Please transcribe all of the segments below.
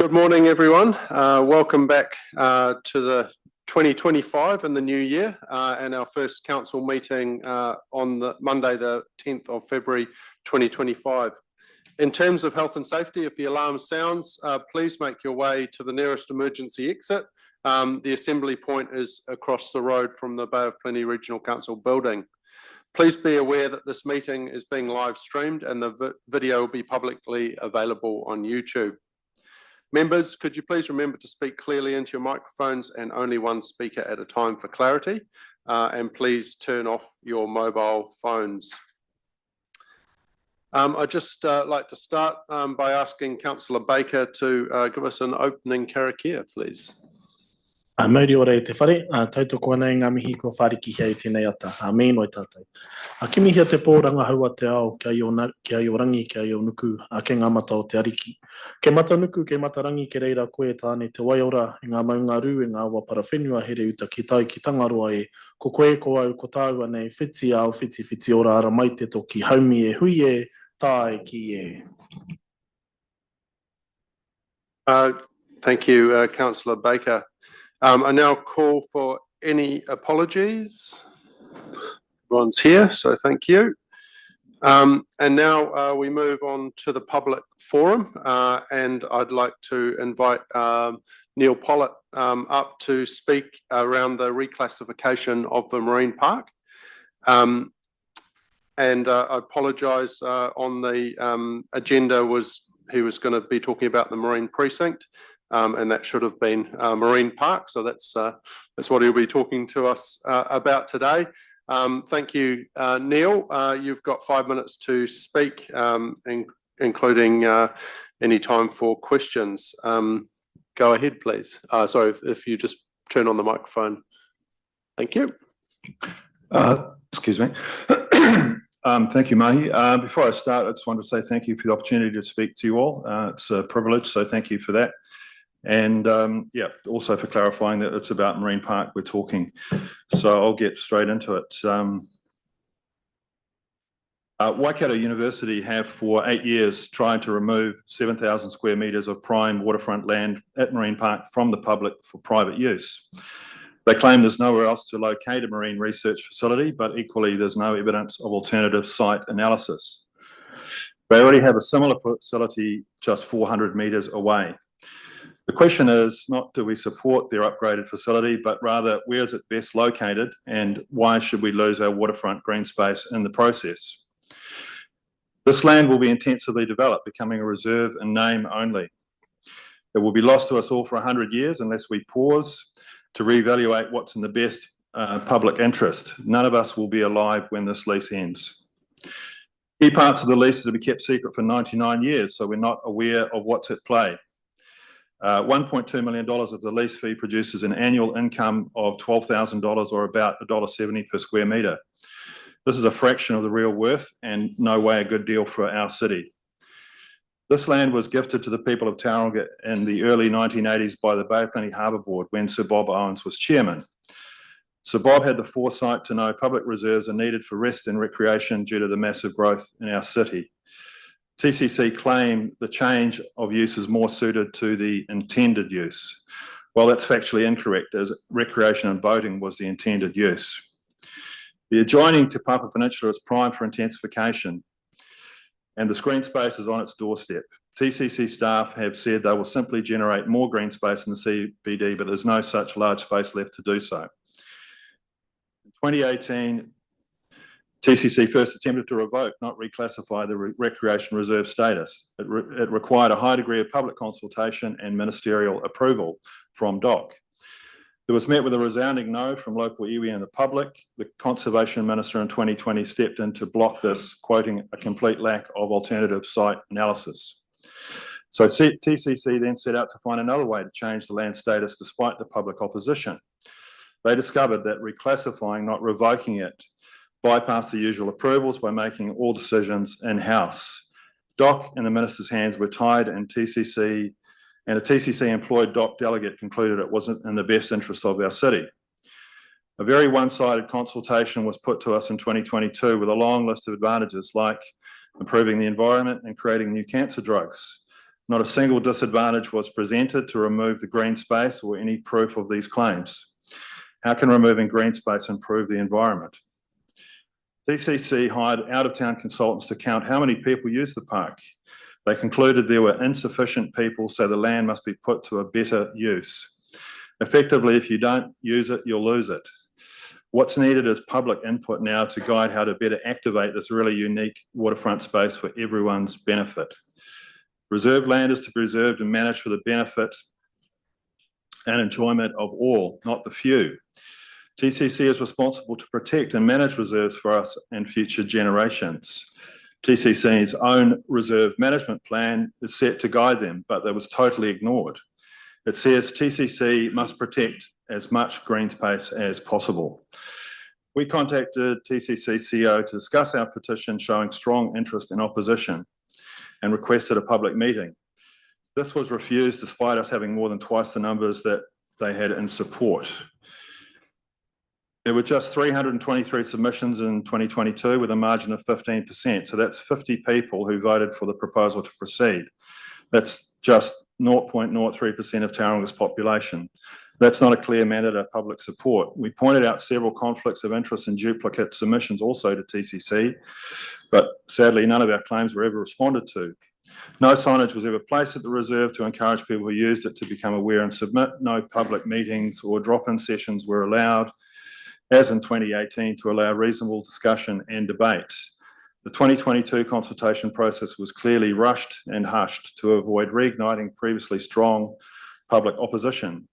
Good morning, everyone. Welcome back to the 2025 in the new year and our first council meeting on the Monday, the 10th of February 2025. In terms of health and safety, if the alarm sounds, please make your way to the nearest emergency exit. The assembly point is across the road from the Bay of Plenty Regional Council building. Please be aware that this meeting is being live streamed and the video will be publicly available on YouTube. Members, could you please remember to speak clearly into your microphones and only one speaker at a time for clarity, and please turn off your mobile phones. I'd just like to start by asking Councillor Baker to give us an opening karakia, please. Mauri ora e te whare, tautoko ana i ngā mihi kua whariki hei tēnei ata, me noi tātou. Ki mihi a te pōranga haua te ao, kia i o rangi, kia i o nuku, ke ngā mata o te ariki. Ke mata nuku, ke mata rangi, ke reira koe tāne te waiora, i ngā maunga ru, i ngā wapara whenua, here uta ki tai ki tangaroa e, ko koe ko au, ko tāu anei, whiti au, whiti ora ara mai te toki, haumi e hui e, tāe ki e. Thank you, Councillor Baker. I now call for any apologies. Everyone's here, so thank you. And now we move on to the public forum, and I'd like to invite Neil Pollitt up to speak around the reclassification of the Marine Park. And I apologise, on the agenda he was going to be talking about the Marine Precinct. And that should have been Marine Park, so that's what he'll be talking to us about today. Thank you, Neil. You've got 5 minutes to speak, including any time for questions. Go ahead, please. Sorry, if you just turn on the microphone. Thank you. Excuse me. Thank you, Mahi. Before I start, I just want to say thank you for the opportunity to speak to you all. It's a privilege, so thank you for that. And yeah, also for clarifying that it's about Marine Park we're talking. So I'll get straight into it. Waikato University have for 8 years tried to remove 7,000 square metres of prime waterfront land at Marine Park from the public for private use. They claim there's nowhere else to locate a marine research facility, but equally there's no evidence of alternative site analysis. They already have a similar facility just 400 metres away. The question is not do we support their upgraded facility, but rather where is it best located and why should we lose our waterfront green space in the process? This land will be intensively developed, becoming a reserve in name only. It will be lost to us all for 100 years unless we pause to reevaluate what's in the best public interest. None of us will be alive when this lease ends. Key parts of the lease are to be kept secret for 99 years, so we're not aware of what's at play. $1.2 million of the lease fee produces an annual income of $12,000 or about $1.70 per square metre. This is a fraction of the real worth and no way a good deal for our city. This land was gifted to the people of Tauranga in the early 1980s by the Bay of Plenty Harbour Board when Sir Bob Owens was chairman. Sir Bob had the foresight to know public reserves are needed for rest and recreation due to the massive growth in our city. TCC claim the change of use is more suited to the intended use. Well, that's factually incorrect, as recreation and boating was the intended use. The adjoining Te Papa Peninsula is prime for intensification, and the green space is on its doorstep. TCC staff have said they will simply generate more green space in the CBD, but there's no such large space left to do so. In 2018, TCC first attempted to revoke, not reclassify, the recreation reserve status. It required a high degree of public consultation and ministerial approval from DOC. It was met with a resounding no from local iwi and the public. The Conservation Minister in 2020 stepped in to block this, quoting a complete lack of alternative site analysis. So TCC then set out to find another way to change the land status despite the public opposition. They discovered that reclassifying, not revoking it, bypassed the usual approvals by making all decisions in-house. DOC and the Minister's hands were tied, and a TCC employed DOC delegate concluded it wasn't in the best interest of our city. A very one-sided consultation was put to us in 2022 with a long list of advantages like improving the environment and creating new cancer drugs. Not a single disadvantage was presented to remove the green space or any proof of these claims. How can removing green space improve the environment? TCC hired out-of-town consultants to count how many people use the park. They concluded there were insufficient people, so the land must be put to a better use. Effectively, if you don't use it, you'll lose it. What's needed is public input now to guide how to better activate this really unique waterfront space for everyone's benefit. Reserved land is to be preserved and managed for the benefit and enjoyment of all, not the few. TCC is responsible to protect and manage reserves for us and future generations. TCC's own reserve management plan is set to guide them, but that was totally ignored. It says TCC must protect as much green space as possible. We contacted TCC CEO to discuss our petition showing strong interest in opposition and requested a public meeting. This was refused despite us having more than twice the numbers that they had in support. There were just 323 submissions in 2022 with a margin of 15%. So that's 50 people who voted for the proposal to proceed. That's just 0.03% of Tauranga's population. That's not a clear mandate of public support. We pointed out several conflicts of interest and duplicate submissions also to TCC, but sadly none of our claims were ever responded to. No signage was ever placed at the reserve to encourage people who used it to become aware and submit. No public meetings or drop-in sessions were allowed, as in 2018, to allow reasonable discussion and debate. The 2022 consultation process was clearly rushed and hushed to avoid reigniting previously strong public opposition.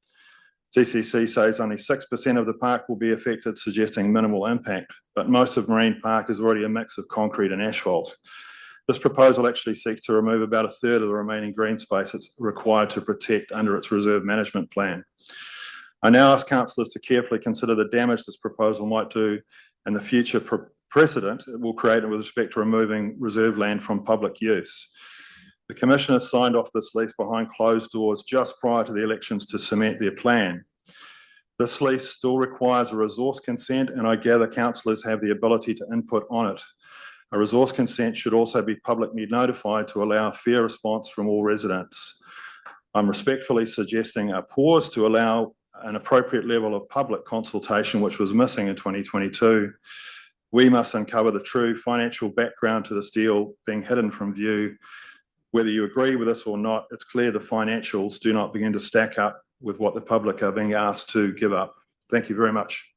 TCC says only 6% of the park will be affected, suggesting minimal impact, but most of Marine Park is already a mix of concrete and asphalt. This proposal actually seeks to remove about a third of the remaining green space it's required to protect under its reserve management plan. I now ask councillors to carefully consider the damage this proposal might do and the future precedent it will create with respect to removing reserve land from public use. The Commissioner signed off this lease behind closed doors just prior to the elections to cement their plan. This lease still requires a resource consent, and I gather councillors have the ability to input on it. A resource consent should also be publicly notified to allow a fair response from all residents. I'm respectfully suggesting a pause to allow an appropriate level of public consultation, which was missing in 2022. We must uncover the true financial background to this deal being hidden from view. Whether you agree with this or not, it's clear the financials do not begin to stack up with what the public are being asked to give up. Thank you very much.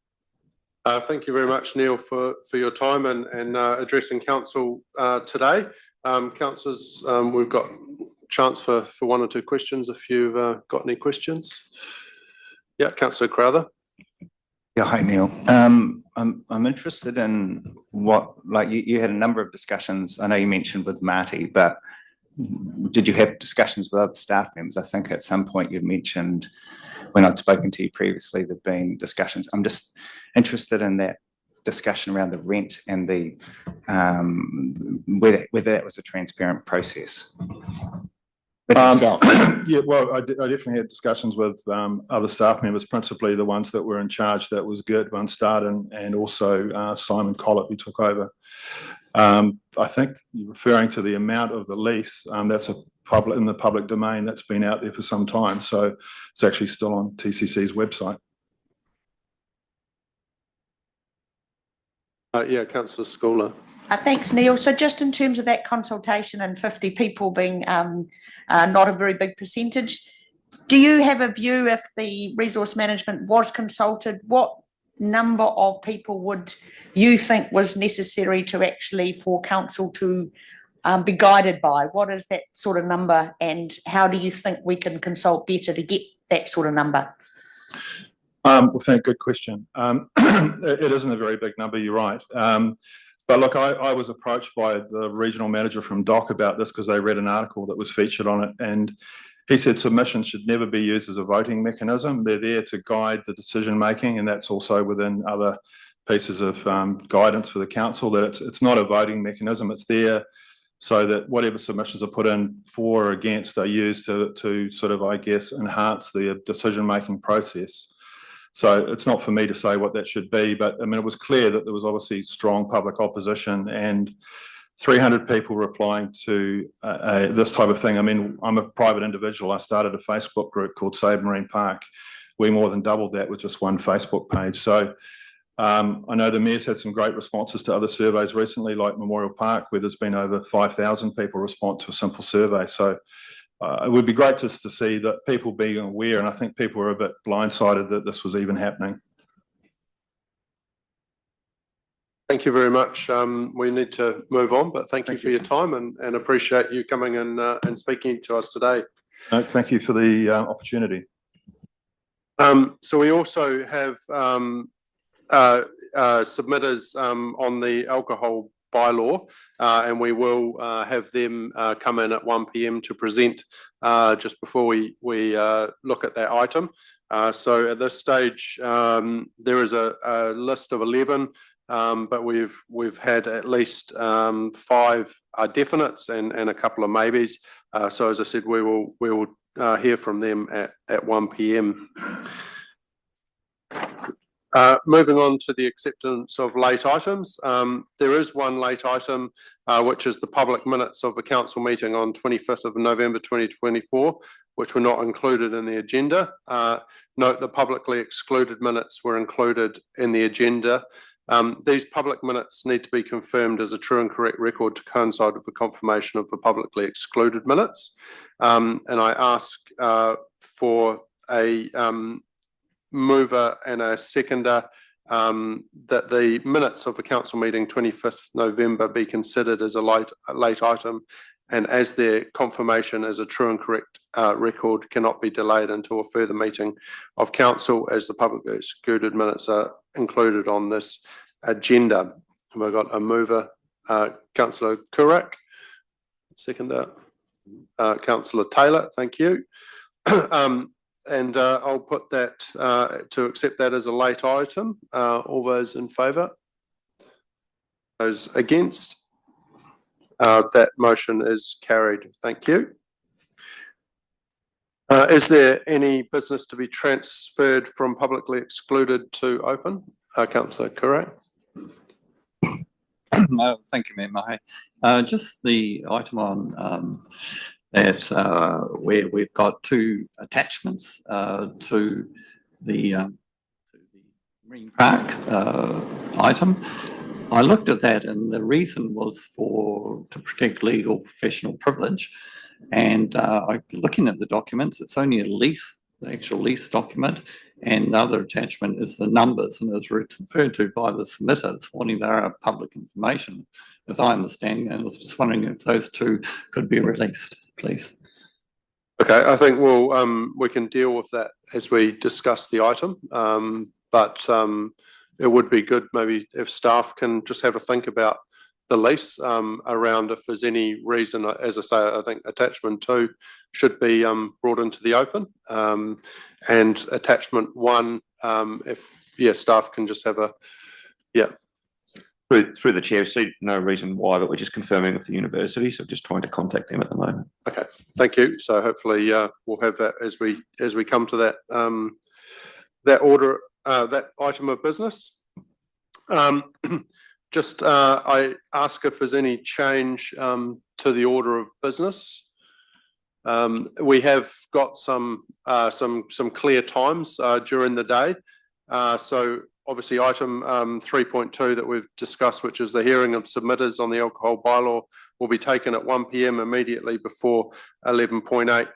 Thank you very much, Neil, for your time and addressing council today. Councillors, we've got chance for one or two questions if you've got any questions. Yeah, Councillor Crowther. Yeah, hi Neil. I'm interested in what, like you had a number of discussions. I know you mentioned with Marty, but did you have discussions with other staff members? I think at some point you mentioned when I'd spoken to you previously, there'd been discussions. I'm just interested in that discussion around the rent and the whether that was a transparent process. Yeah, well, I definitely had discussions with other staff members, principally the ones that were in charge. That was Gert van Staden and also Simon Collett, who took over. I think you're referring to the amount of the lease. That's in the public domain. That's been out there for some time, so it's actually still on TCC's website. Yeah, Councillor Schooler. Thanks, Neil. So just in terms of that consultation and 50 people being not a very big percentage, do you have a view if the resource management was consulted, what number of people would you think was necessary to actually for council to be guided by? What is that sort of number, and how do you think we can consult better to get that sort of number? Well, good question. It isn't a very big number, you're right. But look, I was approached by the regional manager from DOC about this because they read an article that was featured on it, and he said submissions should never be used as a voting mechanism. They're there to guide the decision making, and that's also within other pieces of guidance for the council, that it's not a voting mechanism. It's there so that whatever submissions are put in for or against are used to sort of, I guess, enhance the decision making process. So it's not for me to say what that should be, but I mean, it was clear that there was obviously strong public opposition, and 300 people replying to this type of thing. I mean, I'm a private individual. I started a Facebook group called Save Marine Park. We more than doubled that with just one Facebook page. So I know the Mayor's had some great responses to other surveys recently, like Memorial Park, where there's been over 5,000 people respond to a simple survey. So it would be great just to see that people being aware, and I think people were a bit blindsided that this was even happening. Thank you very much. We need to move on, but thank you for your time and appreciate you coming and speaking to us today. Thank you for the opportunity. So we also have submitters on the alcohol bylaw, and we will have them come in at 1 p.m. to present just before we look at that item. So at this stage, there is a list of 11. But we've had at least 5 definites and a couple of maybes. So as I said, we will hear from them at 1 p.m. Moving on to the acceptance of late items. There is one late item, which is the public minutes of the council meeting on 25th of November 2024, which were not included in the agenda. Note the publicly excluded minutes were included in the agenda. These public minutes need to be confirmed as a true and correct record to coincide with the confirmation of the publicly excluded minutes. And I ask for a mover and a seconder that the minutes of the council meeting 25th November be considered as a late item, and as their confirmation as a true and correct record cannot be delayed until a further meeting of council, as the publicly excluded minutes are included on this agenda. Have I got a mover? Councillor Kurak. Seconder, Councillor Taylor. Thank you. And I'll put that to accept that as a late item. All those in favour? Those against? That motion is carried. Thank you. Is there any business to be transferred from publicly excluded to open? Councillor Kurak. Thank you, Mayor Mahe. Just the item on that where we've got 2 attachments to the Marine Park item. I looked at that, and the reason was to protect legal professional privilege. And looking at the documents, it's only a lease, the actual lease document, and the other attachment is the numbers, and as referred to by the submitters, wanting they are public information, as I understand. And I was just wondering if those 2 could be released, please. Okay, I think we can deal with that as we discuss the item. But it would be good maybe if staff can just have a think about the lease around if there's any reason. As I say, I think attachment 2 should be brought into the open, and attachment 1, if staff can just have a Through the chair, see no reason why, but we're just confirming with the university, so just trying to contact them at the moment. Okay, thank you. So hopefully we'll have that as we come to that that order, that item of business. Just I ask if there's any change to the order of business. We have got some clear times during the day. So obviously item 3.2 that we've discussed, which is the hearing of submitters on the alcohol bylaw, will be taken at 1 p.m. immediately before 11.8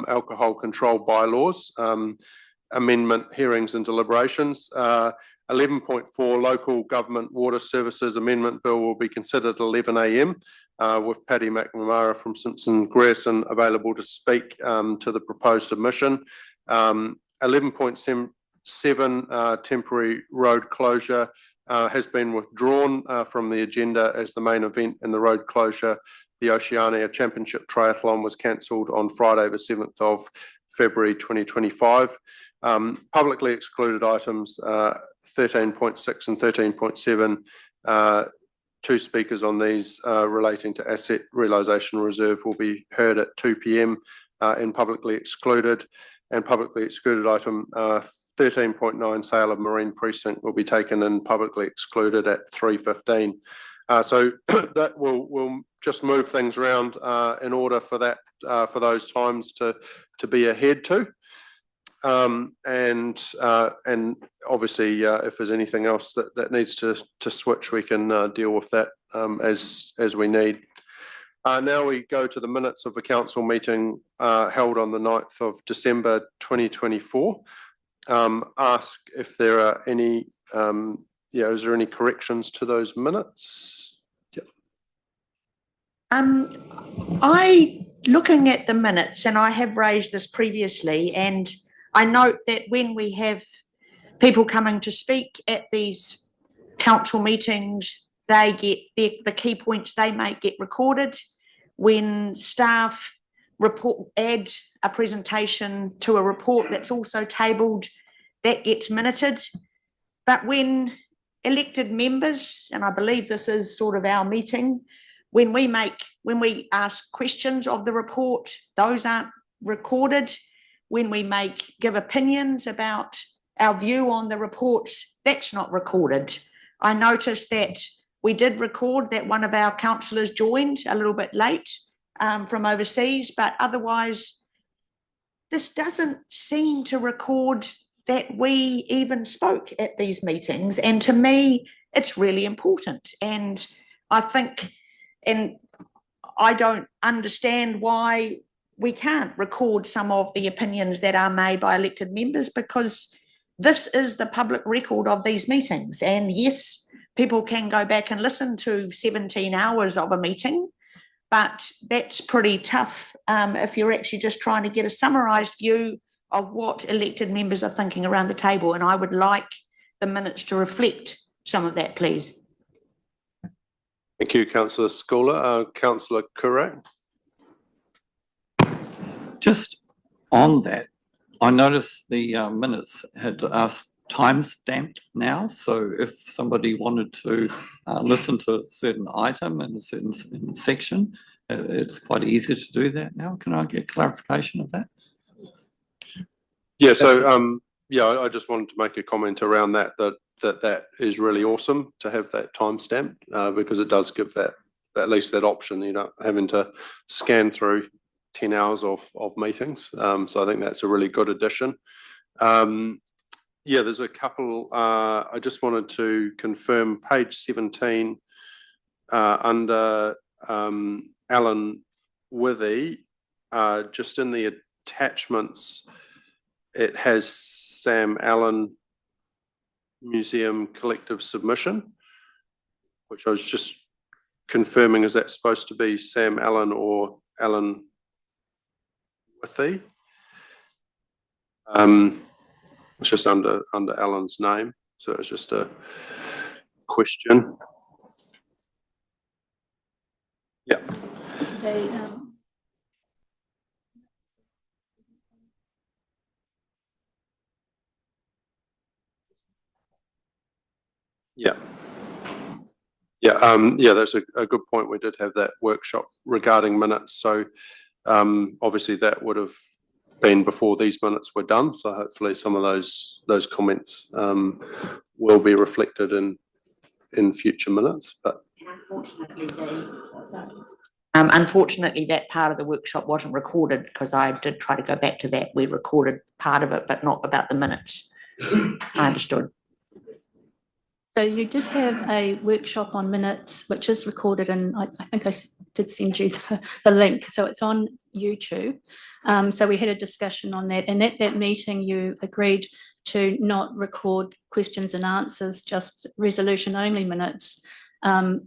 alcohol control bylaws amendment hearings and deliberations. 11.4 local government water services amendment bill will be considered at 11 a.m. With Paddy McNamara from Simpson Grierson available to speak to the proposed submission. 11.7 temporary road closure has been withdrawn from the agenda as the main event in the road closure, the Oceania Championship Triathlon, was cancelled on Friday the 7th of February 2025. Publicly excluded items 13.6 and 13.7, 2 speakers on these relating to asset realisation reserve will be heard at 2 p.m. In publicly excluded, and publicly excluded item 13.9, sale of marine precinct, will be taken in publicly excluded at 3:15. So that we'll just move things around in order for that, for those times to be adhered to. And obviously, if there's anything else that needs to switch, we can deal with that as we need. Now we go to the minutes of the council meeting held on the 9th of December 2024. Ask if there are any, is there any corrections to those minutes? Yeah. Looking at the minutes, and I have raised this previously, and I note that when we have people coming to speak at these council meetings, they get the key points they make get recorded. When staff add a presentation to a report that's also tabled, that gets minuted. But when elected members, and I believe this is sort of our meeting, when we ask questions of the report, those aren't recorded. When we give opinions about our view on the reports, that's not recorded. I noticed that we did record that one of our councillors joined a little bit late from overseas, but otherwise, this doesn't seem to record that we even spoke at these meetings. And to me, it's really important. And I think, and I don't understand why we can't record some of the opinions that are made by elected members, because this is the public record of these meetings. And yes, people can go back and listen to 17 hours of a meeting, but that's pretty tough if you're actually just trying to get a summarised view of what elected members are thinking around the table. And I would like the minutes to reflect some of that, please. Thank you, Councillor Scholar. Councillor Curran. Just on that, I noticed the minutes had time-stamped now. So if somebody wanted to listen to a certain item in a certain section, it's quite easy to do that now. Can I get clarification of that? Yeah, so I just wanted to make a comment around that is really awesome to have that timestamp because it does give that at least that option, you know, having to scan through 10 hours of meetings. So I think that's a really good addition. Yeah, there's a couple, I just wanted to confirm page 17 under Alan Withy, just in the attachments, it has Sam Allen Museum Collective Submission, which I was just confirming, is that supposed to be Sam Allen or Alan Withy? It's just under Alan's name, so it's just a question. Yeah. Yeah, that's a good point. We did have that workshop regarding minutes, so obviously that would have been before these minutes were done. So hopefully some of those comments will be reflected in future minutes. But unfortunately, that part of the workshop wasn't recorded because I did try to go back to that. We recorded part of it, but not about the minutes. I understood. So you did have a workshop on minutes, which is recorded, and I think I did send you the link. So it's on YouTube. So we had a discussion on that, and at that meeting you agreed to not record questions and answers, just resolution only minutes. But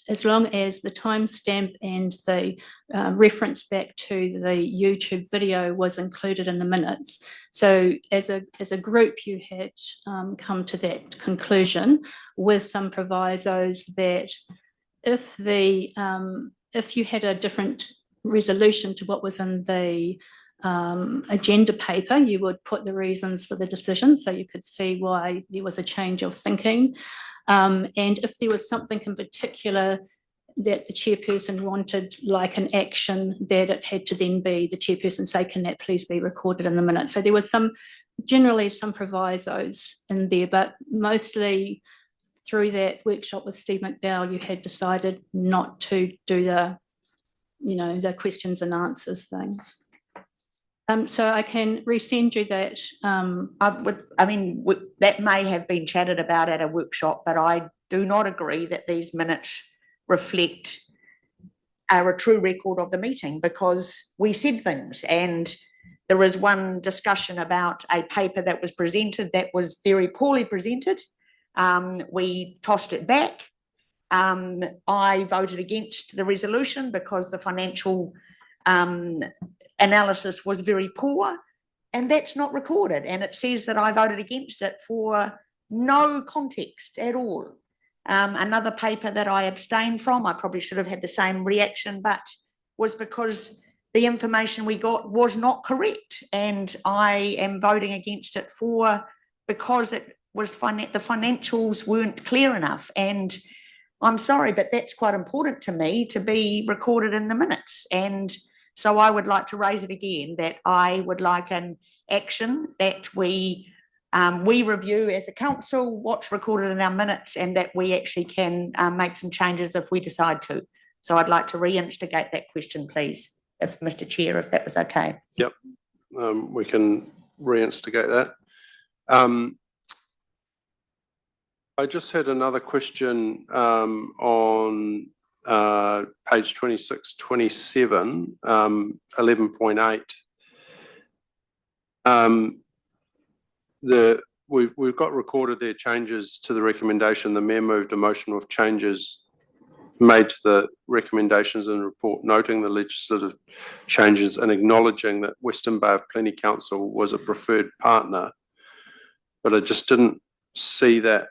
as long as the timestamp and the reference back to the YouTube video was included in the minutes. So as a group, you had come to that conclusion with some provisos that if you had a different resolution to what was in the agenda paper, you would put the reasons for the decision so you could see why there was a change of thinking. And if there was something in particular that the chairperson wanted, like an action, that it had to then be the chairperson say, can that please be recorded in the minutes? So there was generally some provisos in there, but mostly through that workshop with Steve McDowell, you had decided not to do the, the questions and answers things. So I can resend you that. That may have been chatted about at a workshop, but I do not agree that these minutes are a true record of the meeting, because we said things, and there is one discussion about a paper that was presented that was very poorly presented. We tossed it back. I voted against the resolution because the financial analysis was very poor, and that's not recorded. And it says that I voted against it for no context at all. Another paper that I abstained from, I probably should have had the same reaction, but was because the information we got was not correct. And I am voting against it because it was the financials weren't clear enough. And I'm sorry, but that's quite important to me to be recorded in the minutes. And so I would like to raise it again, that I would like an action that we review as a council what's recorded in our minutes, and that we actually can make some changes if we decide to. So I'd like to reinstigate that question, please, if Mr. Chair, if that was okay. Yep, we can reinstigate that. I just had another question on page 26, 27, 11.8. We've got recorded there changes to the recommendation. The Mayor moved a motion with changes made to the recommendations in the report, noting the legislative changes and acknowledging that Western Bay of Plenty Council was a preferred partner. But I just didn't see that.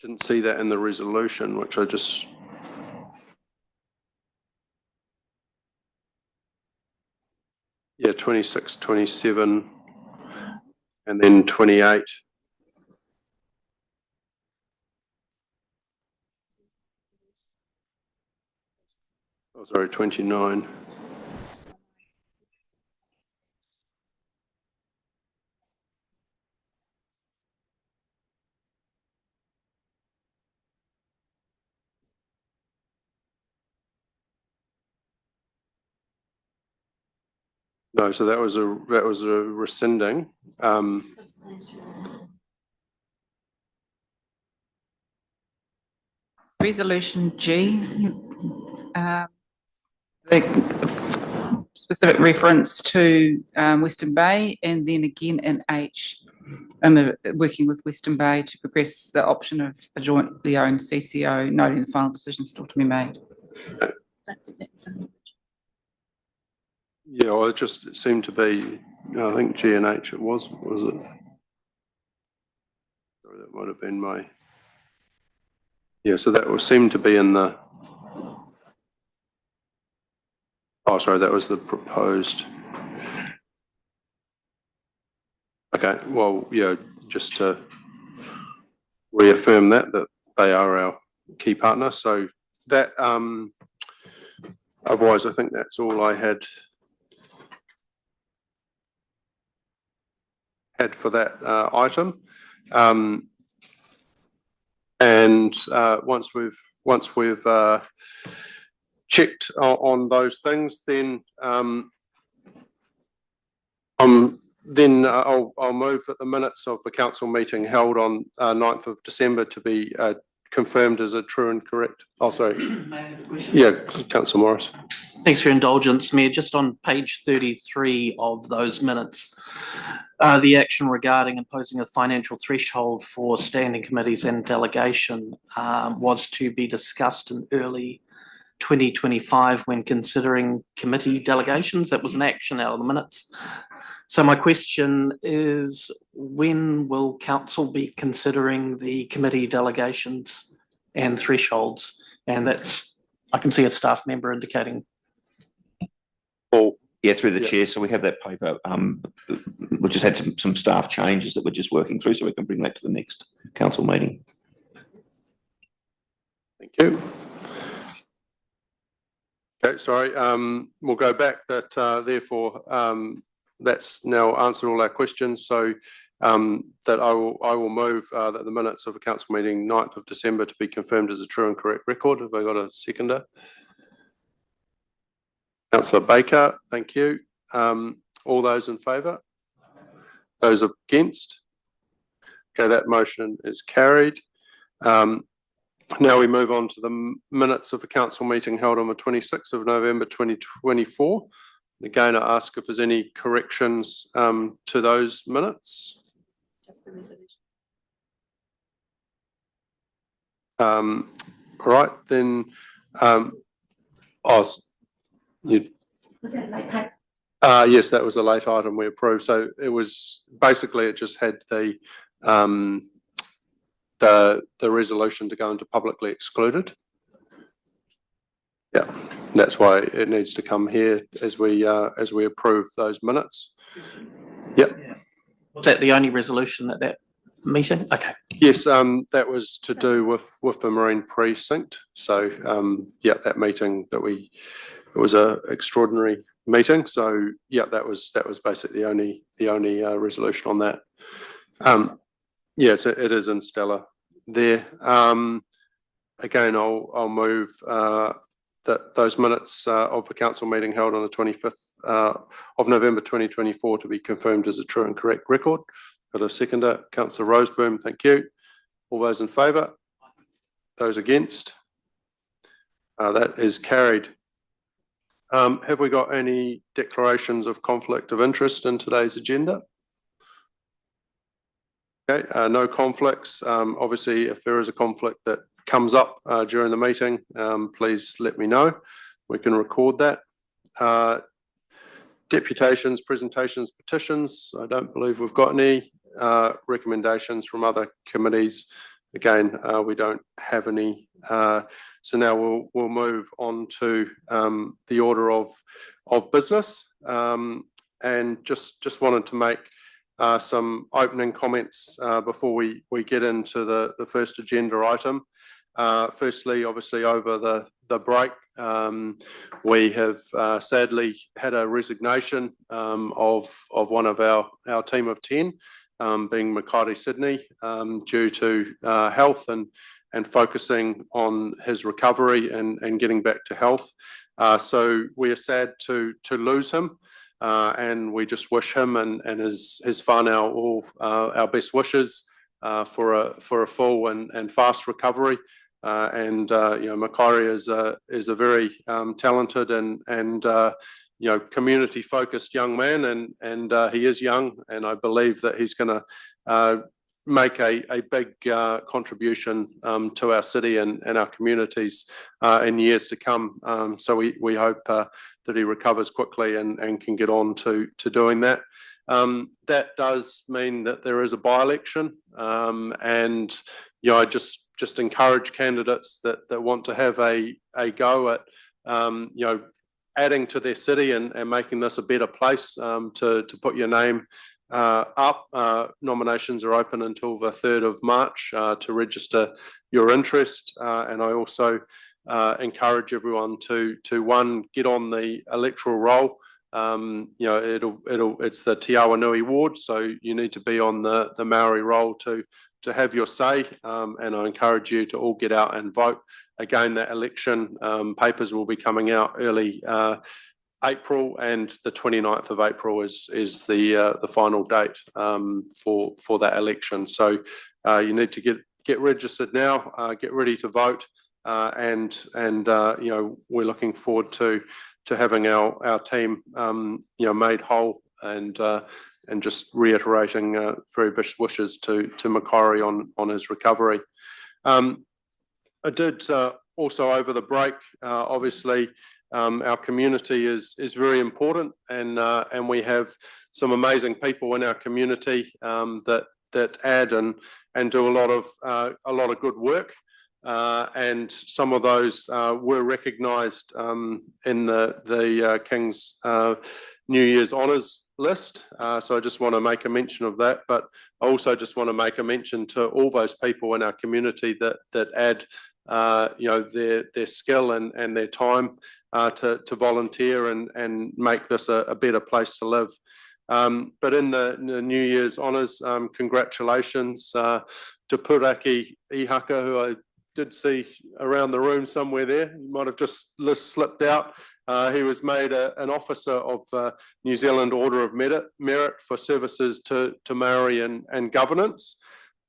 Didn't see that in the resolution, which I just... Yeah, 26, 27, and then 28. Oh, sorry, 29. No, so that was a rescinding. Resolution G, the specific reference to Western Bay, and then again in H, and the working with Western Bay to progress the option of a jointly owned CCO, noting the final decision still to be made. Yeah, well, it seemed to be, I think G and H it was it? Sorry, that might have been my... Yeah, so that seemed to be in the... Oh, sorry, that was the proposed. Okay, well, yeah, just to reaffirm that they are our key partner. So that, otherwise, I think that's all I had for that item. And once we've checked on those things, then I'll move that the minutes of the council meeting held on 9th of December to be confirmed as a true and correct. Oh, sorry. May I have a question? Yeah, Councillor Morris. Thanks for your indulgence, Mayor. Just on page 33 of those minutes, the action regarding imposing a financial threshold for standing committees and delegation was to be discussed in early 2025 when considering committee delegations. That was an action out of the minutes. So my question is, when will council be considering the committee delegations and thresholds? And that's, I can see a staff member indicating. Paul. Yeah, through the chair. So we have that paper. We just had some staff changes that we're just working through, so we can bring that to the next council meeting. Thank you. Okay, sorry. We'll go back. That therefore that's now answered all our questions. So that I will move that the minutes of the council meeting 9th of December to be confirmed as a true and correct record. Have I got a seconder? Councillor Baker, thank you. All those in favour? Those against? Okay, that motion is carried. Now we move on to the minutes of the council meeting held on the 26th of November 2024. Again, I ask if there's any corrections to those minutes. Just the resolution. Right, then, you. Was that late payment? Yes, that was a late item we approved. So it was basically, it just had the resolution to go into publicly excluded. Yeah, that's why it needs to come here as we approve those minutes. Yep. Was that the only resolution at that meeting? Okay. Yes, that was to do with the marine precinct. So yeah, that meeting it was a extraordinary meeting. So yeah, that was basically the only resolution on that. Yeah, so it is in Stella there. Again, I'll move that those minutes of the council meeting held on the 25th of November 2024 to be confirmed as a true and correct record. Got a seconder, Councillor Roseboom, thank you. All those in favour? Those against? That is carried. Have we got any declarations of conflict of interest in today's agenda? Okay, no conflicts. Obviously, if there is a conflict that comes up during the meeting, please let me know. We can record that. Deputations, presentations, petitions. I don't believe we've got any. Recommendations from other committees. Again, we don't have any. So now we'll move on to the order of business, and just wanted to make some opening comments before we get into the first agenda item. Firstly, obviously over the break, we have sadly had a resignation of one of our team of 10, being Makari Sydney, due to health and focusing on his recovery and getting back to health. So we are sad to lose him, and we just wish him and his whānau all our best wishes for a full and fast recovery. And you know, Makari is a very talented and you know, community focused young man, and he is young, and I believe that he's going to make a big contribution to our city and our communities in years to come. So we hope that he recovers quickly and can get on to doing that. That does mean that there is a by-election, and you know, I just encourage candidates that want to have a go at you know, adding to their city and making this a better place to put your name up. Nominations are open until the 3rd of March to register your interest, and I also encourage everyone to one, get on the electoral roll. You know, it's the Te Awanui ward, so you need to be on the Maori roll to have your say, and I encourage you to all get out and vote. Again, that election papers will be coming out early April, and the 29th of April is the final date for that election. So you need to get registered now, get ready to vote, and you know, we're looking forward to having our team you know, made whole, and just reiterating very best wishes to Makari on his recovery. I did also over the break, obviously our community is very important, and we have some amazing people in our community that add and do a lot of good work, and some of those were recognised in the King's New Year's Honours list. So I just want to make a mention of that, but I also just want to make a mention to all those people in our community that add you know, their skill and their time to volunteer and make this a better place to live. But in the New Year's honours, congratulations to Puraki Ihaka, who I did see around the room somewhere there. He might have just slipped out. He was made an officer of New Zealand Order of Merit for services to Maori and governance.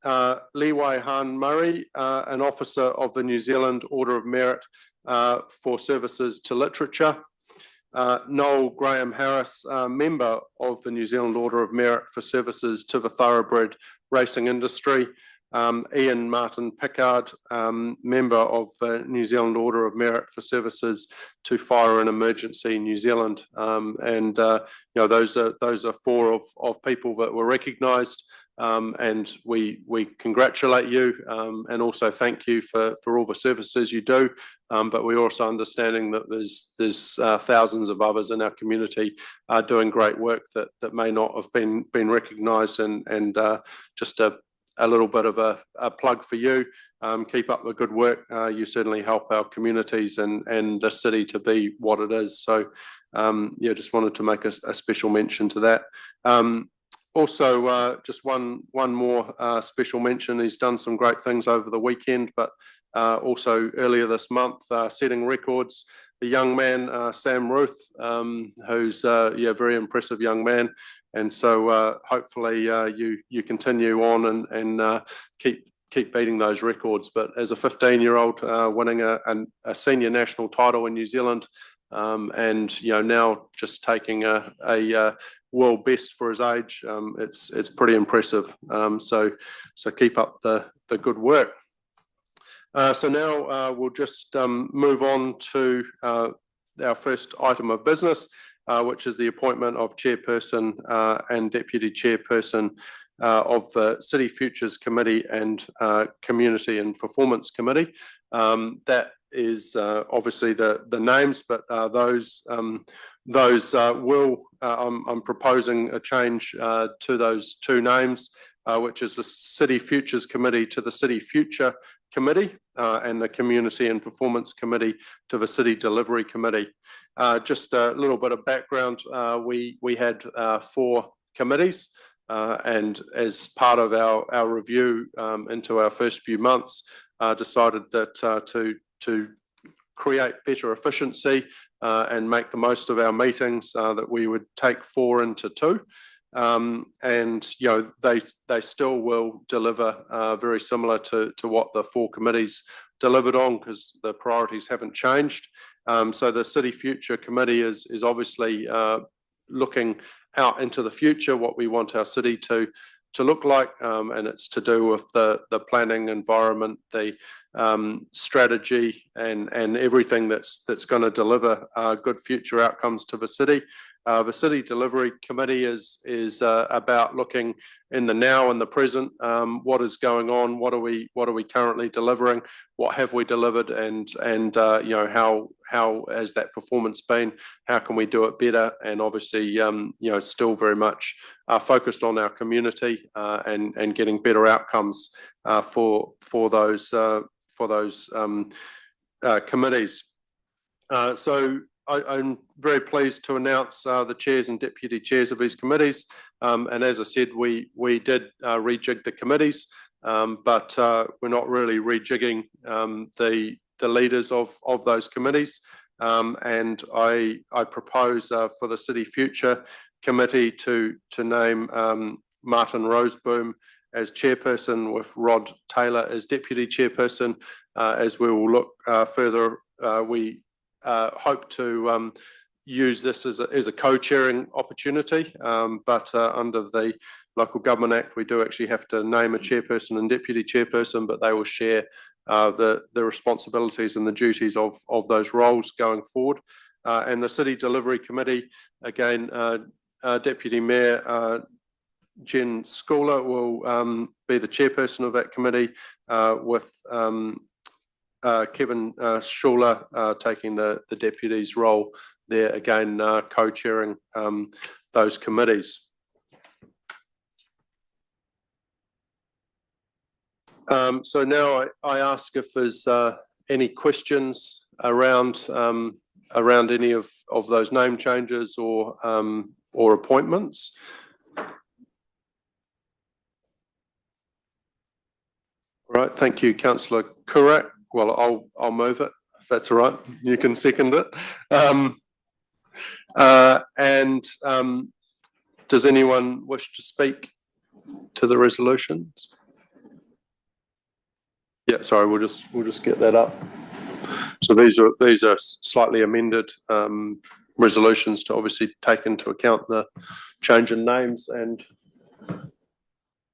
Liwai Han Murray, an officer of the New Zealand Order of Merit for services to literature. Noel Graham Harris, member of the New Zealand Order of Merit for services to the thoroughbred racing industry. Ian Martin Pickard, member of the New Zealand Order of Merit for services to Fire and Emergency New Zealand. And those are four of people that were recognised. And we congratulate you and also thank you for all the services you do. But we're also understanding that there's thousands of others in our community doing great work that may not have been recognised, and just a little bit of a plug for you. Keep up the good work. You certainly help our communities and the city to be what it is. So just wanted to make a special mention to that. Also, just one more special mention. He's done some great things over the weekend, but also earlier this month, setting records. The young man, Sam Ruth, who's a very impressive young man. And so hopefully you continue on and keep beating those records. But as a 15-year-old winning a senior national title in New Zealand, and now just taking a world best for his age, it's pretty impressive. So keep up the good work. So now we'll just move on to our first item of business, which is the appointment of chairperson and deputy chairperson of the City Futures Committee and Community and Performance Committee. That is obviously the names, but those will, I'm proposing a change to those two names, which is the City Futures Committee to the City Future Committee and the Community and Performance Committee to the City Delivery Committee. Just a little bit of background, we had 4 committees, and as part of our review into our first few months, decided that to create better efficiency and make the most of our meetings, that we would take 4 into 2. And they still will deliver very similar to what the 4 committees delivered on, because the priorities haven't changed. So the City Future Committee is obviously looking out into the future, what we want our city to look like, and it's to do with the planning environment, the strategy, and everything that's going to deliver good future outcomes to the city. The City Delivery Committee is about looking in the now and the present. What is going on? What are we currently delivering? What have we delivered? And how has that performance been? How can we do it better? And obviously, still very much focused on our community and getting better outcomes for those committees. So I'm very pleased to announce the chairs and deputy chairs of these committees. And as I said, we did rejig the committees, but we're not really rejigging the leaders of those committees. And I propose for the City Future Committee to name Martin Roseboom as chairperson, with Rod Taylor as deputy chairperson. As we will look further, we hope to use this as a co-chairing opportunity, but under the Local Government Act, we do actually have to name a chairperson and deputy chairperson, but they will share the responsibilities and the duties of those roles going forward. And the City Delivery Committee, again, Deputy Mayor Jen Schooler will be the chairperson of that committee, with Kevin Schuler taking the deputy's role there, again co-chairing those committees. So now I ask if there's any questions around any of those name changes or appointments. Right, thank you, councillor Currat. Well, I'll move it, if that's all right. You can second it. Does anyone wish to speak to the resolutions? Yeah, sorry, we'll just get that up. So these are slightly amended resolutions to obviously take into account the change in names and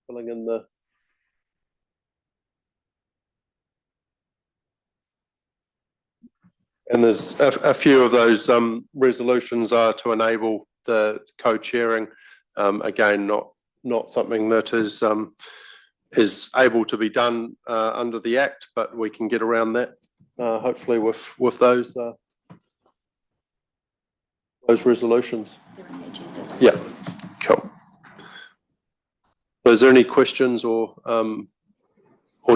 filling in the. And there's a few of those resolutions are to enable the co-chairing. Again, not something that is able to be done under the Act, but we can get around that hopefully with those resolutions. Yeah, cool. So is there any questions or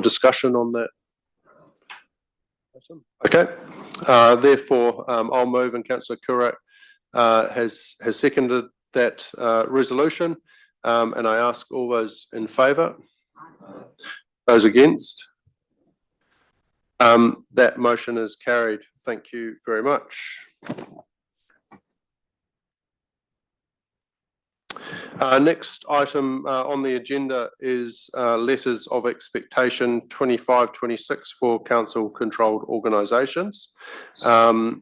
discussion on that? Okay, therefore I'll move, and councillor Currat has seconded that resolution, and I ask all those in favour, those against. That motion is carried. Thank you very much. Next item on the agenda is letters of expectation 25-26 for council controlled organisations. And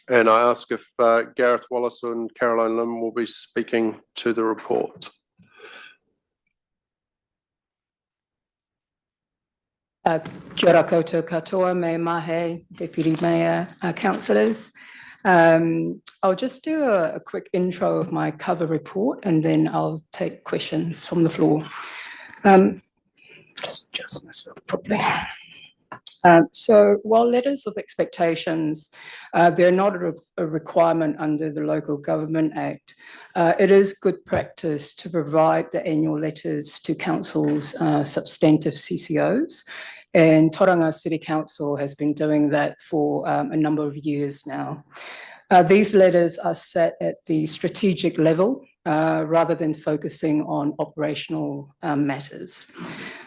I ask if Gareth Wallace and Caroline Lim will be speaking to the report. Kia ora koutou katoa, me mahe, Deputy Mayor, councillors. I'll just do a quick intro of my cover report and then I'll take questions from the floor. Just adjust myself properly. So while letters of expectations, they're not a requirement under the Local Government Act, it is good practice to provide the annual letters to council's substantive CCOs. And Tauranga City Council has been doing that for a number of years now. These letters are set at the strategic level rather than focusing on operational matters.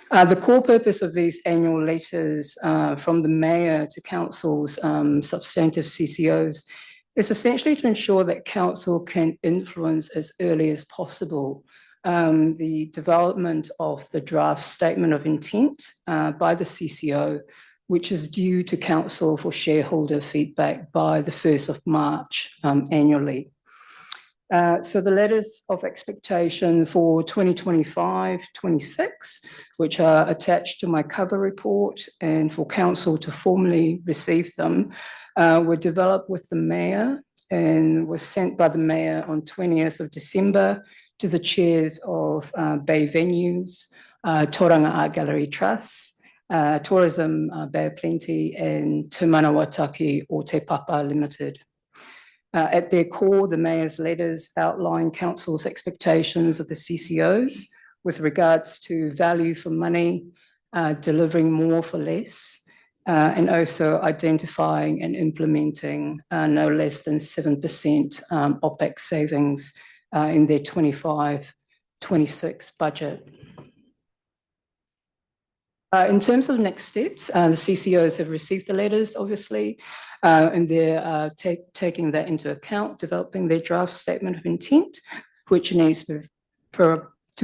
The core purpose of these annual letters from the Mayor to Council's substantive CCOs is essentially to ensure that Council can influence as early as possible the development of the draft statement of intent by the CCO, which is due to Council for shareholder feedback by the 1st of March annually. So the letters of expectation for 2025-26, which are attached to my cover report and for Council to formally receive them, were developed with the Mayor and was sent by the Mayor on 20th of December to the chairs of Bay Venues, Tauranga Art Gallery Trust, Tourism Bay of Plenty, and Te Manawataki o Te Papa Limited. At their core, the Mayor's letters outline Council's expectations of the CCOs with regards to value for money, delivering more for less, and also identifying and implementing no less than 7% OPEX savings in their 25-26 budget. In terms of next steps, the CCOs have received the letters, obviously, and they're taking that into account, developing their draft statement of intent, which needs to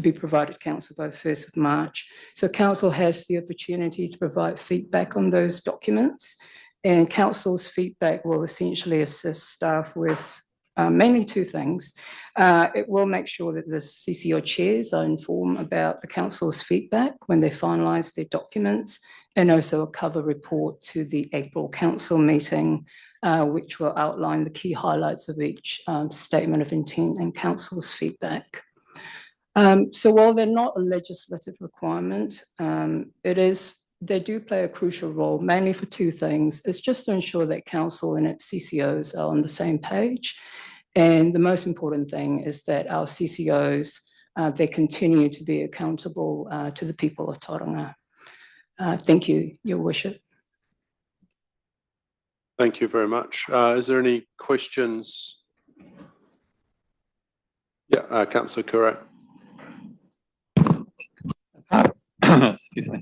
be provided to Council by the 1st of March. So Council has the opportunity to provide feedback on those documents, and Council's feedback will essentially assist staff with mainly two things. It will make sure that the CCO chairs are informed about the Council's feedback when they finalise their documents, and also a cover report to the April Council meeting, which will outline the key highlights of each statement of intent and Council's feedback. So while they're not a legislative requirement, they do play a crucial role, mainly for two things. It's just to ensure that Council and its CCOs are on the same page. And the most important thing is that our CCOs, they continue to be accountable to the people of Tauranga. Thank you, Your Worship. Thank you very much. Is there any questions? Yeah, councillor Currat. Excuse me.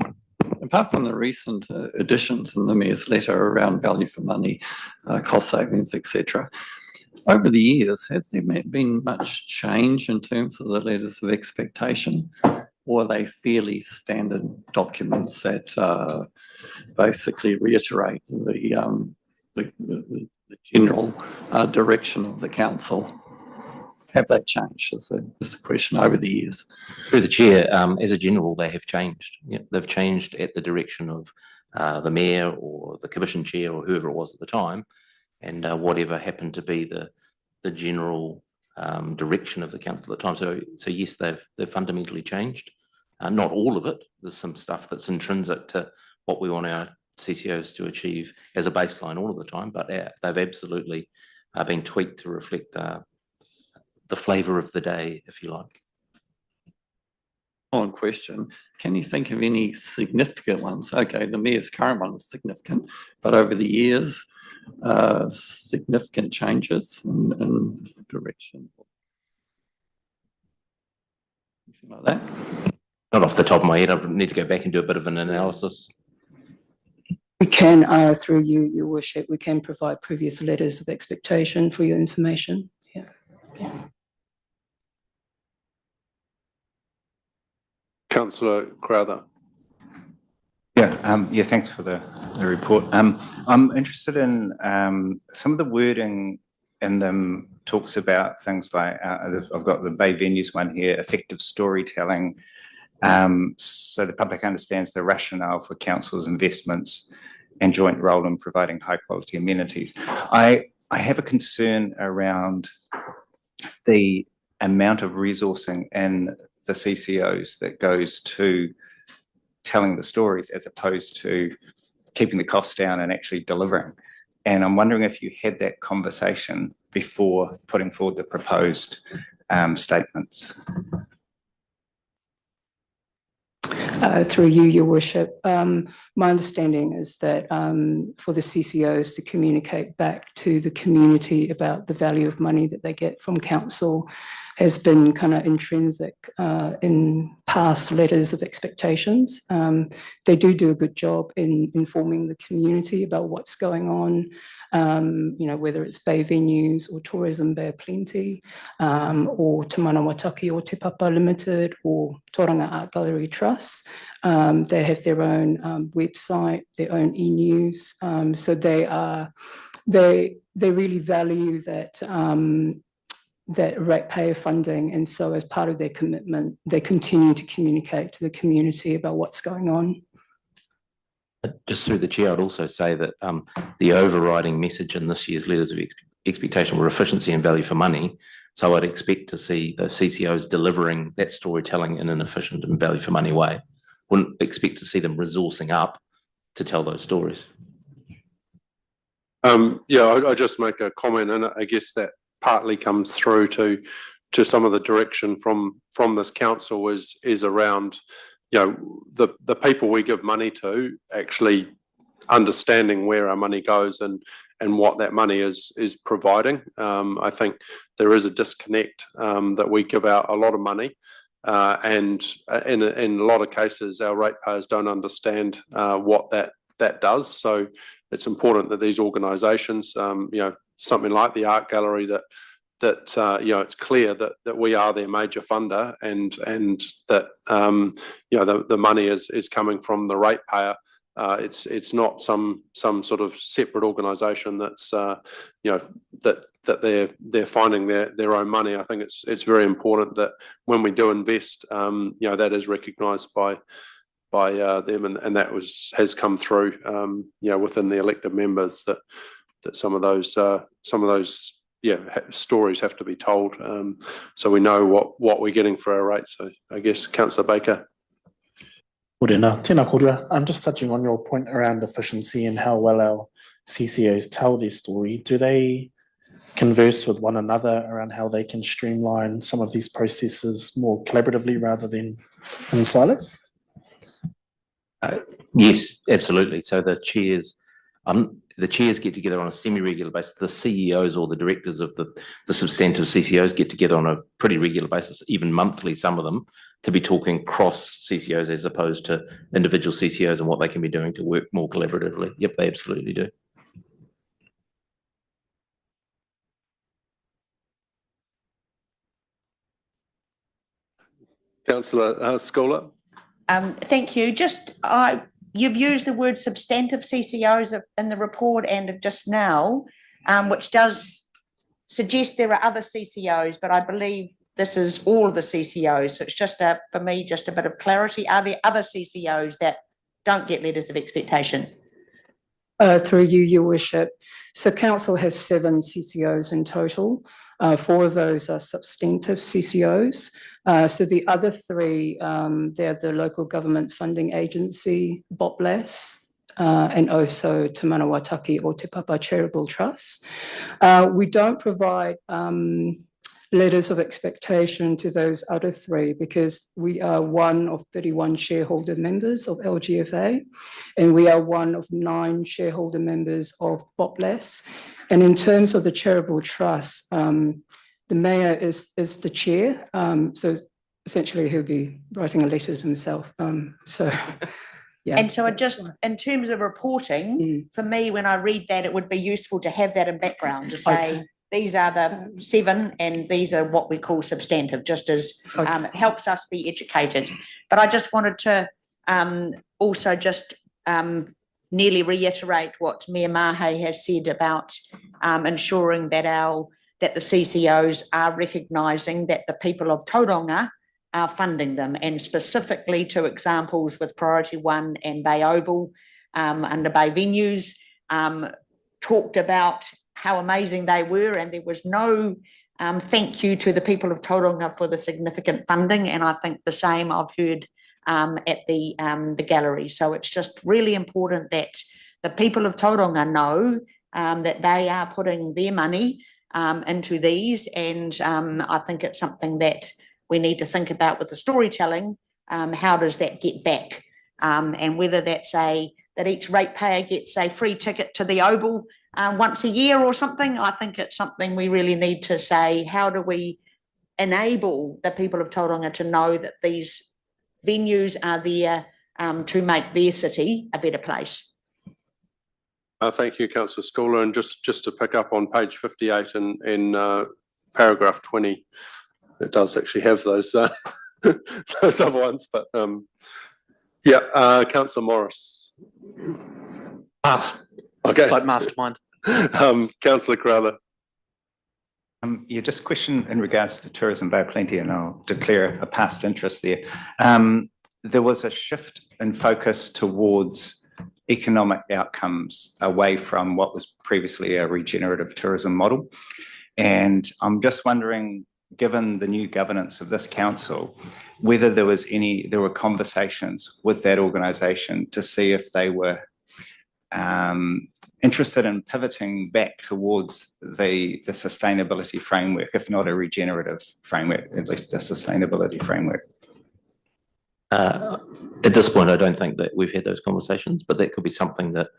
apart from the recent additions in the Mayor's letter around value for money, cost savings, etc., over the years, has there been much change in terms of the letters of expectation, or are they fairly standard documents that basically reiterate the general direction of the council? Have they changed? Is the question over the years? Through the chair, as a general, they have changed. Yeah, they've changed at the direction of the mayor or the commission chair or whoever it was at the time, and whatever happened to be the general direction of the council at the time. So yes, they've fundamentally changed. Not all of it. There's some stuff that's intrinsic to what we want our CCOs to achieve as a baseline all of the time, but they've absolutely been tweaked to reflect the flavour of the day, if you like. On question, can you think of any significant ones? Okay, the mayor's current one is significant, but over the years, significant changes in direction. Anything like that? Not off the top of my head. I need to go back and do a bit of an analysis. We can, through you, Your Worship, we can provide previous letters of expectation for your information. Yeah. Councillor Crowther. Yeah, thanks for the report. I'm interested in some of the wording in them talks about things like, I've got the Bay Venues one here, effective storytelling, so the public understands the rationale for council's investments and joint role in providing high quality amenities. I have a concern around the amount of resourcing in the CCOs that goes to telling the stories as opposed to keeping the costs down and actually delivering. And I'm wondering if you had that conversation before putting forward the proposed statements. Through you, Your Worship, my understanding is that for the CCOs to communicate back to the community about the value of money that they get from council has been kind of intrinsic in past letters of expectations. They do a good job in informing the community about what's going on, whether it's Bay Venues or Tourism Bay Plenty, or Te Manawataki or Te Papa Limited or Tauranga Art Gallery Trust. They have their own website, their own e-news. So they really value that ratepayer funding, and so as part of their commitment, they continue to communicate to the community about what's going on. Just through the chair, I'd also say that the overriding message in this year's letters of expectation were efficiency and value for money. So I'd expect to see the CCOs delivering that storytelling in an efficient and value for money way. Wouldn't expect to see them resourcing up to tell those stories. I just make a comment, and I guess that partly comes through to some of the direction from this council is around, the people we give money to actually understanding where our money goes and what that money is providing. I think there is a disconnect that we give out a lot of money, and in a lot of cases our ratepayers don't understand what that does. So it's important that these organisations, something like the art gallery, that it's clear that we are their major funder, and that the money is coming from the ratepayer. It's not some sort of separate organisation that's that they're finding their own money. I think it's very important that when we do invest, that is recognised by them, and that has come through within the elected members, that some of those stories have to be told, so we know what we're getting for our rates. So I guess Councillor Baker. Tēnā korua. I'm just touching on your point around efficiency and how well our CCOs tell their story. Do they converse with one another around how they can streamline some of these processes more collaboratively rather than in silos? Yes, absolutely. So the chairs The chairs get together on a semi-regular basis. The CEOs or the directors of the substantive CCOs get together on a pretty regular basis, even monthly, some of them, to be talking cross CCOs as opposed to individual CCOs and what they can be doing to work more collaboratively. Yep, they absolutely do. Councillor Scholar. Thank you. You've used the word substantive CCOs in the report and just now, which does suggest there are other CCOs, but I believe this is all of the CCOs. So it's just for me, just a bit of clarity. Are there other CCOs that don't get letters of expectation? Through you, Your Worship. So council has 7 CCOs in total. 4 of those are substantive CCOs. So the other 3, they're the local government funding agency, BOPLAS, and also Te Manawataki or Te Papa Charitable Trust. We don't provide letters of expectation to those other 3 because we are one of 31 shareholder members of LGFA, and we are one of 9 shareholder members of BOPLAS. And in terms of the charitable trust, the mayor is the chair, so essentially he'll be writing a letter to himself. Yeah. And so in terms of reporting, for me, when I read that, it would be useful to have that in background to say, these are the 7 and these are what we call substantive, just as it helps us be educated. But I just wanted to also just nearly reiterate what Mayor Mahe has said about ensuring that the CCOs are recognising that the people of Tauranga are funding them, and specifically to examples with Priority 1 and Bay Oval under Bay Venues, talked about how amazing they were, and there was no thank you to the people of Tauranga for the significant funding, and I think the same I've heard at the gallery. So it's just really important that the people of Tauranga know that they are putting their money into these, and I think it's something that we need to think about with the storytelling. How does that get back? And whether that's that each ratepayer gets a free ticket to the Oval once a year or something, I think it's something we really need to say, how do we enable the people of Tauranga to know that these venues are there to make their city a better place? Thank you, Councillor Scholar. And just to pick up on page 58 in paragraph 20, it does actually have those those other ones, but yeah, Councillor Morris. Pass. Okay. It's like mastermind. Councillor Crowther. Yeah, just a question in regards to Tourism Bay Plenty, and I'll declare a past interest there. There was a shift in focus towards economic outcomes away from what was previously a regenerative tourism model. And I'm just wondering, given the new governance of this council, whether there were conversations with that organisation to see if they were interested in pivoting back towards the sustainability framework, if not a regenerative framework, at least a sustainability framework. At this point, I don't think that we've had those conversations, but that could be something that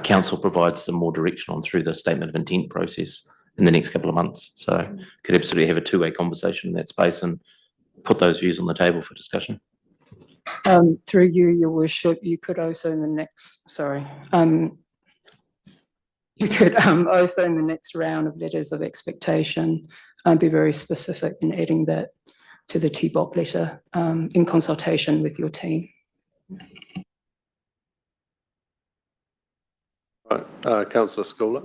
council provides some more direction on through the statement of intent process in the next couple of months. So could absolutely have a 2-way conversation in that space and put those views on the table for discussion. Through you, Your Worship, you could also in the next, you could also in the next round of letters of expectation be very specific in adding that to the TBOP letter in consultation with your team. Right, Councillor Scholar.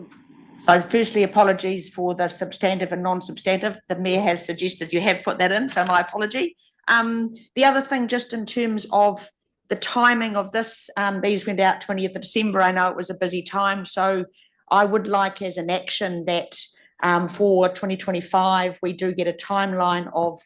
So firstly, apologies for the substantive and non-substantive. The Mayor has suggested you have put that in, so my apology. The other thing, just in terms of the timing of this, these went out 20th of December. I know it was a busy time, so I would like as an action that for 2025, we do get a timeline of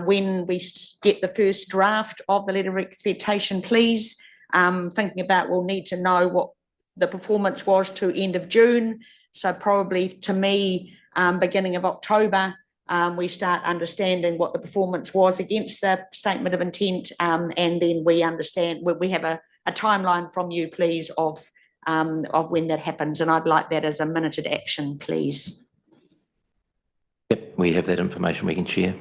when we get the first draft of the letter of expectation, please. Thinking about, we'll need to know what the performance was to end of June. So probably to me, beginning of October, we start understanding what the performance was against the statement of intent, and then we understand, we have a timeline from you, please, of of when that happens, and I'd like that as a minuted action, please. Yep, we have that information we can share.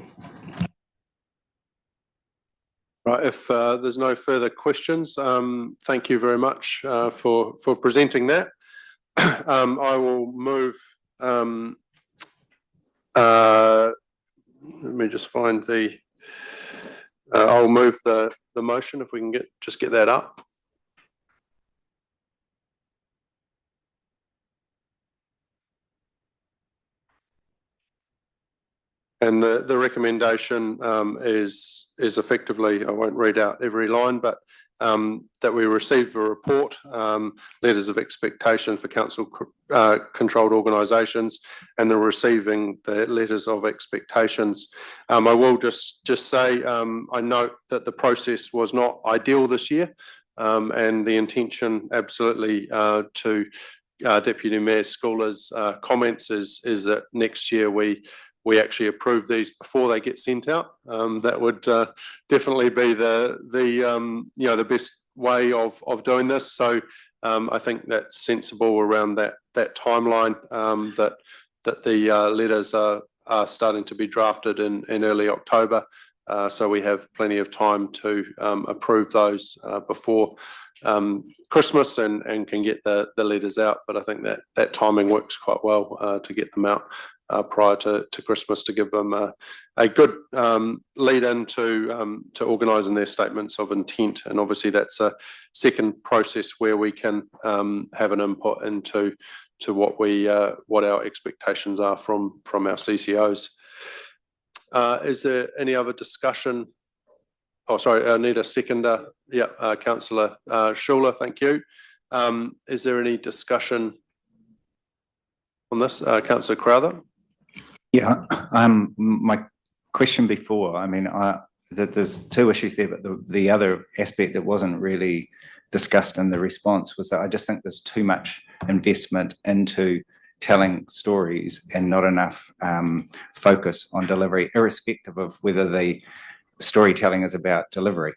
Right, if there's no further questions, thank you very much for presenting that. I will move. Let me just find the. I'll move the motion if we can just get that up. And the recommendation is effectively, I won't read out every line, but that we receive a report, letters of expectation for council controlled organisations, and they're receiving the letters of expectations. I will just say, I note that the process was not ideal this year, and the intention absolutely to Deputy Mayor Schooler's comments is that next year we actually approve these before they get sent out. That would definitely be the best way of doing this. So I think that's sensible around that timeline, that the letters are starting to be drafted in early October. So we have plenty of time to approve those before Christmas and can get the letters out. But I think that timing works quite well to get them out prior to Christmas, to give them a good lead into organising their statements of intent. And obviously that's a second process where we can have an input into what our expectations are from our CCOs. Is there any other discussion? Oh, sorry, I need a seconder. Yeah, Councillor Schuler, thank you. Is there any discussion on this? Councillor Crowther? Yeah, my question before, I mean, that there's two issues there, but the other aspect that wasn't really discussed in the response was that I just think there's too much investment into telling stories and not enough focus on delivery, irrespective of whether the storytelling is about delivery.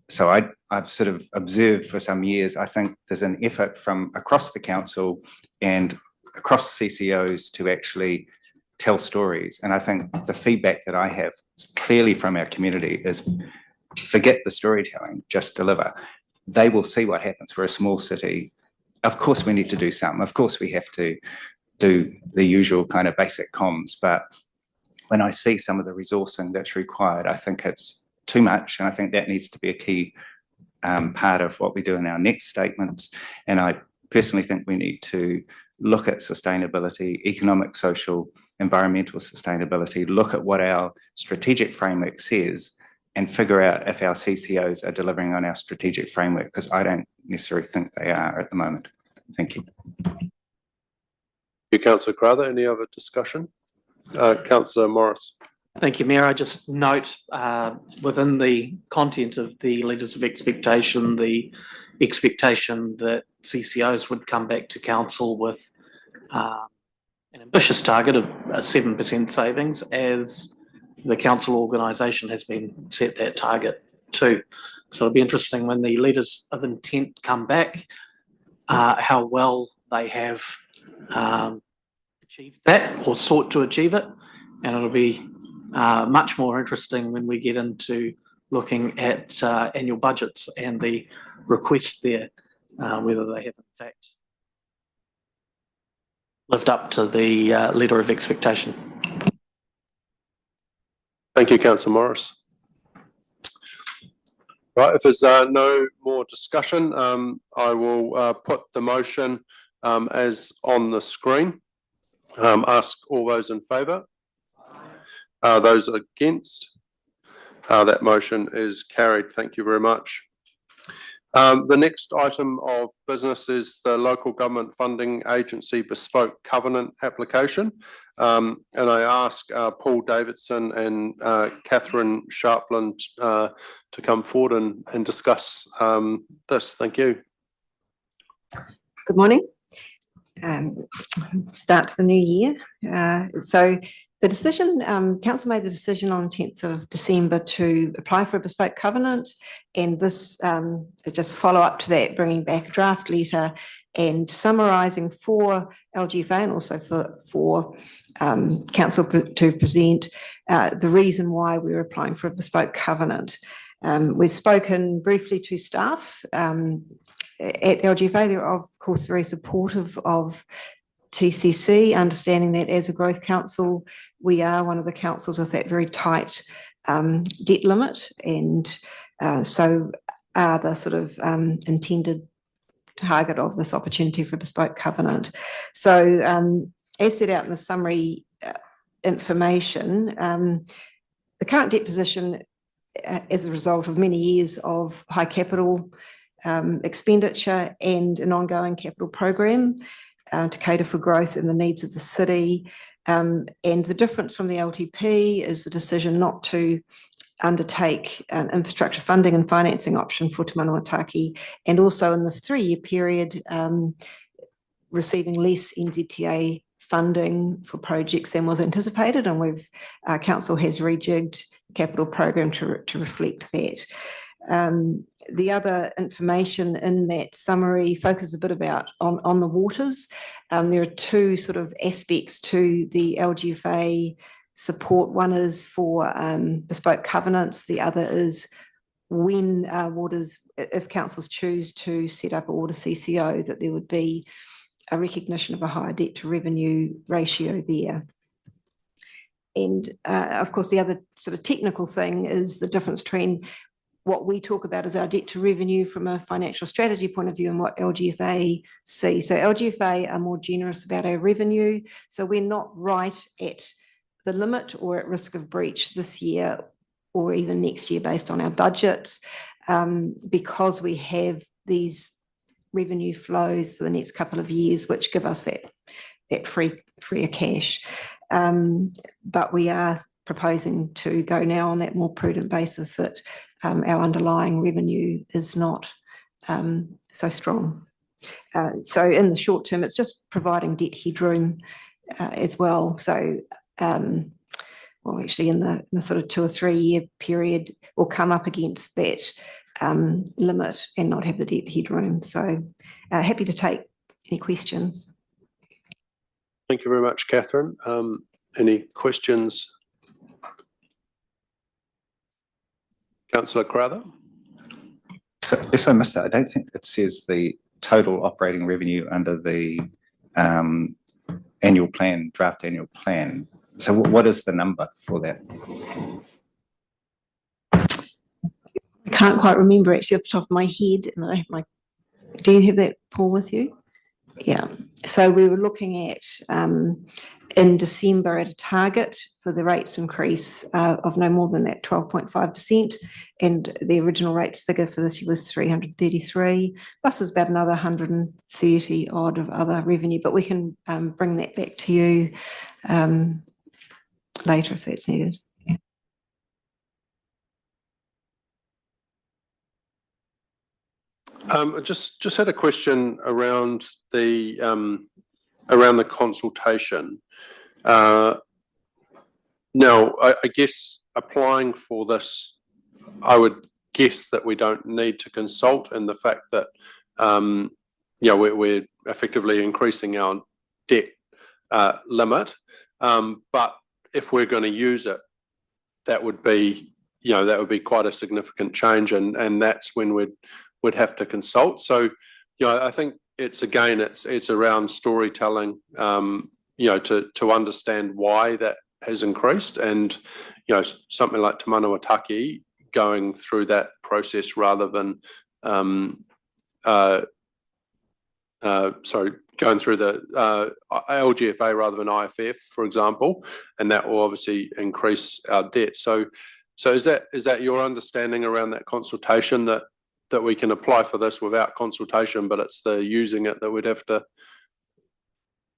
So I've sort of observed for some years, I think there's an effort from across the council and across CCOs to actually tell stories. And I think the feedback that I have clearly from our community is forget the storytelling, just deliver. They will see what happens. We're a small city. Of course we need to do something. Of course we have to do the usual kind of basic comms. But when I see some of the resourcing that's required, I think it's too much. And I think that needs to be a key part of what we do in our next statements. And I personally think we need to look at sustainability, economic, social, environmental sustainability, look at what our strategic framework says and figure out if our CCOs are delivering on our strategic framework, because I don't necessarily think they are at the moment. Thank you. Thank you, Councillor Crowther. Any other discussion? Councillor Morris. Thank you, Mayor. I just note within the content of the letters of expectation, the expectation that CCOs would come back to council with an ambitious target of 7% savings, as the council organisation has been set that target too. So it'll be interesting when the letters of intent come back, how well they have achieved that or sought to achieve it. And it'll be much more interesting when we get into looking at annual budgets and the request there, whether they have in fact lived up to the letter of expectation. Thank you, Councillor Morris. Right, if there's no more discussion, I will put the motion as on the screen. Ask all those in favour. Those against? That motion is carried. Thank you very much. The next item of business is the Local Government Funding Agency Bespoke Covenant application. And I ask Paul Davidson and Catherine Sharpland to come forward and discuss this. Thank you. Good morning. Start to the new year. So The decision, council made the decision on 10th of December to apply for a bespoke covenant, and this is just follow up to that, bringing back a draft letter and summarising for LGFA and also for council to present the reason why we're applying for a bespoke covenant. We've spoken briefly to staff at LGFA. They're of course very supportive of TCC, understanding that as a growth council, we are one of the councils with that very tight debt limit, and so are the sort of intended target of this opportunity for bespoke covenant. So as set out in the summary information, the current debt position as a result of many years of high capital expenditure and an ongoing capital program to cater for growth and the needs of the city. And the difference from the LTP is the decision not to undertake an infrastructure funding and financing option for Te Manawa-Taki, and also in the 3-year period receiving less NZTA funding for projects than was anticipated, and council has rejigged the capital program to reflect that. The other information in that summary focuses a bit about on the waters. There are two sort of aspects to the LGFA support. One is for bespoke covenants. The other is when waters, if councils choose to set up a water CCO, that there would be a recognition of a higher debt to revenue ratio there. And of course, the other sort of technical thing is the difference between what we talk about as our debt to revenue from a financial strategy point of view and what LGFA see. So LGFA are more generous about our revenue. So we're not right at the limit or at risk of breach this year or even next year based on our budgets, because we have these revenue flows for the next couple of years, which give us that freer cash. But we are proposing to go now on that more prudent basis that our underlying revenue is not so strong. So in the short term, it's just providing debt headroom as well. So, well, actually in the sort of 2 or 3 year period, we'll come up against that limit and not have the debt headroom. So happy to take any questions. Thank you very much, Catherine. Any questions? Councillor Crowther? So, yes, I missed that. I don't think it says the total operating revenue under the annual plan, draft annual plan. So what is the number for that? I can't quite remember actually off the top of my head. And I have do you have that, Paul, with you? Yeah. So we were looking at in December at a target for the rates increase of no more than that 12.5%, and the original rates figure for this year was 333, plus there's about another 130 odd of other revenue, but we can bring that back to you later if that's needed. I just had a question around the consultation. Now, I guess applying for this, I would guess that we don't need to consult, and the fact that we're effectively increasing our debt limit, but if we're going to use it, that would be quite a significant change, and that's when we'd have to consult. So, I think it's around storytelling, to understand why that has increased, and something like Te Manawa-Taki going through that process rather than going through the LGFA rather than IFF, for example, and that will obviously increase our debt. So is that your understanding around that consultation, that we can apply for this without consultation, but it's the using it that we'd have to?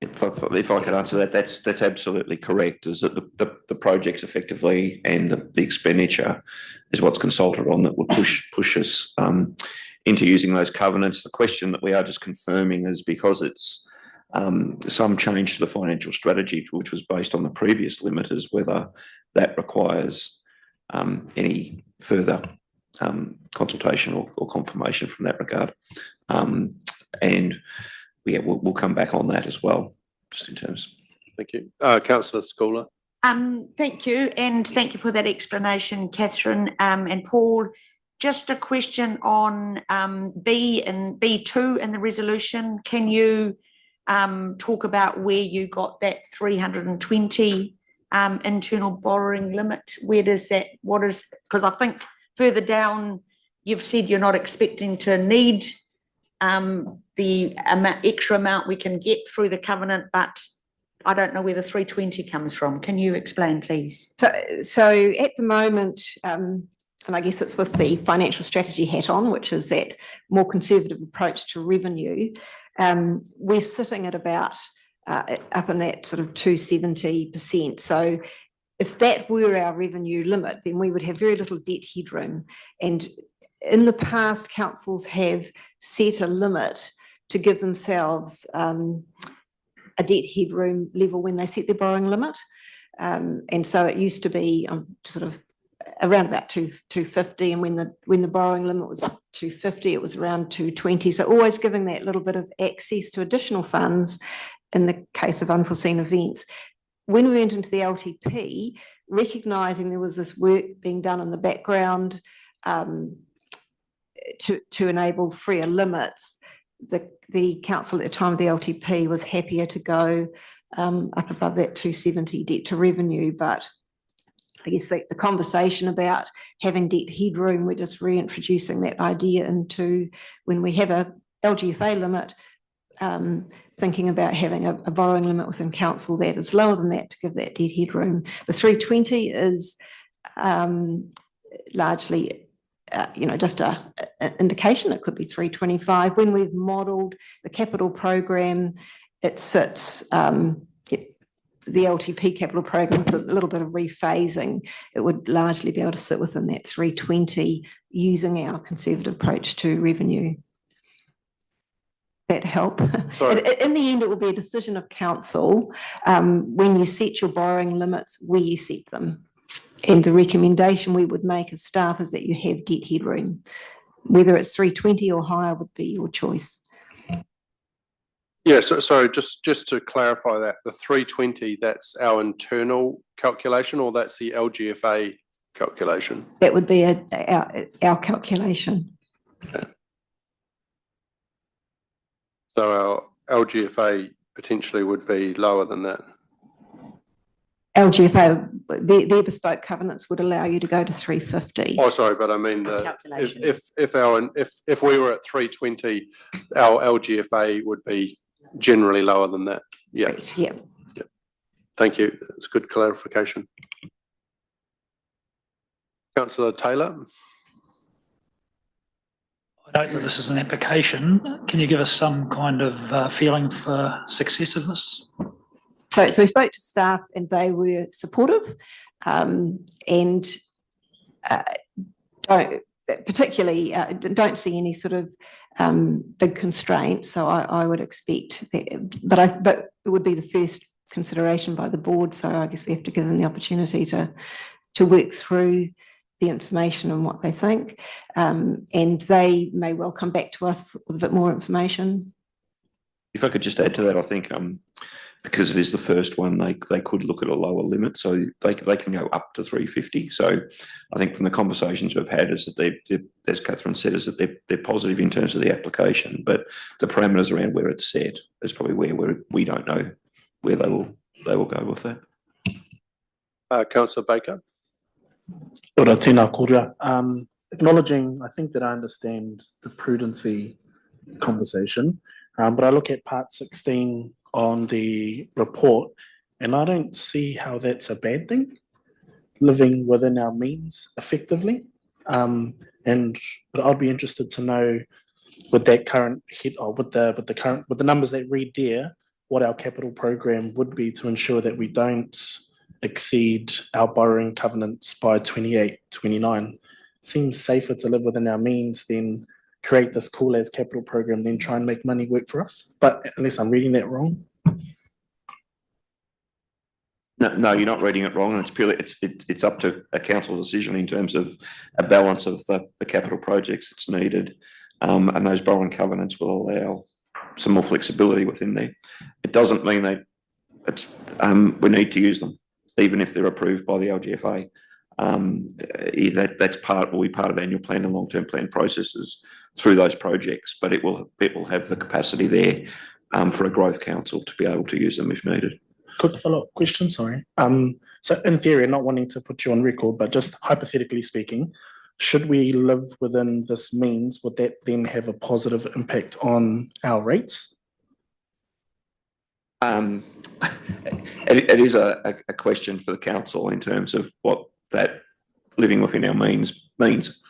If I could answer that, that's absolutely correct. Is that the projects effectively and the expenditure is what's consulted on that will push us into using those covenants. The question that we are just confirming is because it's some change to the financial strategy, which was based on the previous limit, as whether that requires any further consultation or confirmation from that regard. And yeah, we'll come back on that as well, just in terms. Thank you. Councillor Schooler. Thank you, and thank you for that explanation, Catherine and Paul. Just a question on B and B2 in the resolution. Can you talk about where you got that 320 internal borrowing limit? Where does that, because I think further down you've said you're not expecting to need the extra amount we can get through the covenant, but I don't know where the 320 comes from. Can you explain, please? So at the moment, and I guess it's with the financial strategy hat on, which is that more conservative approach to revenue, we're sitting at about up in that sort of 270%. So if that were our revenue limit, then we would have very little debt headroom. And in the past, councils have set a limit to give themselves a debt headroom level when they set their borrowing limit. And so it used to be sort of around about 250, and when the borrowing limit was 250, it was around 220. So always giving that little bit of access to additional funds in the case of unforeseen events. When we went into the LTP, recognising there was this work being done in the background to enable freer limits, the council at the time of the LTP was happier to go up above that 270 debt to revenue. But I guess the conversation about having debt headroom, we're just reintroducing that idea into when we have a LGFA limit, thinking about having a borrowing limit within council that is lower than that to give that debt headroom. The 320 is largely just an indication. It could be 325. When we've modelled the capital program, it sits, the LTP capital program with a little bit of rephasing, it would largely be able to sit within that 320 using our conservative approach to revenue. That help? Sorry. In the end, it will be a decision of council when you set your borrowing limits, where you set them. And the recommendation we would make as staff is that you have debt headroom. Whether it's 320 or higher would be your choice. Yeah, so just to clarify that, the 320, that's our internal calculation, or that's the LGFA calculation? That would be our calculation. Okay. So our LGFA potentially would be lower than that? LGFA, their bespoke covenants would allow you to go to 350. Oh, sorry, but I mean, if we were at 320, our LGFA would be generally lower than that. Yeah. Right, yeah. Yeah. Thank you. That's good clarification. Councillor Taylor. I note that this is an application. Can you give us some kind of feeling for success of this? So we spoke to staff and they were supportive and don't see any sort of big constraints. So I would expect that, but it would be the first consideration by the board. So I guess we have to give them the opportunity to work through the information and what they think. And they may well come back to us with a bit more information. If I could just add to that, I think because it is the first one, they could look at a lower limit, so they can go up to 350. So I think from the conversations we've had is that they, as Catherine said, is that they're positive in terms of the application, but the parameters around where it's set is probably where we don't know where they will go with that. Councillor Baker. Ora tēnā kōrua. Acknowledging, I think that I understand the prudency conversation, but I look at part 16 on the report, and I don't see how that's a bad thing, living within our means effectively. But I'd be interested to know with that current hit, or with the numbers that read there, what our capital program would be to ensure that we don't exceed our borrowing covenants by 28, 29. Seems safer to live within our means than create this cool as capital program, then try and make money work for us. But unless I'm reading that wrong. No, you're not reading it wrong. And it's purely, it's up to a council decision in terms of a balance of the capital projects that's needed. And those borrowing covenants will allow some more flexibility within there. It doesn't mean that we need to use them, even if they're approved by the LGFA. That's will be part of annual plan and long-term plan processes through those projects, but it will have the capacity there for a growth council to be able to use them if needed. Quick follow-up question, sorry. So in theory, not wanting to put you on record, but just hypothetically speaking, should we live within this means, would that then have a positive impact on our rates? It is a question for the council in terms of what that living within our means means.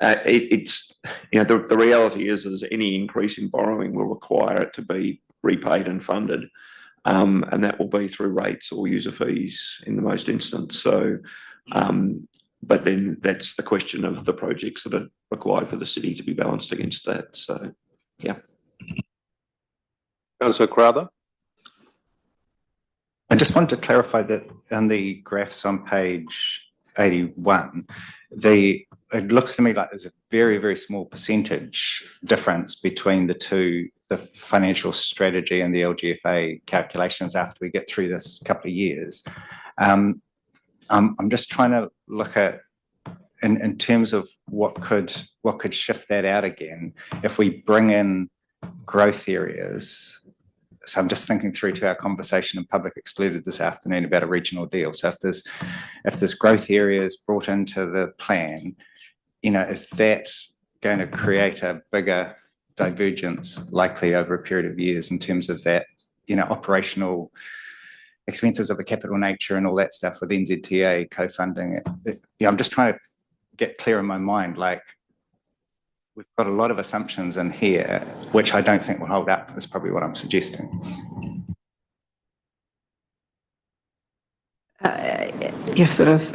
It's, you know, the reality is any increase in borrowing will require it to be repaid and funded. And that will be through rates or user fees in the most instance. So, but then that's the question of the projects that are required for the city to be balanced against that. So, yeah. Councillor Crowther. I just wanted to clarify that in the graphs on page 81, it looks to me like there's a very, very small percentage difference between the two, the financial strategy and the LGFA calculations after we get through this couple of years. I'm just trying to look at in terms of what could shift that out again if we bring in growth areas. So I'm just thinking through to our conversation in public excluded this afternoon about a regional deal. So if there's growth areas brought into the plan, you know, is that going to create a bigger divergence likely over a period of years in terms of that, you know, operational expenses of a capital nature and all that stuff with NZTA co-funding it? Yeah, I'm just trying to get clear in my mind, like, we've got a lot of assumptions in here, which I don't think will hold up, is probably what I'm suggesting. Yeah, sort of.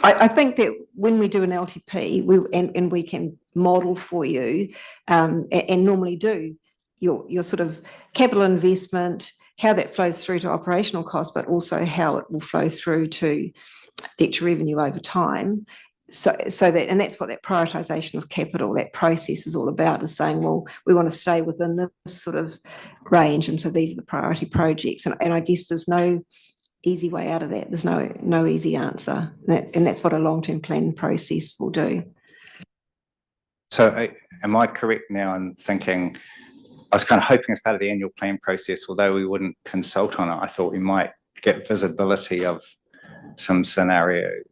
I think that when we do an LTP, we can model for you, and normally do your sort of capital investment, how that flows through to operational costs, but also how it will flow through to debt to revenue over time. So that, and that's what that prioritisation of capital, that process is all about, is saying, well, we want to stay within this sort of range, and so these are the priority projects. And I guess there's no easy way out of that. There's no easy answer, and that's what a long-term plan process will do. So am I correct now in thinking, I was kind of hoping as part of the annual plan process, although we wouldn't consult on it, I thought we might get visibility of some scenarios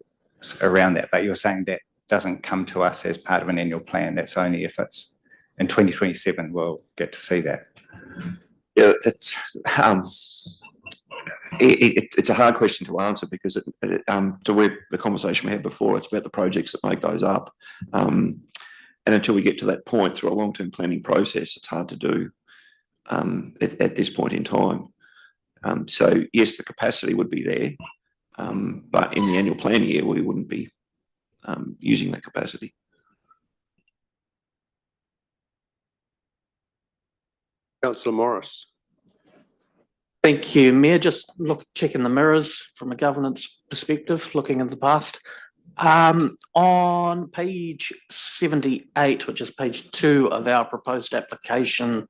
around that, but you're saying that doesn't come to us as part of an annual plan. That's only if it's in 2027 we'll get to see that. Yeah, it's a hard question to answer because to where the conversation we had before, it's about the projects that make those up. And until we get to that point through a long-term planning process, it's hard to do at this point in time. So yes, the capacity would be there. But in the annual plan year, we wouldn't be using that capacity. Councillor Morris. Thank you, Mayor. Just checking the mirrors from a governance perspective, looking at the past. On page 78, which is page 2 of our proposed application,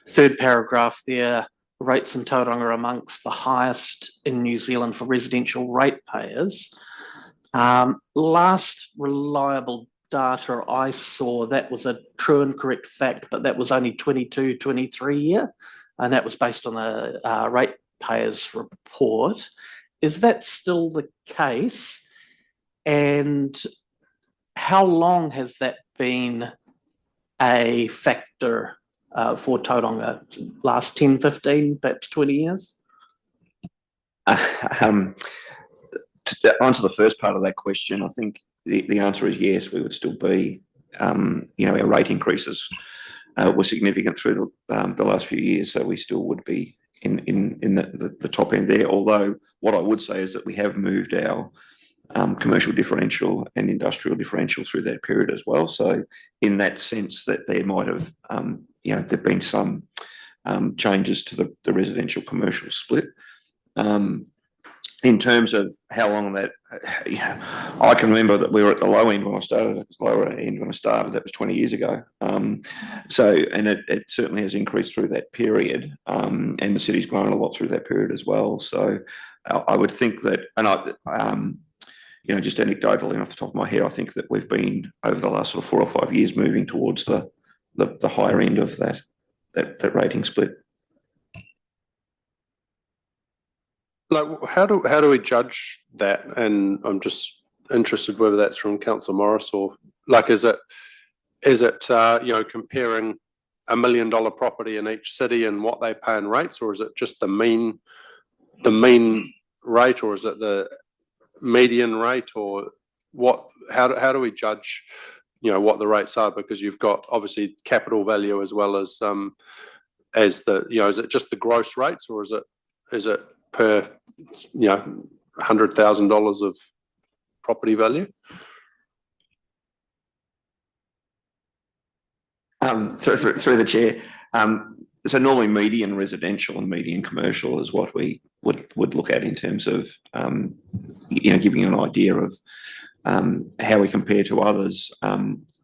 third paragraph there, rates in Tauranga are amongst the highest in New Zealand for residential ratepayers. Last reliable data I saw, that was a true and correct fact, but that was only 22-23 year, and that was based on the ratepayers report. Is that still the case? And how long has that been a factor for Tauranga? Last 10, 15, perhaps 20 years? To answer the first part of that question, I think the answer is yes, we would still be, you know, our rate increases were significant through the last few years, so we still would be in the top end there. Although what I would say is that we have moved our commercial differential and industrial differential through that period as well. So in that sense that there might have, there've been some changes to the residential commercial split. In terms of how long that, I can remember that we were at the low end when I started, it was lower end when I started, that was 20 years ago. And it certainly has increased through that period, and the city's grown a lot through that period as well. So I would think that, and just anecdotally off the top of my head, I think that we've been over the last sort of 4 or 5 years moving towards the higher end of that rating split. Like, how do we judge that? And I'm just interested whether that's from Councillor Morris or like, is it comparing $1 million property in each city and what they pay in rates, or is it just the mean rate, or is it the median rate, or what? How do we judge, what the rates are? Because you've got obviously capital value as well as is it just the gross rates, or is it per $100,000 of property value? Through the chair. So normally median residential and median commercial is what we would look at in terms of giving you an idea of how we compare to others.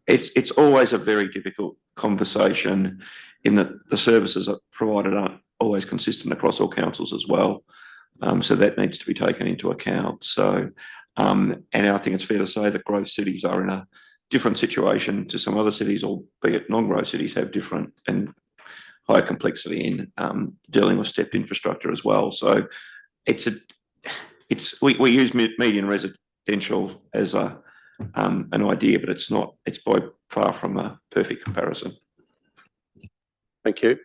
It's always a very difficult conversation in that the services provided aren't always consistent across all councils as well. So that needs to be taken into account. So, and I think it's fair to say that growth cities are in a different situation to some other cities, albeit non-growth cities have different and higher complexity in dealing with stepped infrastructure as well. So we use median residential as an idea, but it's by far from a perfect comparison. Thank you.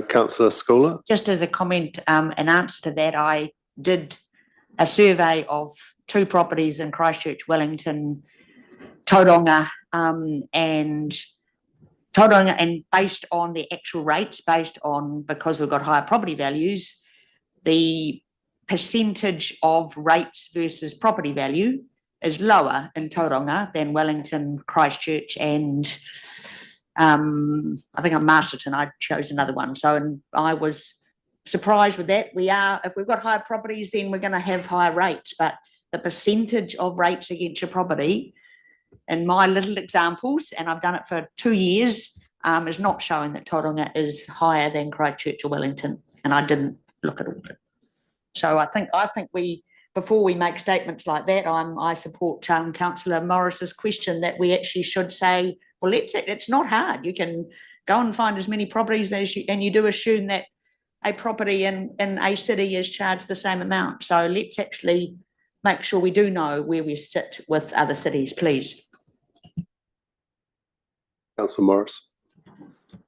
Councillor Schooler. Just as a comment, in answer to that, I did a survey of 2 properties in Christchurch, Wellington, Tauranga, and based on the actual rates, because we've got higher property values, the percentage of rates versus property value is lower in Tauranga than Wellington, Christchurch, and I think on Masterton I chose another one. So I was surprised with that. If we've got higher properties, then we're going to have higher rates, but the percentage of rates against your property in my little examples, and I've done it for 2 years, is not showing that Tauranga is higher than Christchurch or Wellington, and I didn't look at all of it. So I think before we make statements like that, I support Councillor Morris's question that we actually should say, well, it's not hard. You can go and find as many properties and you do assume that a property in a city is charged the same amount. So let's actually make sure we do know where we sit with other cities, please. Councillor Morris.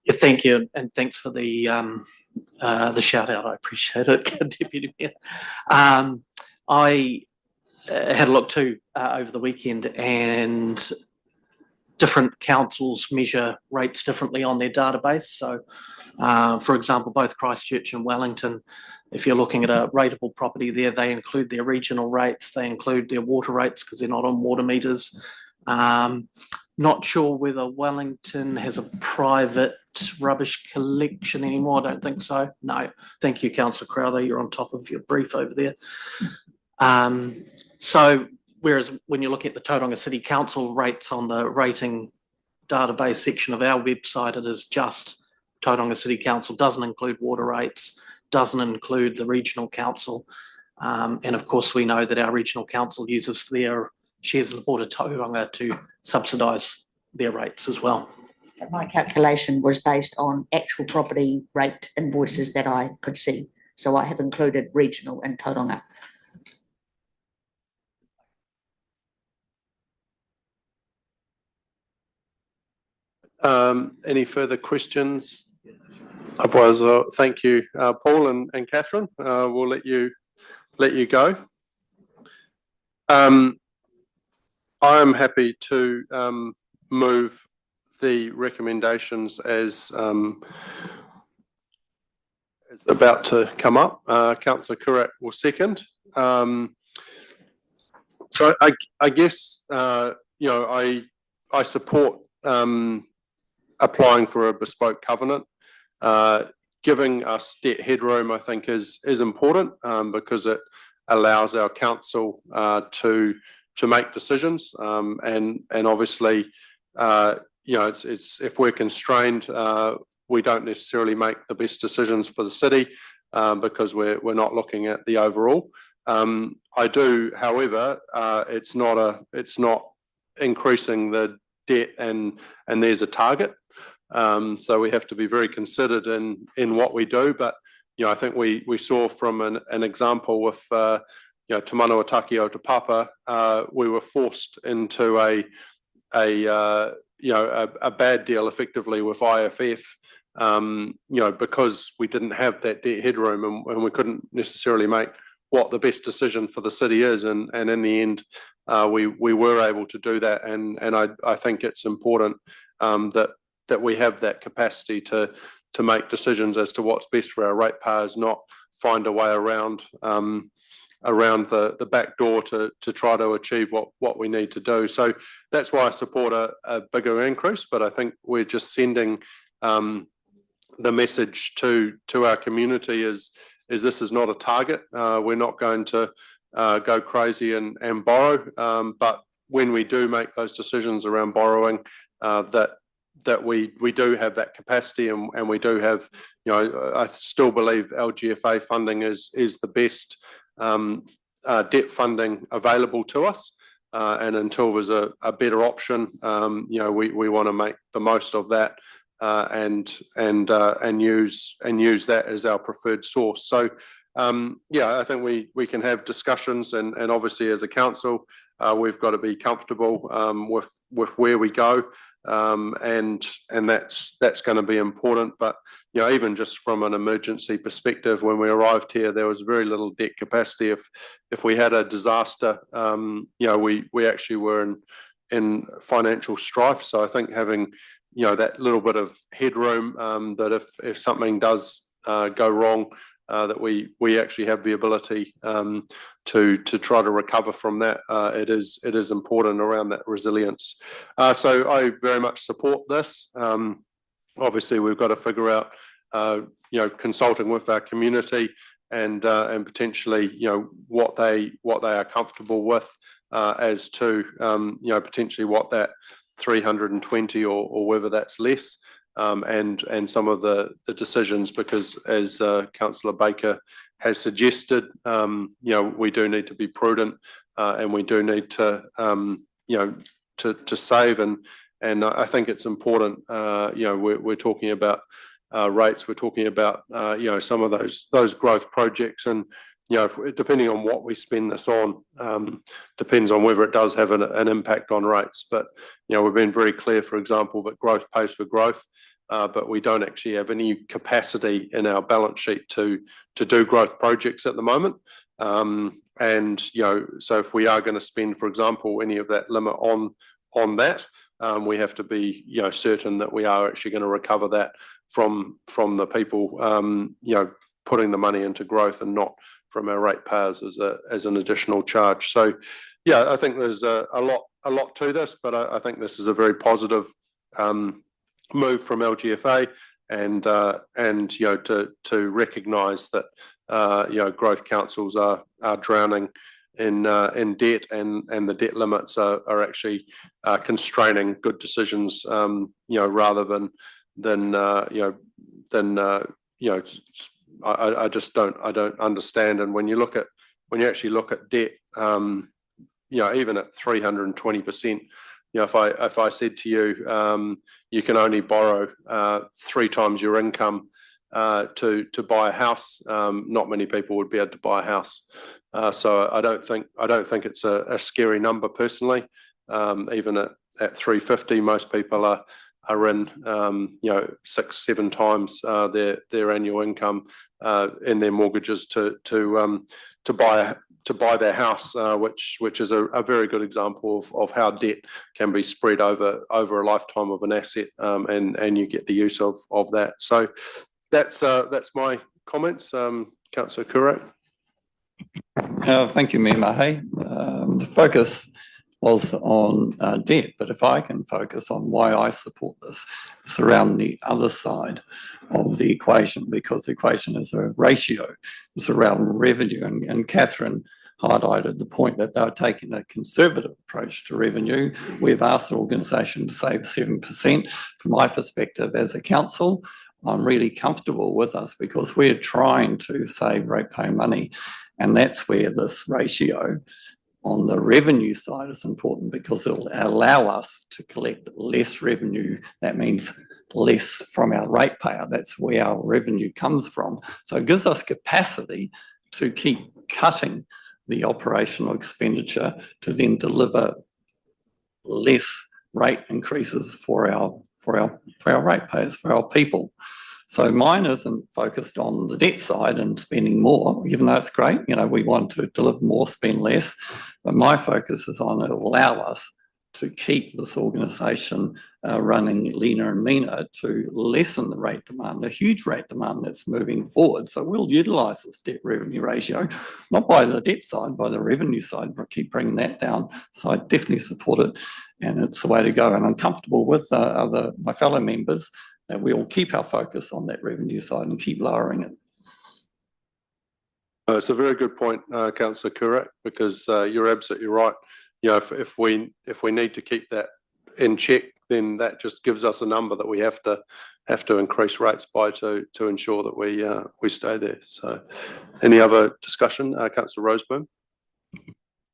Yeah, thank you, and thanks for the shout out. I appreciate it, Deputy Mayor. I had a look too over the weekend, and different councils measure rates differently on their database. So, for example, both Christchurch and Wellington, if you're looking at a rateable property there, they include their regional rates, they include their water rates because they're not on water meters. Not sure whether Wellington has a private rubbish collection anymore. I don't think so. No. Thank you, Councillor Crowther. You're on top of your brief over there. So whereas when you look at the Tauranga City Council rates on the rating database section of our website, it is just Tauranga City Council, doesn't include water rates, doesn't include the regional council. And of course, we know that our regional council uses their shares of the Port of Tauranga to subsidise their rates as well. My calculation was based on actual property rate invoices that I could see. So I have included regional and Tauranga. Any further questions? Otherwise, thank you, Paul and Catherine. We'll let you go. I am happy to move the recommendations as about to come up. Councillor Kurat will second. So I guess, I support applying for a bespoke covenant. Giving us debt headroom, I think, is important because it allows our council to make decisions. And obviously, it's if we're constrained, we don't necessarily make the best decisions for the city because we're not looking at the overall. I do, however, it's not increasing the debt and there's a target. So we have to be very considered in what we do. But I think we saw from an example with Te Manawa o Te Papa, we were forced into a bad deal effectively with IFF. Because we didn't have that debt headroom and we couldn't necessarily make what the best decision for the city is, and in the end, we were able to do that, and I think it's important that we have that capacity to make decisions as to what's best for our ratepayers, not find a way around the back door to try to achieve what we need to do. So that's why I support a bigger increase, but I think we're just sending the message to our community is this is not a target. We're not going to go crazy and borrow, but when we do make those decisions around borrowing, that we do have that capacity and we do have, I still believe LGFA funding is the best debt funding available to us. And until there's a better option, we want to make the most of that and use that as our preferred source. So I think we can have discussions and obviously as a council we've got to be comfortable with where we go, and that's going to be important. But even just from an emergency perspective, when we arrived here, there was very little debt capacity. If we had a disaster, we actually were in financial strife. So I think having that little bit of headroom, that if something does go wrong, that we actually have the ability to try to recover from that. It is important around that resilience. So I very much support this. Obviously, we've got to figure out, consulting with our community and potentially, what they are comfortable with as to, potentially what that 320 or whether that's less. And some of the decisions, because as Councillor Baker has suggested, we do need to be prudent and we do need to save, and I think it's important. We're talking about rates. We're talking about some of those growth projects, and depending on what we spend this on, depends on whether it does have an impact on rates. But we've been very clear, for example, that growth pays for growth, but we don't actually have any capacity in our balance sheet to do growth projects at the moment. And so if we are going to spend, for example, any of that limit on that, we have to be certain that we are actually going to recover that from the people putting the money into growth, and not from our ratepayers as an additional charge. So I think there's a lot to this, but I think this is a very positive move from LGFA, and to recognise that growth councils are drowning in debt, and the debt limits are actually constraining good decisions, rather than I just don't understand. And when you actually look at debt, even at 320%, if I said to you, you can only borrow 3 times your income to buy a house, not many people would be able to buy a house. So I don't think it's a scary number personally. Even at 350, most people are in 6-7 times their annual income in their mortgages to buy their house, which is a very good example of how debt can be spread over a lifetime of an asset, and you get the use of that. So that's my comments. Councillor Kure. Thank you, Mayor Mahay. The focus was on debt, but if I can focus on why I support this, it's around the other side of the equation, because the equation is a ratio. It's around revenue, and Catherine highlighted the point that they're taking a conservative approach to revenue. We've asked the organisation to save 7%. From my perspective as a council, I'm really comfortable with us because we're trying to save ratepayer money, and that's where this ratio on the revenue side is important, because it'll allow us to collect less revenue. That means less from our ratepayer. That's where our revenue comes from. So it gives us capacity to keep cutting the operational expenditure to then deliver less rate increases for our ratepayers, for our people. So mine isn't focused on the debt side and spending more, even though it's great. You know, we want to deliver more, spend less. But my focus is on it will allow us to keep this organisation running leaner and meaner to lessen the rate demand, the huge rate demand that's moving forward. So we'll utilise this debt revenue ratio, not by the debt side, by the revenue side, but keep bringing that down. So I definitely support it, and it's the way to go. And I'm comfortable with my fellow members that we'll keep our focus on that revenue side and keep lowering it. It's a very good point, Councillor Currat, because you're absolutely right. You know, if we need to keep that in check, then that just gives us a number that we have to increase rates by to ensure that we stay there. So, any other discussion, Councillor Roseboom?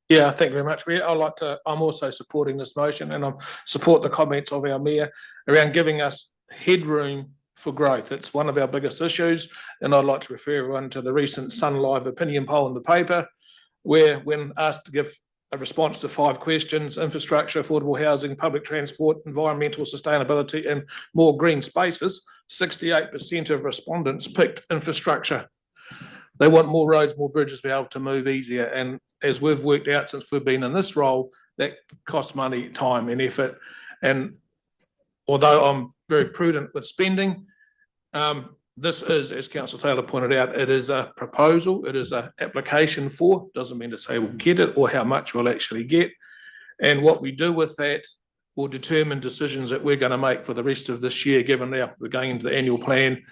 Yeah, thank you very much, Mayor. I'm also supporting this motion, and I support the comments of our Mayor around giving us headroom for growth. It's one of our biggest issues, and I'd like to refer everyone to the recent Sun Live opinion poll in the paper, where when asked to give a response to 5 questions: infrastructure, affordable housing, public transport, environmental sustainability, and more green spaces, 68% of respondents picked infrastructure. They want more roads, more bridges to be able to move easier. And as we've worked out since we've been in this role, that costs money, time and effort. And although I'm very prudent with spending, this is, as Councillor Taylor pointed out, it is a proposal, it is an application for, doesn't mean to say we'll get it or how much we'll actually get. And what we do with that will determine decisions that we're going to make for the rest of this year, given now we're going into the annual plan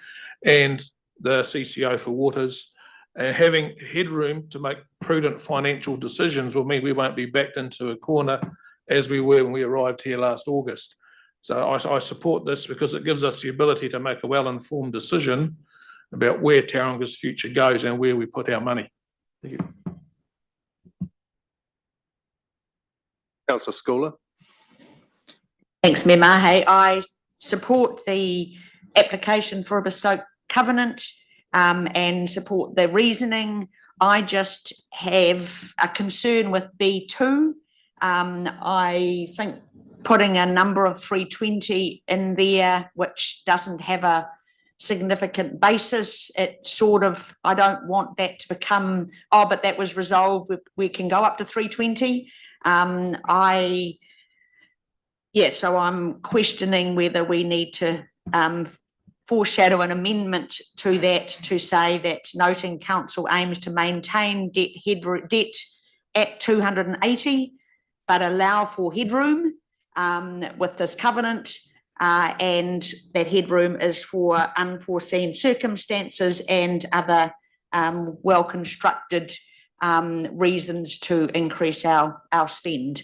and the CCO for waters. And having headroom to make prudent financial decisions will mean we won't be backed into a corner as we were when we arrived here last August. So I support this because it gives us the ability to make a well-informed decision about where Tauranga's future goes and where we put our money. Thank you. Councillor Schooler. Thanks, Mayor Mahay. I support the application for a bespoke covenant and support the reasoning. I just have a concern with B2. I think putting a number of 320 in there, which doesn't have a significant basis, it sort of, I don't want that to become, oh, but that was resolved, we can go up to 320. So I'm questioning whether we need to foreshadow an amendment to that to say that noting council aims to maintain debt at 280, but allow for headroom with this covenant, and that headroom is for unforeseen circumstances and other well-constructed reasons to increase our spend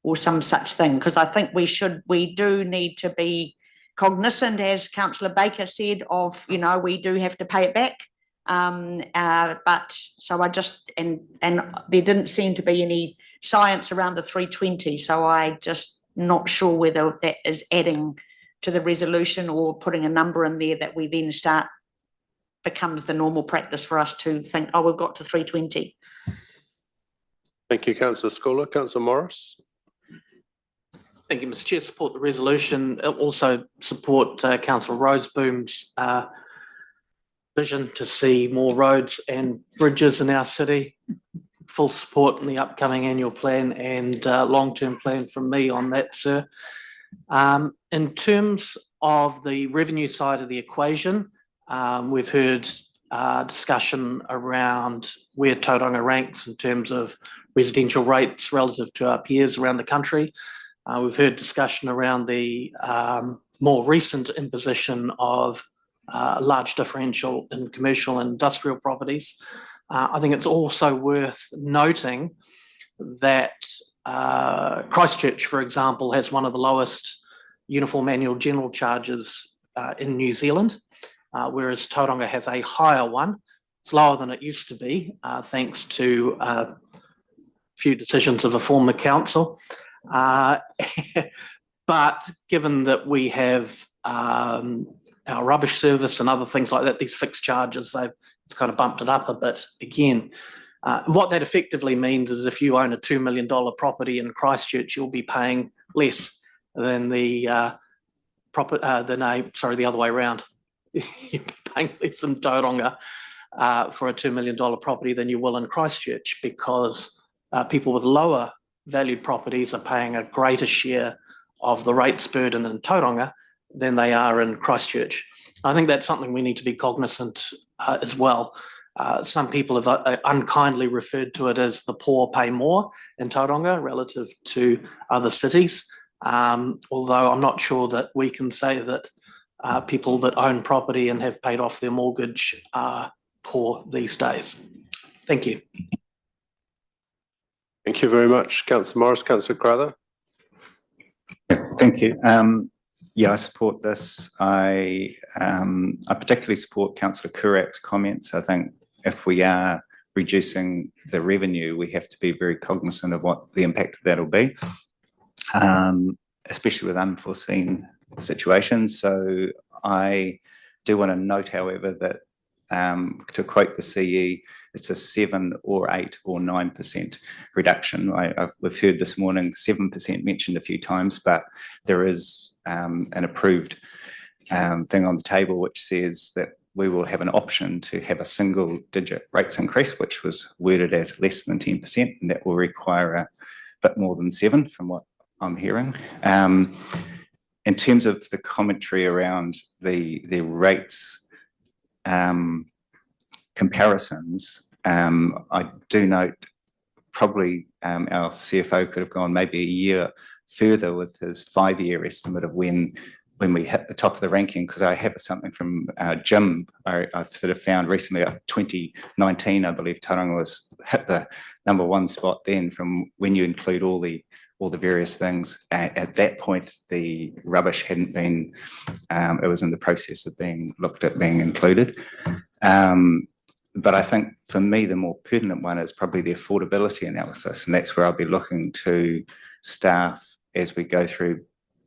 or some such thing. Because I think we do need to be cognizant, as Councillor Baker said, of, you know, we do have to pay it back. But so I just, and there didn't seem to be any science around the 320. So I just not sure whether that is adding to the resolution or putting a number in there that we then becomes the normal practice for us to think, oh, we've got to 320. Thank you, Councillor Schooler. Councillor Morris. Thank you, Mr. Chair. Support the resolution. Also support Councillor Roseboom's vision to see more roads and bridges in our city. Full support in the upcoming annual plan and long-term plan from me on that, sir. In terms of the revenue side of the equation, we've heard discussion around where Tauranga ranks in terms of residential rates relative to our peers around the country. We've heard discussion around the more recent imposition of large differential in commercial and industrial properties. I think it's also worth noting that Christchurch, for example, has one of the lowest uniform annual general charges in New Zealand, whereas Tauranga has a higher one. It's lower than it used to be, thanks to a few decisions of a former council. But given that we have our rubbish service and other things like that, these fixed charges, it's kind of bumped it up a bit again. What that effectively means is if you own a $2 million property in Christchurch, you'll be paying less than the other way around. You'll be paying less in Tauranga for a $2 million property than you will in Christchurch, because people with lower valued properties are paying a greater share of the rates burden in Tauranga than they are in Christchurch. I think that's something we need to be cognizant as well. Some people have unkindly referred to it as the poor pay more in Tauranga relative to other cities, although I'm not sure that we can say that people that own property and have paid off their mortgage are poor these days. Thank you. Thank you very much, Councillor Morris. Councillor Crowther. Thank you. Yeah, I support this. I particularly support Councillor Kurak's comments. I think if we are reducing the revenue, we have to be very cognizant of what the impact of that will be, especially with unforeseen situations. So I do want to note, however, that to quote the CE, it's a 7 or 8 or 9% reduction. We've heard this morning 7% mentioned a few times, but there is an approved thing on the table which says that we will have an option to have a single digit rates increase, which was worded as less than 10%, and that will require a bit more than 7 from what I'm hearing. In terms of the commentary around the rates comparisons, I do note probably our CFO could have gone maybe a year further with his 5-year estimate of when we hit the top of the ranking, because I have something from Jim. I've sort of found recently, 2019, I believe Tauranga was hit the #1 spot then, from when you include all the various things. At that point, the rubbish hadn't been, it was in the process of being looked at being included. But I think for me, the more pertinent one is probably the affordability analysis. And that's where I'll be looking to staff as we go through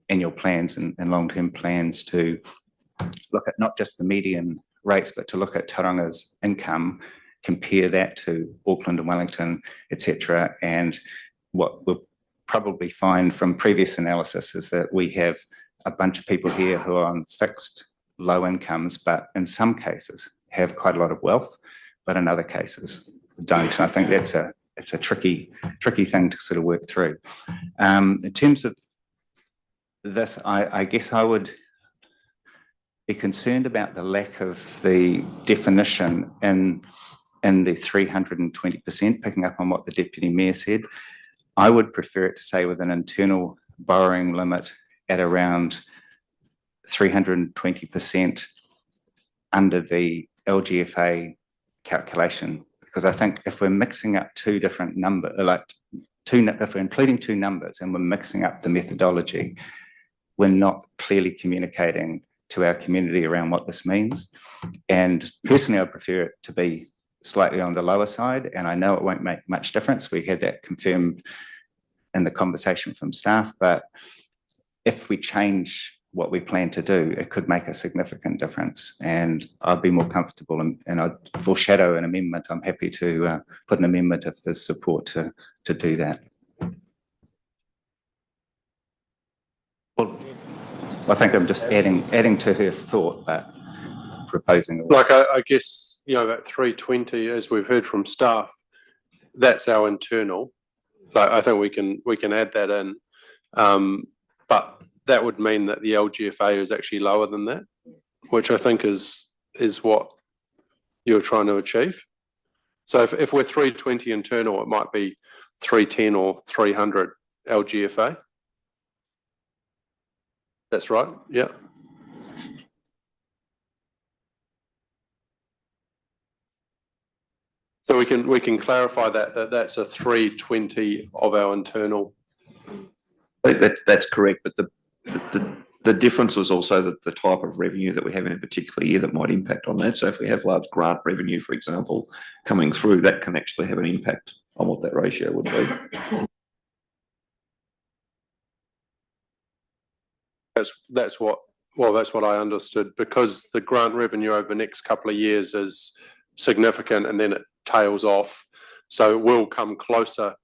annual plans and long-term plans to look at not just the median rates, but to look at Tauranga's income, compare that to Auckland and Wellington, etc. And what we'll probably find from previous analysis is that we have a bunch of people here who are on fixed low incomes, but in some cases have quite a lot of wealth, but in other cases don't. And I think it's a tricky thing to sort of work through. In terms of this, I guess I would be concerned about the lack of the definition in the 320%, picking up on what the Deputy Mayor said. I would prefer it to say with an internal borrowing limit at around 320% under the LGFA calculation, because I think if we're mixing up two different numbers, if we're including two numbers and we're mixing up the methodology, we're not clearly communicating to our community around what this means. And personally, I prefer it to be slightly on the lower side, and I know it won't make much difference. We had that confirmed in the conversation from staff, but if we change what we plan to do, it could make a significant difference, and I'd be more comfortable, and I'd foreshadow an amendment. I'm happy to put an amendment if there's support to do that. Well, I think I'm just adding to her thought, but proposing. Like I guess, that 320, as we've heard from staff, that's our internal. Like I think we can add that in, but that would mean that the LGFA is actually lower than that, which I think is what you're trying to achieve. So if we're 320 internal, it might be 310 or 300 LGFA. That's right, yeah. So we can clarify that that's a 320 of our internal. That's correct, but the difference is also that the type of revenue that we have in a particular year that might impact on that. So if we have large grant revenue, for example, coming through, that can actually have an impact on what that ratio would be. That's what I understood, because the grant revenue over the next couple of years is significant and then it tails off. So it will come closer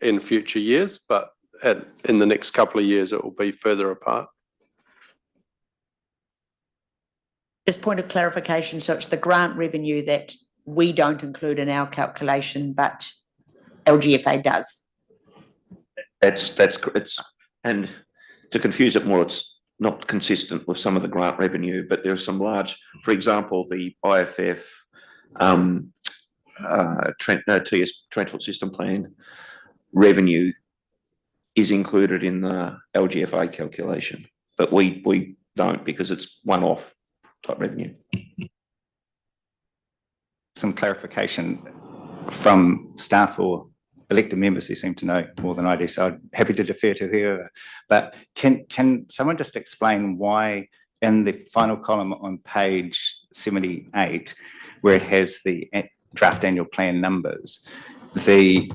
in future years, but in the next couple of years, it will be further apart. Just point of clarification, so it's the grant revenue that we don't include in our calculation, but LGFA does. And to confuse it more, it's not consistent with some of the grant revenue, but there are some large, for example, the IFF TS Transport System Plan revenue is included in the LGFA calculation, but we don't, because it's one-off type revenue. Some clarification from staff or elected members who seem to know more than I do, so I'm happy to defer to whoever. But can someone just explain why in the final column on page 78, where it has the draft annual plan numbers, I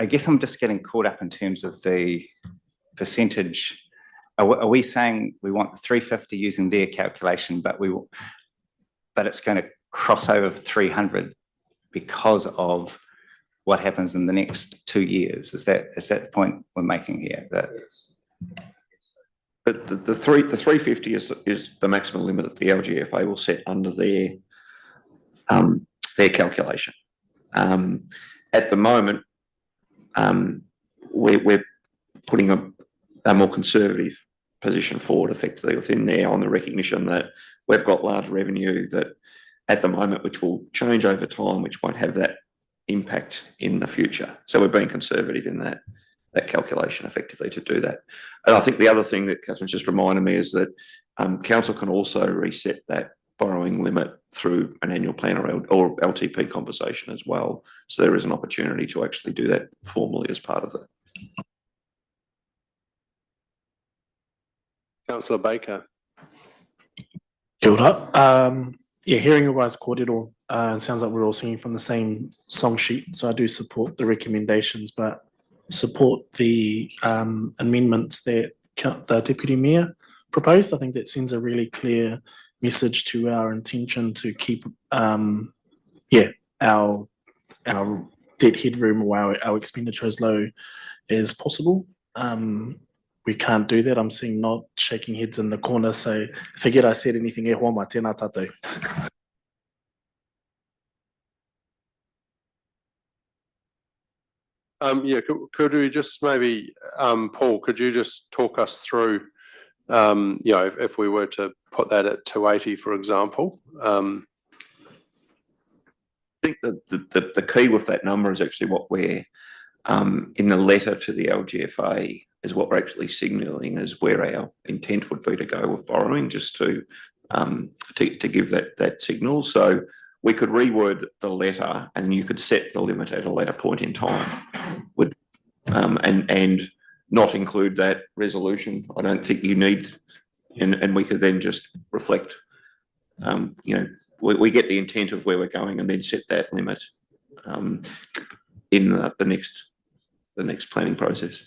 guess I'm just getting caught up in terms of the percentage. Are we saying we want 350 using their calculation, but it's going to cross over 300 because of what happens in the next 2 years? Is that the point we're making here? But the 350 is the maximum limit that the LGFA will set under their calculation. At the moment, we're putting a more conservative position forward effectively within there, on the recognition that we've got large revenue that at the moment, which will change over time, which won't have that impact in the future. So we're being conservative in that calculation effectively to do that. And I think the other thing that Catherine's just reminded me is that council can also reset that borrowing limit through an annual plan or LTP conversation as well. So there is an opportunity to actually do that formally as part of it. Councillor Baker. Kia ora. Hearing your guys' kōrero, it sounds like we're all singing from the same song sheet. So I do support the recommendations, but support the amendments that the Deputy Mayor proposed. I think that sends a really clear message to our intention to keep our debt headroom or our expenditure as low as possible. We can't do that. I'm seeing not shaking heads in the corner, so forget I said anything. E hoa mai, tēnā tātou. Could we just maybe, Paul, could you just talk us through, if we were to put that at 280, for example? I think that the key with that number is actually what we're in the letter to the LGFA is what we're actually signalling as where our intent would be to go with borrowing, just to give that signal. So we could reword the letter and you could set the limit at a later point in time, and not include that resolution. I don't think you need, and we could then just reflect, we get the intent of where we're going and then set that limit in the next planning process.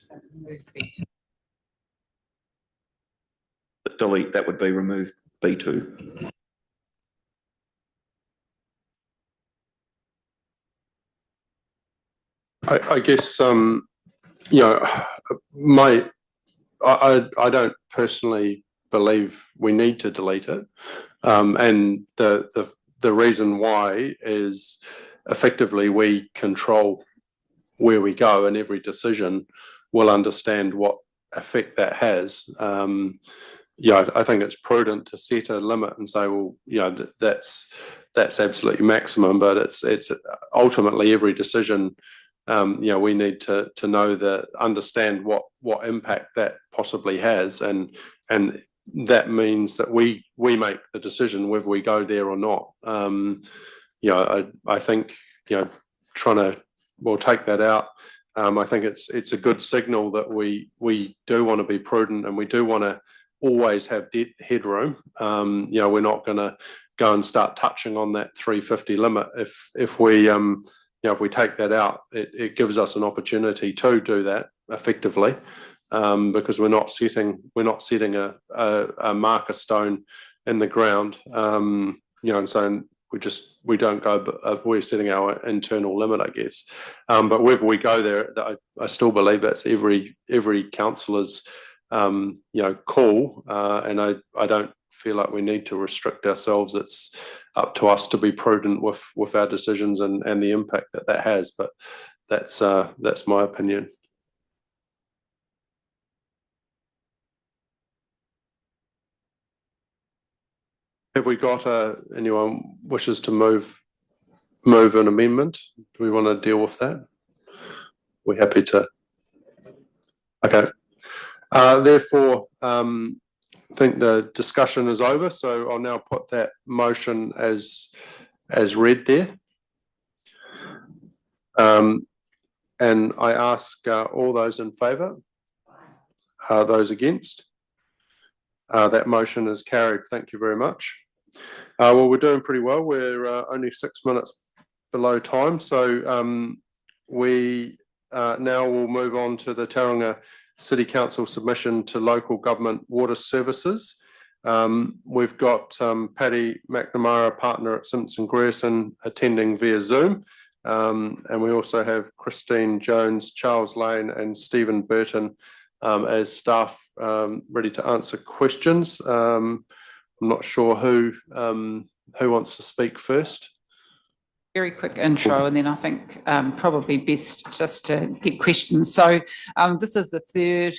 But delete, that would be remove B2. I guess, I don't personally believe we need to delete it. And the reason why is effectively we control where we go, and every decision will understand what effect that has. yeah, I think it's prudent to set a limit and say, well, you know, that's absolutely maximum, but it's ultimately every decision. You know, we need to know understand what impact that possibly has, and that means that we make the decision whether we go there or not. You know, I think, you know, we'll take that out. I think it's a good signal that we do want to be prudent, and we do want to always have headroom. You know, we're not going to go and start touching on that 350 limit. If we you know, if we take that out, it gives us an opportunity to do that effectively, because we're not setting a marker stone in the ground. You know, and so we don't go, we're setting our internal limit, I guess. But whether we go there, I still believe that's every councillor's you know, call, and I don't feel like we need to restrict ourselves. It's up to us to be prudent with our decisions and the impact that has. But that's my opinion. Have we got anyone wishes to move an amendment? Do we want to deal with that? We're happy to. Okay. Therefore, I think the discussion is over, so I'll now put that motion as read there. And I ask all those in favour, those against. That motion is carried. Thank you very much. Well, we're doing pretty well. We're only 6 minutes below time, so we now will move on to the Tauranga City Council submission to local government water services. We've got Paddy McNamara, partner at Simpson Grierson, attending via Zoom. And we also have Christine Jones, Charles Lane and Stephen Burton as staff ready to answer questions. I'm not sure who wants to speak first. Very quick intro, and then I think probably best just to get questions. So this is the third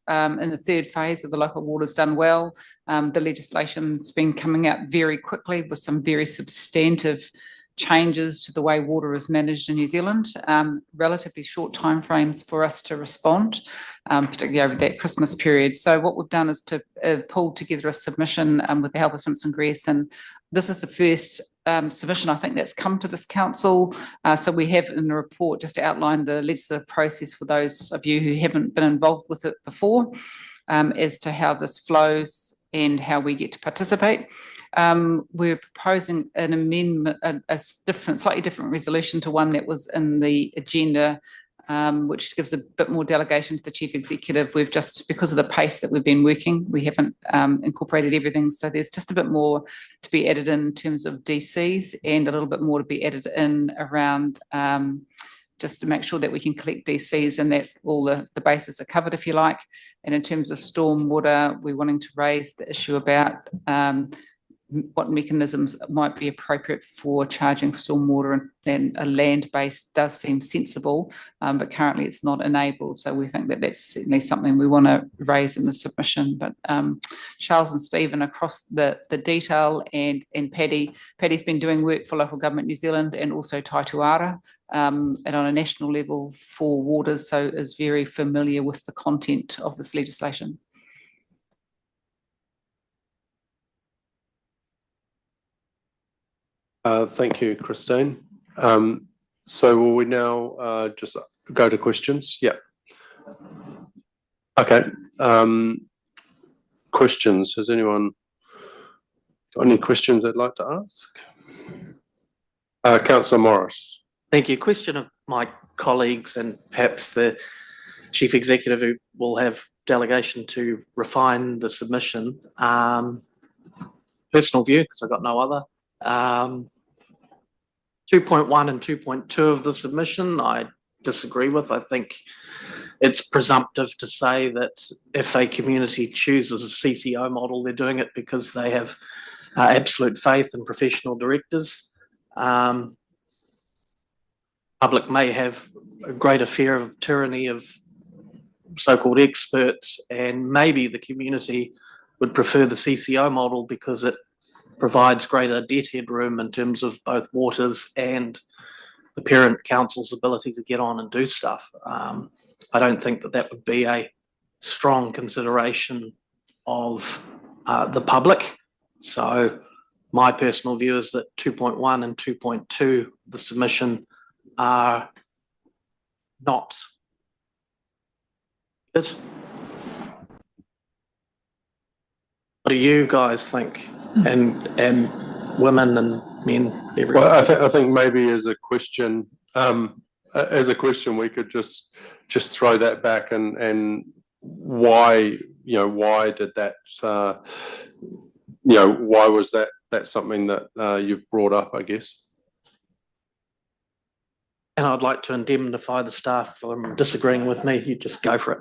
in the third phase of the Local Waters Done Well. The legislation's been coming out very quickly with some very substantive changes to the way water is managed in New Zealand. Relatively short timeframes for us to respond, particularly over that Christmas period. So what we've done is to pull together a submission with the help of Simpson Grierson. This is the first submission I think that's come to this council. So we have in the report just to outline the legislative process for those of you who haven't been involved with it before, as to how this flows and how we get to participate. We're proposing an amendment, a slightly different resolution to one that was in the agenda, which gives a bit more delegation to the Chief Executive. We've just, because of the pace that we've been working, we haven't incorporated everything. So there's just a bit more to be added in terms of DCs and a little bit more to be added in around just to make sure that we can collect DCs and that all the bases are covered, if you like. And in terms of stormwater, we're wanting to raise the issue about what mechanisms might be appropriate for charging stormwater, and a land base does seem sensible, but currently it's not enabled. So we think that that's certainly something we want to raise in the submission. But Charles and Stephen across the detail, and Paddy's been doing work for Local Government New Zealand and also Taituara, and on a national level for waters, so is very familiar with the content of this legislation. Thank you, Christine. So will we now just go to questions? Yeah. Okay. Questions. Has anyone got any questions they'd like to ask? Councillor Morris. Thank you. Question of my colleagues and perhaps the Chief Executive, who will have delegation to refine the submission. Personal view, because I've got no other. 2.1 and 2.2 of the submission I disagree with. I think it's presumptive to say that if a community chooses a CCO model, they're doing it because they have absolute faith in professional directors. Public may have a greater fear of tyranny of so-called experts, and maybe the community would prefer the CCO model because it provides greater debt headroom in terms of both waters and the parent council's ability to get on and do stuff. I don't think that that would be a strong consideration of the public. So my personal view is that 2.1 and 2.2, the submission, are not good. What do you guys think? And women and men, everyone. Well, I think maybe as a question, we could just throw that back and why, why did that, why was that's something that you've brought up, I guess. And I'd like to indemnify the staff from disagreeing with me. You just go for it.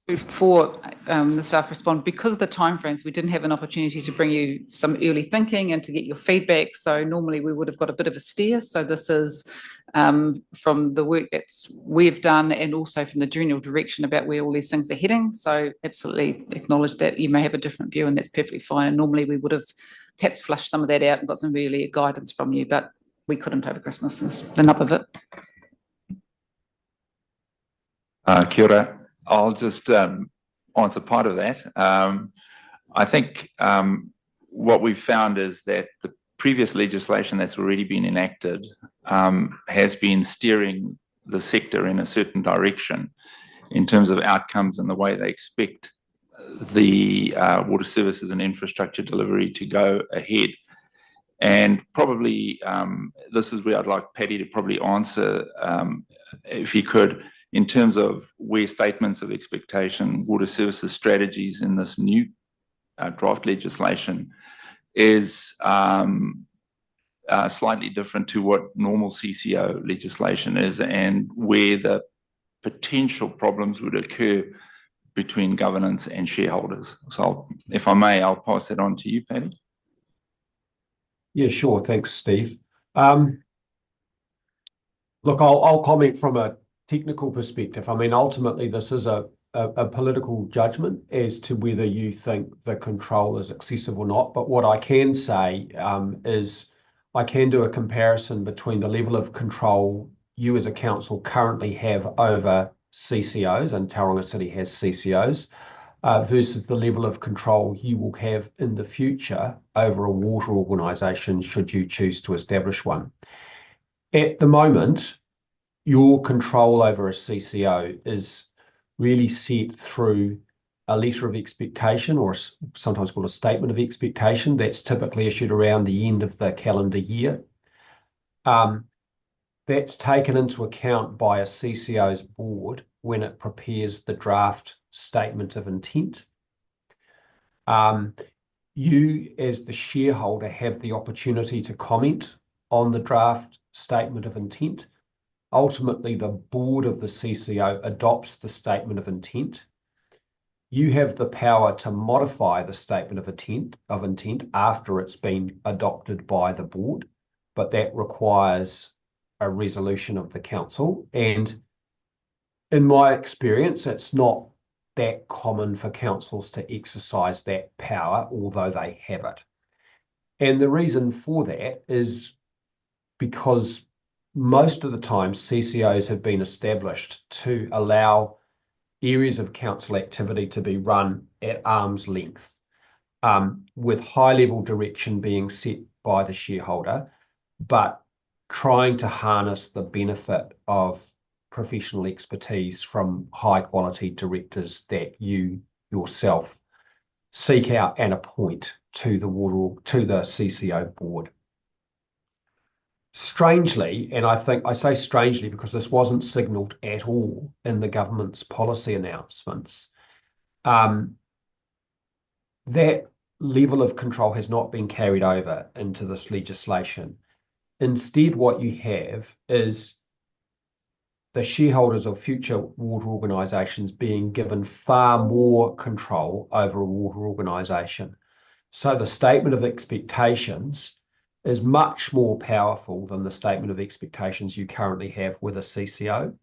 Before the staff respond, because of the timeframes, we didn't have an opportunity to bring you some early thinking and to get your feedback. So normally we would have got a bit of a steer. So this is from the work we've done and also from the general direction about where all these things are heading. So absolutely acknowledge that you may have a different view and that's perfectly fine. And normally we would have perhaps flushed some of that out and got some really guidance from you, but we couldn't over Christmas is the nub of it. Kia ora. I'll just answer part of that. I think what we've found is that the previous legislation that's already been enacted has been steering the sector in a certain direction in terms of outcomes and the way they expect the water services and infrastructure delivery to go ahead. And probably this is where I'd like Paddy to probably answer, if he could, in terms of where statements of expectation, water services strategies in this new draft legislation is slightly different to what normal CCO legislation is, and where the potential problems would occur between governance and shareholders. So if I may, I'll pass that on to you, Paddy. Yeah, sure. Thanks, Steve. Look, I'll comment from a technical perspective. I mean, ultimately, this is a political judgment as to whether you think the control is excessive or not. But what I can say is I can do a comparison between the level of control you as a council currently have over CCOs, and Tauranga City has CCOs, versus the level of control you will have in the future over a water organisation should you choose to establish one. At the moment, your control over a CCO is really set through a letter of expectation, or sometimes called a statement of expectation, that's typically issued around the end of the calendar year. That's taken into account by a CCO's board when it prepares the draft statement of intent. You, as the shareholder, have the opportunity to comment on the draft statement of intent. Ultimately, the board of the CCO adopts the statement of intent. You have the power to modify the statement of intent after it's been adopted by the board, but that requires a resolution of the council. And in my experience, it's not that common for councils to exercise that power, although they have it. And the reason for that is because most of the time CCOs have been established to allow areas of council activity to be run at arm's length, with high-level direction being set by the shareholder, but trying to harness the benefit of professional expertise from high-quality directors that you yourself seek out and appoint to the CCO board. Strangely, and I think I say strangely because this wasn't signalled at all in the government's policy announcements, that level of control has not been carried over into this legislation. Instead, what you have is the shareholders of future water organisations being given far more control over a water organisation. So the statement of expectations is much more powerful than the statement of expectations you currently have with a CCO.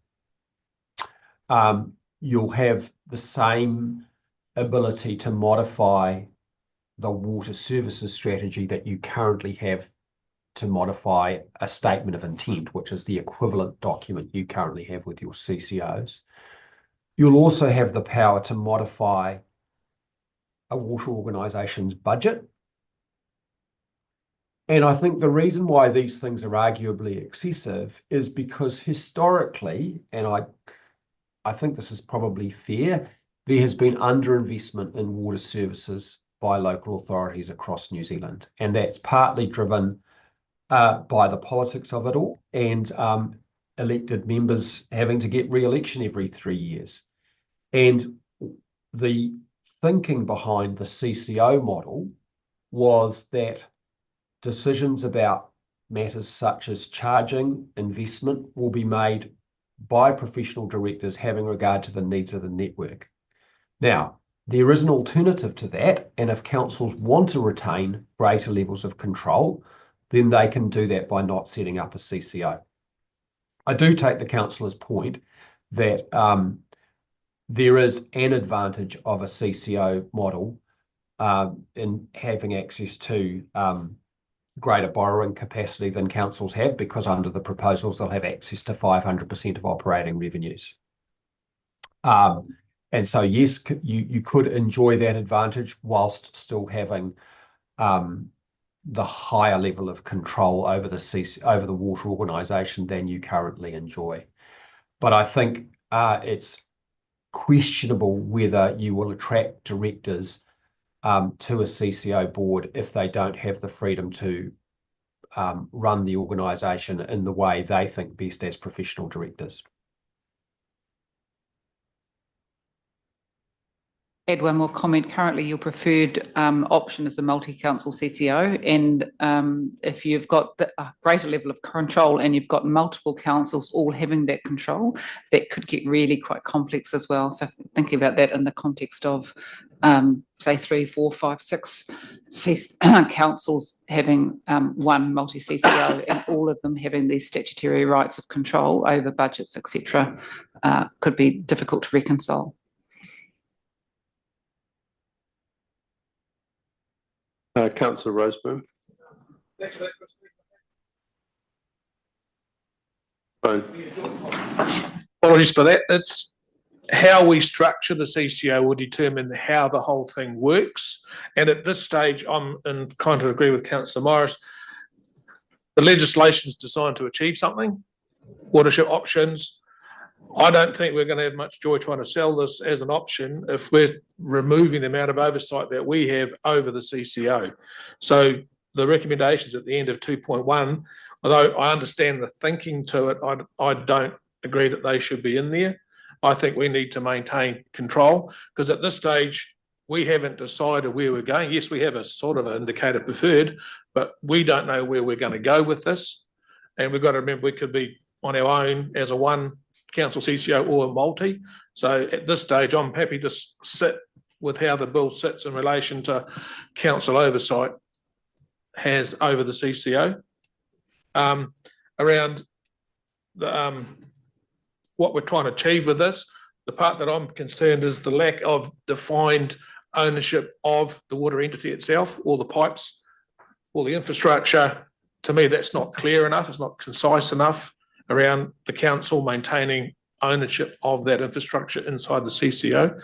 You'll have the same ability to modify the water services strategy that you currently have to modify a statement of intent, which is the equivalent document you currently have with your CCOs. You'll also have the power to modify a water organisation's budget. And I think the reason why these things are arguably excessive is because historically, and I think this is probably fair, there has been underinvestment in water services by local authorities across New Zealand. And that's partly driven by the politics of it all and elected members having to get re-election every 3 years. And the thinking behind the CCO model was that decisions about matters such as charging investment will be made by professional directors having regard to the needs of the network. Now, there is an alternative to that, and if councils want to retain greater levels of control, then they can do that by not setting up a CCO. I do take the councillor's point that there is an advantage of a CCO model in having access to greater borrowing capacity than councils have, because under the proposals they'll have access to 500% of operating revenues. And so yes, you could enjoy that advantage whilst still having the higher level of control over the water organisation than you currently enjoy. But I think it's questionable whether you will attract directors to a CCO board if they don't have the freedom to run the organisation in the way they think best as professional directors. Add one more comment. Currently, your preferred option is the multi-council CCO, and if you've got a greater level of control and you've got multiple councils all having that control, that could get really quite complex as well. So thinking about that in the context of, say, 3, 4, 5, 6 councils having one multi-CCO and all of them having these statutory rights of control over budgets, etc., could be difficult to reconcile. Councillor Roseburn. Apologies for that. It's how we structure the CCO will determine how the whole thing works. And at this stage, I'm in kind of agree with Councillor Morris. The legislation is designed to achieve something, watershed options. I don't think we're going to have much joy trying to sell this as an option if we're removing the amount of oversight that we have over the CCO. So the recommendations at the end of 2.1, although I understand the thinking to it, I don't agree that they should be in there. I think we need to maintain control, because at this stage, we haven't decided where we're going. Yes, we have a sort of an indicator preferred, but we don't know where we're going to go with this. And we've got to remember we could be on our own as a one council CCO or a multi. So at this stage, I'm happy to sit with how the bill sits in relation to council oversight has over the CCO. Around the, what we're trying to achieve with this, the part that I'm concerned is the lack of defined ownership of the water entity itself, or the pipes, or the infrastructure. To me, that's not clear enough. It's not concise enough around the council maintaining ownership of that infrastructure inside the CCO.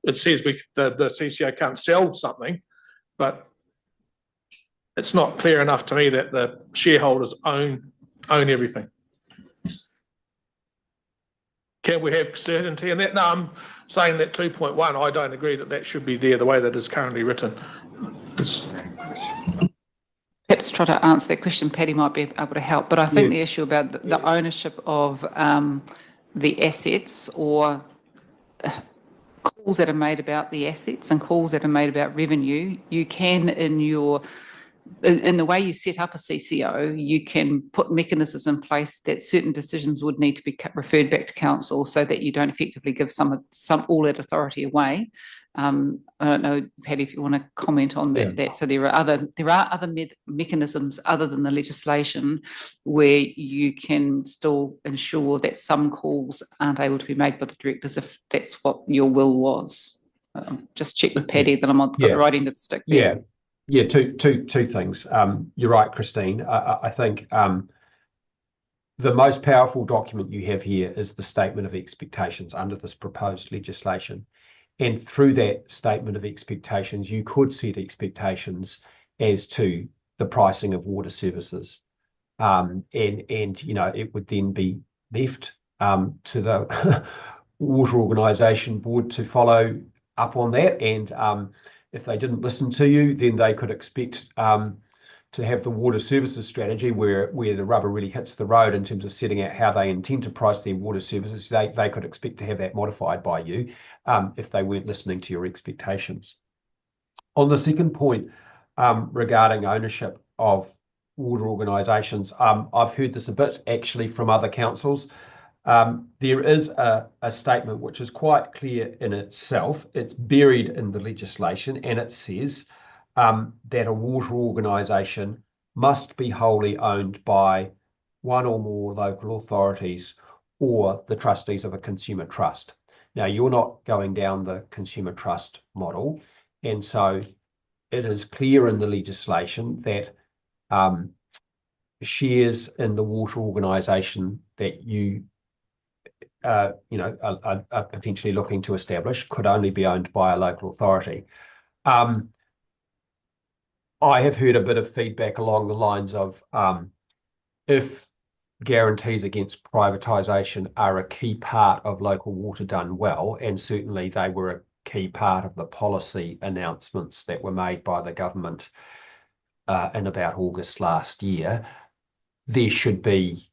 It says the CCO can't sell something, but it's not clear enough to me that the shareholders own everything. Can we have certainty in that? No, I'm saying that 2.1, I don't agree that that should be there the way that is currently written. Perhaps try to answer that question. Paddy might be able to help, but I think the issue about the ownership of the assets, or calls that are made about the assets and calls that are made about revenue, you can in the way you set up a CCO, you can put mechanisms in place that certain decisions would need to be referred back to council, so that you don't effectively give all that authority away. I don't know, Paddy, if you want to comment on that. Yeah. So there are other mechanisms other than the legislation where you can still ensure that some calls aren't able to be made by the directors if that's what your will was. just check with Paddy that I'm on Yeah. the right end of the stick there. Yeah, two things. You're right, Christine. I think the most powerful document you have here is the statement of expectations under this proposed legislation. And through that statement of expectations, you could set expectations as to the pricing of water services. And it would then be left to the water organisation board to follow up on that. And if they didn't listen to you, then they could expect to have the water services strategy where the rubber really hits the road in terms of setting out how they intend to price their water services. They could expect to have that modified by you if they weren't listening to your expectations. On the second point regarding ownership of water organisations, I've heard this a bit actually from other councils. There is a statement which is quite clear in itself. It's buried in the legislation, and it says that a water organisation must be wholly owned by one or more local authorities or the trustees of a consumer trust. Now, you're not going down the consumer trust model, and so it is clear in the legislation that shares in the water organisation that you are potentially looking to establish could only be owned by a local authority. I have heard a bit of feedback along the lines of if guarantees against privatisation are a key part of local water done well, and certainly they were a key part of the policy announcements that were made by the government in about August last year, there should be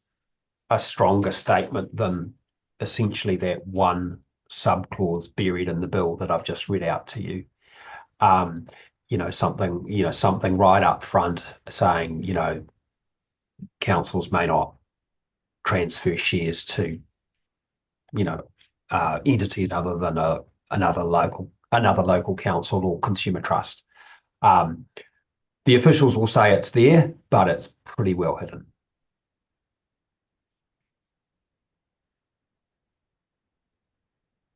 a stronger statement than essentially that one subclause buried in the bill that I've just read out to you. Something right up front saying, councils may not transfer shares to, entities other than another local council or consumer trust. The officials will say it's there, but it's pretty well hidden.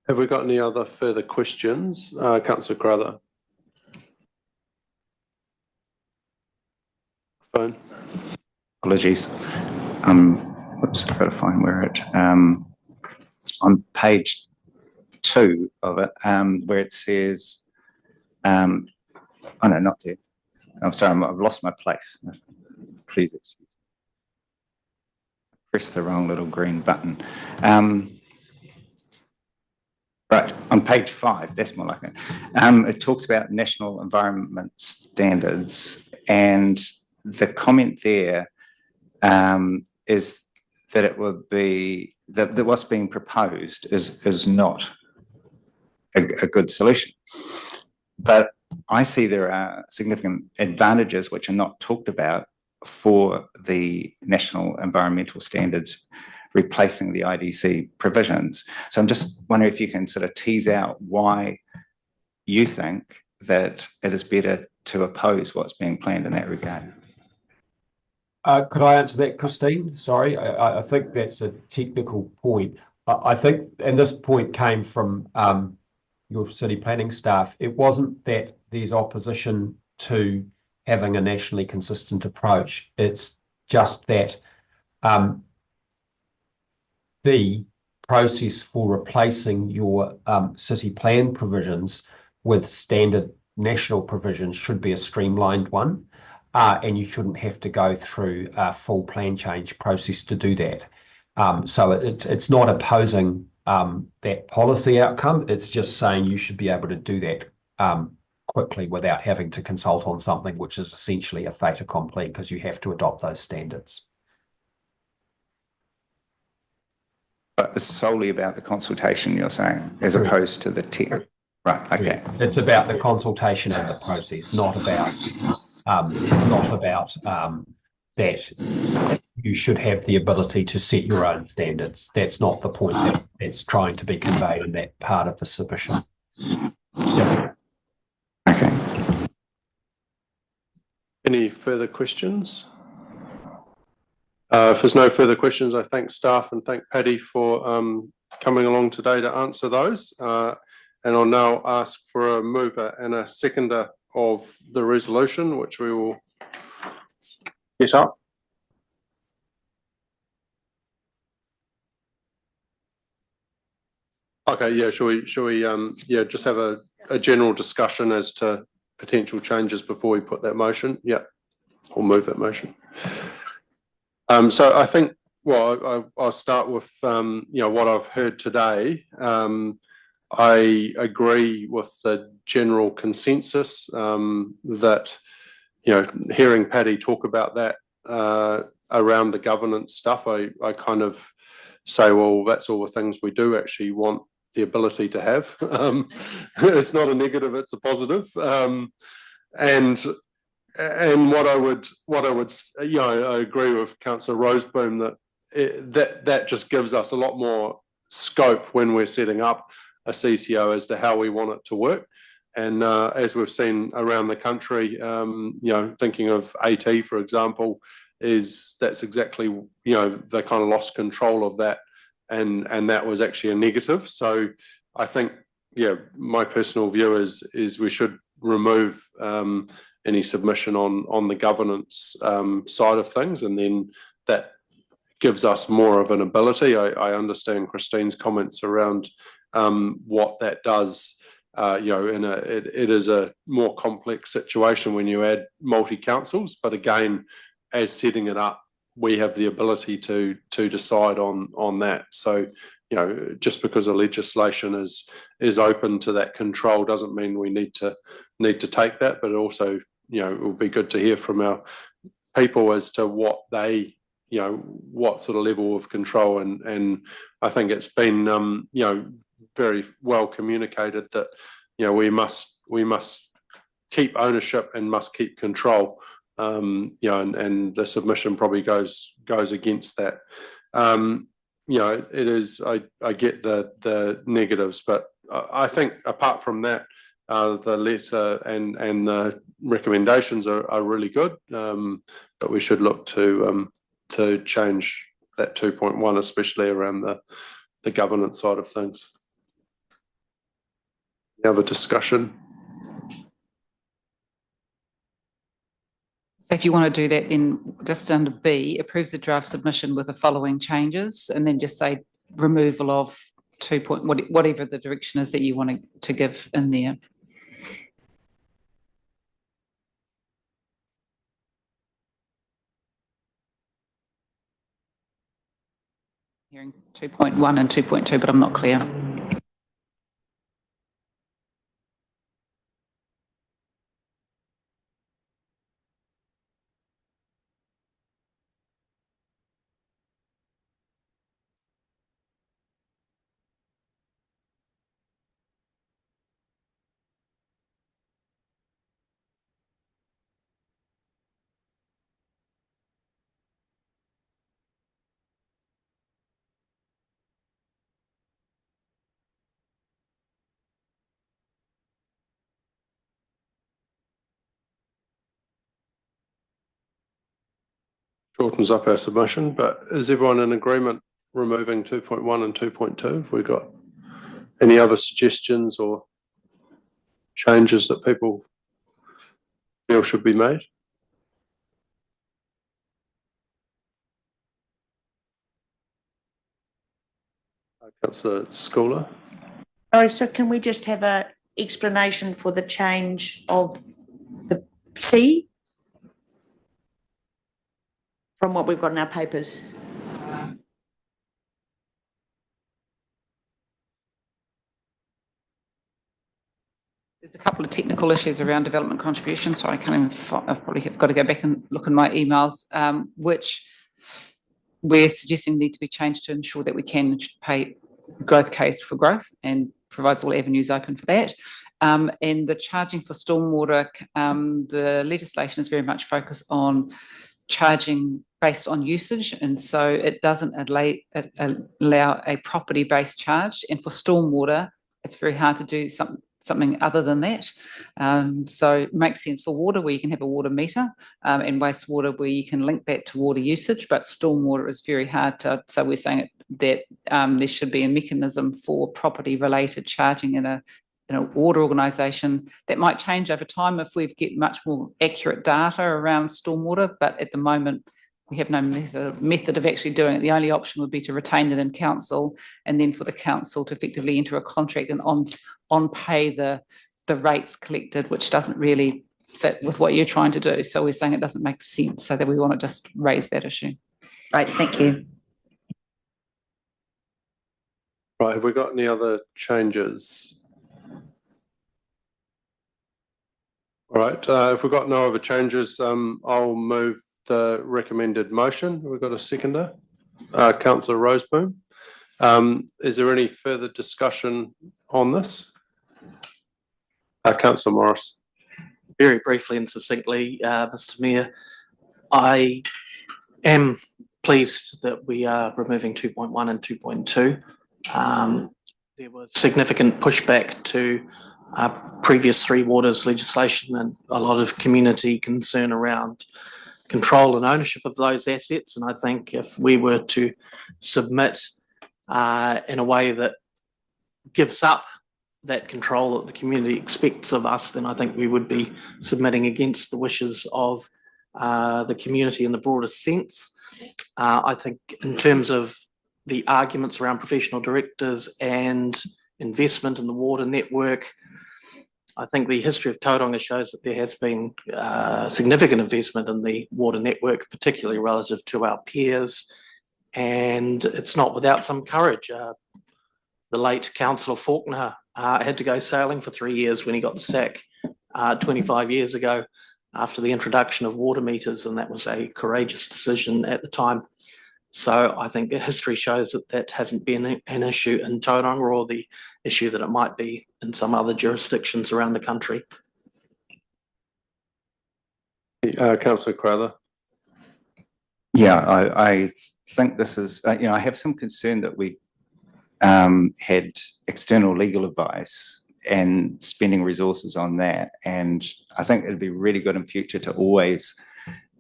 Have we got any other further questions? Councillor Crowther. Phone. Apologies. Whoops, I've got to find where it. On page 2 of it, where it says, oh no, not there. I'm sorry, I've lost my place. Please excuse me. Press the wrong little green button. Right, on page 5, that's more like it. It talks about national environment standards, and the comment there is that it would be that what's being proposed is not a good solution. But I see there are significant advantages which are not talked about for the national environmental standards replacing the IDC provisions. So I'm just wondering if you can sort of tease out why you think that it is better to oppose what's being planned in that regard. Could I answer that, Christine? Sorry, I think that's a technical point. I think, and this point came from your city planning staff, it wasn't that there's opposition to having a nationally consistent approach. It's just that the process for replacing your city plan provisions with standard national provisions should be a streamlined one, and you shouldn't have to go through a full plan change process to do that. So it's not opposing that policy outcome, it's just saying you should be able to do that quickly without having to consult on something which is essentially a fait accompli because you have to adopt those standards. But it's solely about the consultation, you're saying, as opposed to the tech. Right, okay. Yeah, it's about the consultation and the process, not about that you should have the ability to set your own standards. That's not the point that's trying to be conveyed in that part of the submission. Yeah. Okay. Any further questions? If there's no further questions, I thank staff and thank Paddy for coming along today to answer those. And I'll now ask for a mover and a seconder of the resolution, which we will get up. Okay, yeah, shall we, yeah, just have a general discussion as to potential changes before we put that motion? Yeah, or move that motion. So I think, well, I'll start with, you know, what I've heard today. I agree with the general consensus that, you know, hearing Paddy talk about that around the governance stuff, I kind of say, well, that's all the things we do actually want the ability to have. It's not a negative, it's a positive. And what I would, you know, I agree with Councillor Roseboom that that just gives us a lot more scope when we're setting up a CCO as to how we want it to work. And as we've seen around the country, you know, thinking of AT, for example, that's exactly, you know, they kind of lost control of that, and that was actually a negative. So I think, yeah, my personal view is we should remove any submission on the governance side of things, and then that gives us more of an ability. I understand Christine's comments around what that does. You know, it is a more complex situation when you add multi-councils, but again, as setting it up, we have the ability to decide on that. So, you know, just because a legislation is open to that control doesn't mean we need to take that, but also, you know, it will be good to hear from our people as to what they, you know, what sort of level of control, and I think it's been, you know, very well communicated that, you know, we must keep ownership and must keep control, you know, and the submission probably goes against that. You know, it is, I get the negatives, but I think apart from that, the letter and the recommendations are really good, but we should look to change that 2.1, especially around the governance side of things. Any other discussion? So if you want to do that, then just under B, approves the draft submission with the following changes, and then just say removal of whatever the direction is that you want to give in there. Hearing 2.1 and 2.2, but I'm not clear. Shortens up our submission, but is everyone in agreement removing 2.1 and 2.2? Have we got any other suggestions or changes that people feel should be made? Councillor Schooler. All right, so can we just have a explanation for the change of the C from what we've got in our papers? There's a couple of technical issues around development contributions, so I can't even, I've probably got to go back and look in my emails, which we're suggesting need to be changed to ensure that we can pay growth case for growth and provides all avenues open for that. And the charging for stormwater, the legislation is very much focused on charging based on usage, and so it doesn't allow a property-based charge. And for stormwater, it's very hard to do something other than that. So it makes sense for water, where you can have a water meter, and wastewater, where you can link that to water usage, but stormwater is very hard to, so we're saying that there should be a mechanism for property related charging in a water organisation. That might change over time if we get much more accurate data around stormwater, but at the moment we have no method of actually doing it. The only option would be to retain it in council, and then for the council to effectively enter a contract and on pay the rates collected, which doesn't really fit with what you're trying to do. So we're saying it doesn't make sense, so that we want to just raise that issue. Right, thank you. Right, have we got any other changes? All right, if we've got no other changes, I'll move the recommended motion. We've got a seconder, Councillor Roseboom. Is there any further discussion on this? Councillor Morris. Very briefly and succinctly, Mr. Mayor, I am pleased that we are removing 2.1 and 2.2. There was significant pushback to previous Three Waters legislation and a lot of community concern around control and ownership of those assets. And I think if we were to submit in a way that gives up that control that the community expects of us, then I think we would be submitting against the wishes of the community in the broadest sense. I think in terms of the arguments around professional directors and investment in the water network, I think the history of Tauranga shows that there has been significant investment in the water network, particularly relative to our peers, and it's not without some courage. The late Councillor Faulkner had to go sailing for 3 years when he got the sack 25 years ago after the introduction of water meters, and that was a courageous decision at the time. So I think history shows that that hasn't been an issue in Tauranga, or the issue that it might be in some other jurisdictions around the country. Councillor Crowther. Yeah, I think this is, I have some concern that we had external legal advice and spending resources on that. And I think it'd be really good in future to always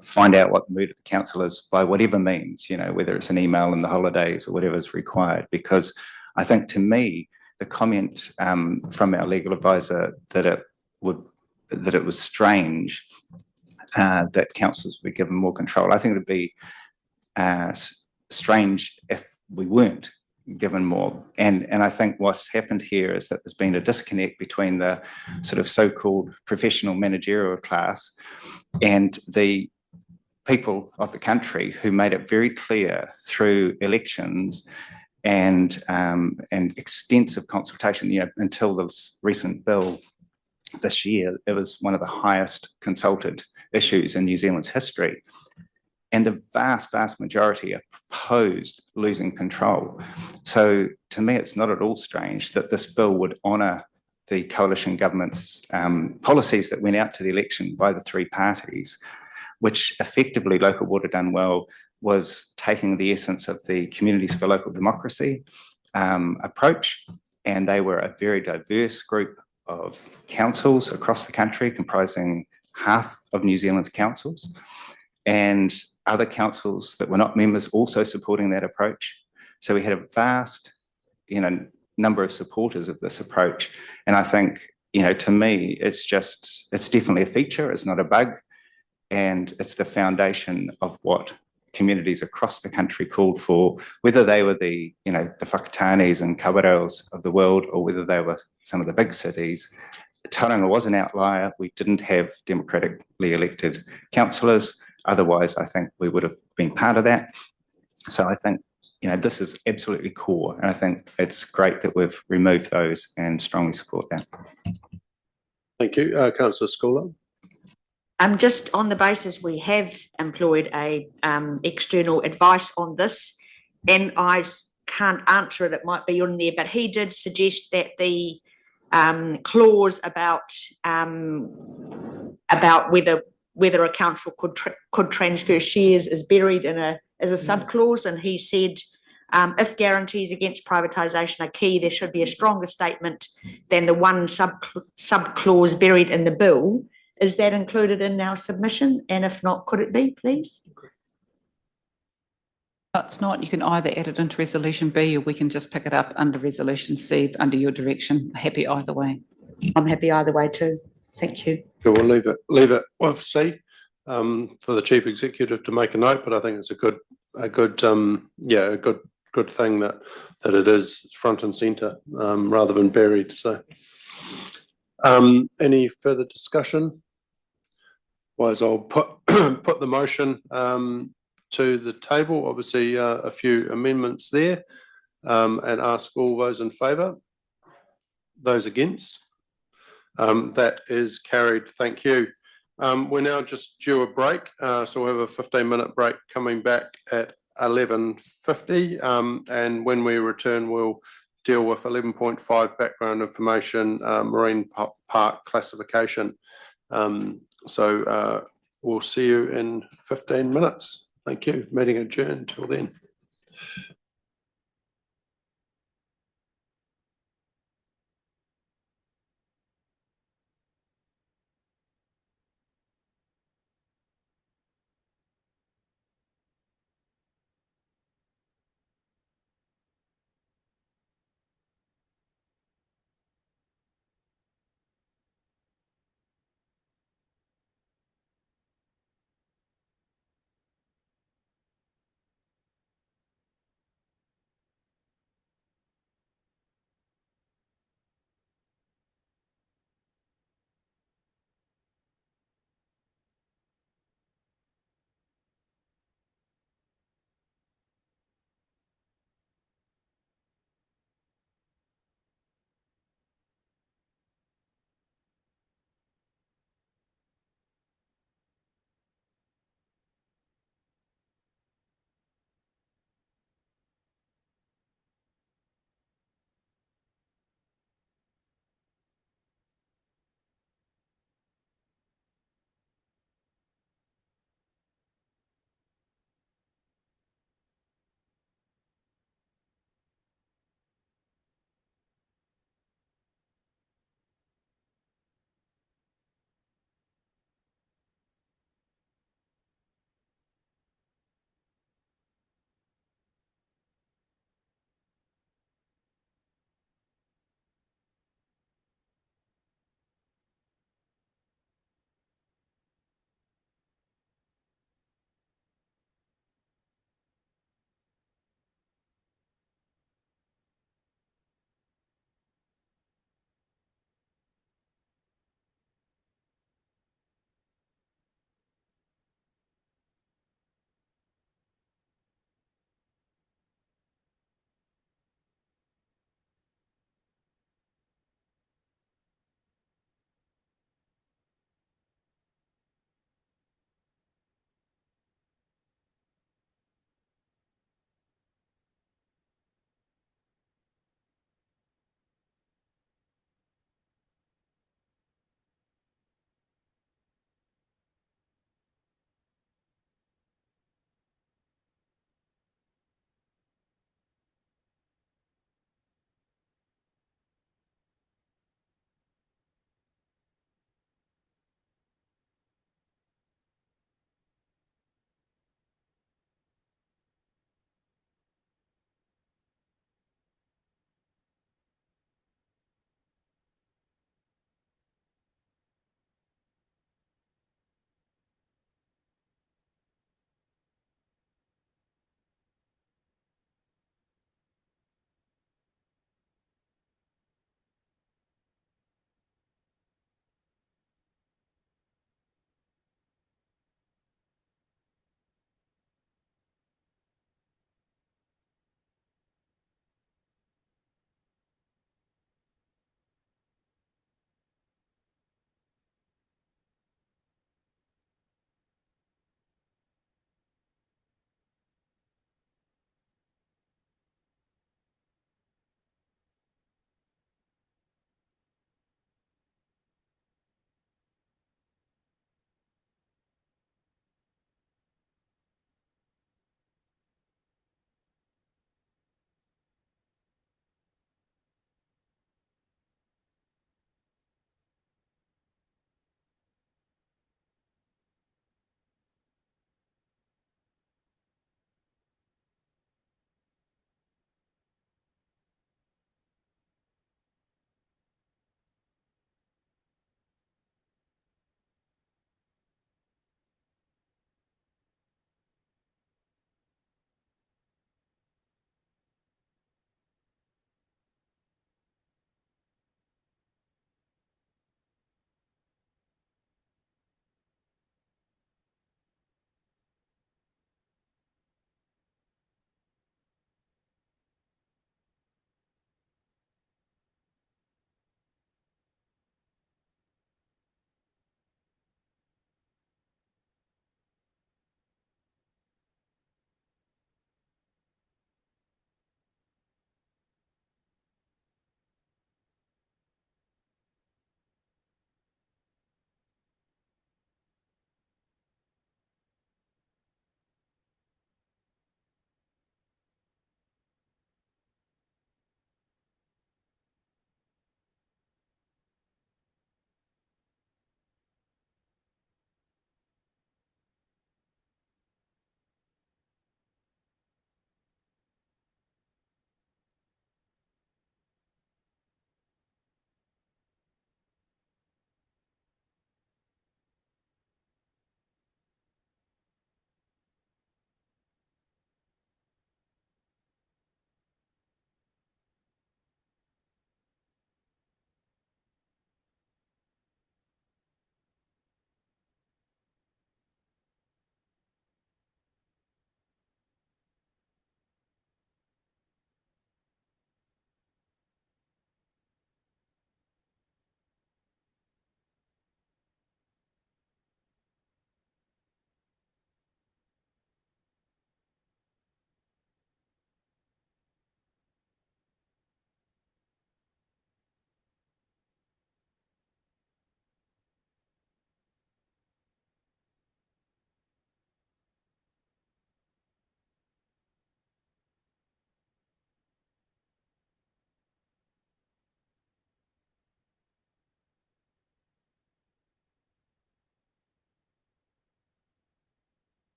find out what the mood of the council is by whatever means, whether it's an email in the holidays or whatever is required. Because I think, to me, the comment from our legal advisor that it was strange that councils would be given more control. I think it would be strange if we weren't given more. And I think what's happened here is that there's been a disconnect between the sort of so-called professional managerial class and the people of the country who made it very clear through elections and extensive consultation, until this recent bill this year, it was one of the highest consulted issues in New Zealand's history. And the vast majority opposed losing control. So to me, it's not at all strange that this bill would honour the coalition government's policies that went out to the election by the three parties, which effectively Local Water Done Well was taking the essence of the Communities for Local Democracy approach. And they were a very diverse group of councils across the country, comprising half of New Zealand's councils, and other councils that were not members also supporting that approach. So we had a vast, number of supporters of this approach. And I think, to me, it's definitely a feature. It's not a bug. And it's the foundation of what communities across the country called for, whether they were the Whakatanes and Kawareos of the world, or whether they were some of the big cities. Tauranga was an outlier. We didn't have democratically elected councillors. Otherwise, I think we would have been part of that. So I think, this is absolutely core. And I think it's great that we've removed those and strongly support that. Thank you. Councillor Schooler. Just on the basis we have employed a external advice on this, and I can't answer it, it might be on there, but he did suggest that the clause about whether a council could transfer shares is buried as a sub-clause, and he said if guarantees against privatisation are key, there should be a stronger statement than the one sub-clause buried in the bill. Is that included in our submission? And if not, could it be, please? No, it's not. You can either add it into Resolution B, or we can just pick it up under Resolution C under your direction. Happy either way. I'm happy either way too. Thank you. So we'll leave it with C, for the chief executive to make a note, but I think it's a good thing that it is front and centre, rather than buried, so. Any further discussion? Otherwise, I'll put the motion, to the table, obviously, a few amendments there, and ask all those in favour. Those against? That is carried. Thank you. We're now just due a break, so we'll have a 15-minute break, coming back at 11:50, and when we return, we'll deal with 11.5 background information, marine park classification. So we'll see you in 15 minutes. Thank you. Meeting adjourned till then.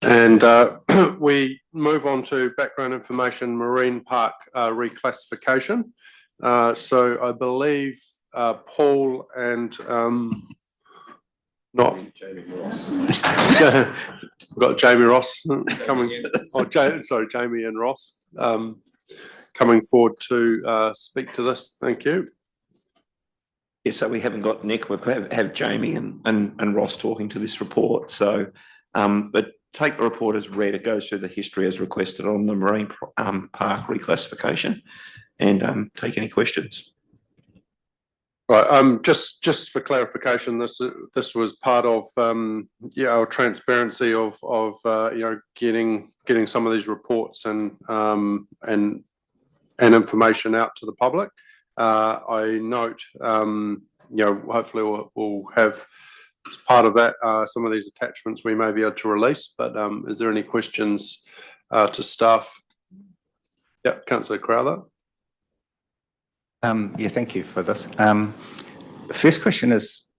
And we move on to background information, marine park reclassification. So I believe Paul and not we've got Jamie Ross coming. Oh, sorry, Jamie and Ross coming forward to speak to this. Thank you. Yeah, so we haven't got Nick. We have Jamie and Ross talking to this report. So, but take the report as read. It goes through the history as requested on the marine park reclassification, and take any questions. Right. Just for clarification, this was part of our transparency of getting some of these reports and information out to the public. I note hopefully we'll have as part of that some of these attachments we may be able to release. But is there any questions to staff? Yeah, Councillor Crowther. Yeah, thank you for this. The first question is,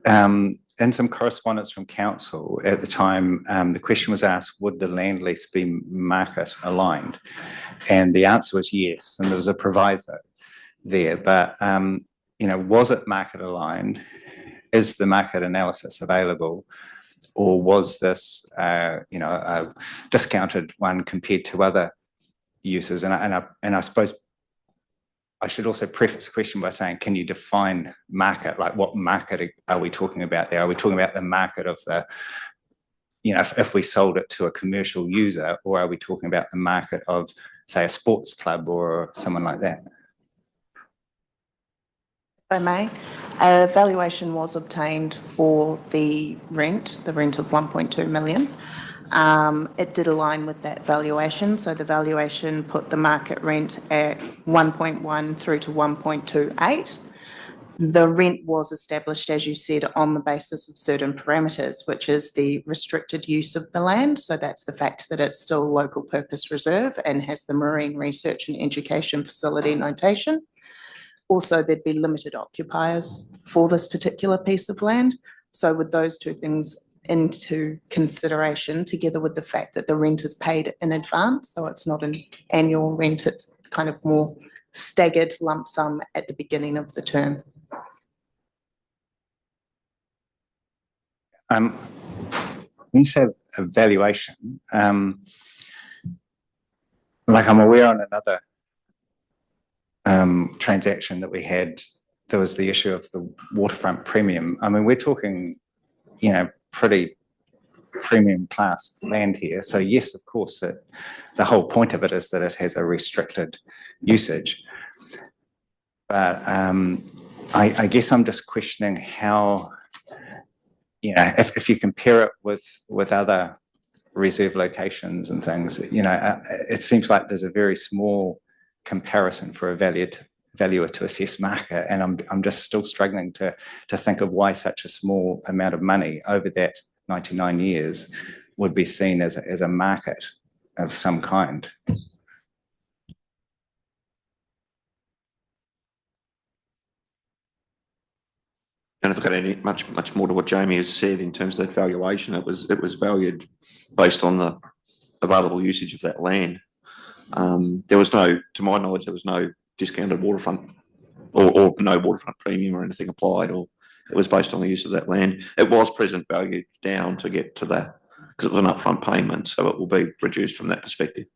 in some correspondence from council at the time, the question was asked, would the land lease be market aligned? And the answer was yes, and there was a proviso there. But, was it market aligned? Is the market analysis available? Or was this, a discounted one compared to other uses? And I suppose I should also preface the question by saying, can you define market? Like, what market are we talking about there? Are we talking about the market of the, if we sold it to a commercial user, or are we talking about the market of, say, a sports club or someone like that? If I may, a valuation was obtained for the rent of 1.2 million. It did align with that valuation. So the valuation put the market rent at 1.1 through to 1.28. The rent was established, as you said, on the basis of certain parameters, which is the restricted use of the land. So that's the fact that it's still local purpose reserve and has the marine research and education facility notation. Also, there'd be limited occupiers for this particular piece of land. So with those two things into consideration, together with the fact that the rent is paid in advance, so it's not an annual rent, it's kind of more staggered lump sum at the beginning of the term. When you say evaluation, like I'm aware on another transaction that we had, there was the issue of the waterfront premium. I mean, we're talking, pretty premium class land here. So yes, of course, the whole point of it is that it has a restricted usage. But I guess I'm just questioning how, if you compare it with other reserve locations and things, it seems like there's a very small comparison for a valuer to assess market, and I'm just still struggling to think of why such a small amount of money over that 99 years would be seen as a market of some kind. And if I've got any much more to what Jamie has said in terms of that valuation, it was valued based on the available usage of that land. There was no, to my knowledge, there was no discounted waterfront or no waterfront premium or anything applied, or it was based on the use of that land. It was present value down to get to that because it was an upfront payment, so it will be reduced from that perspective.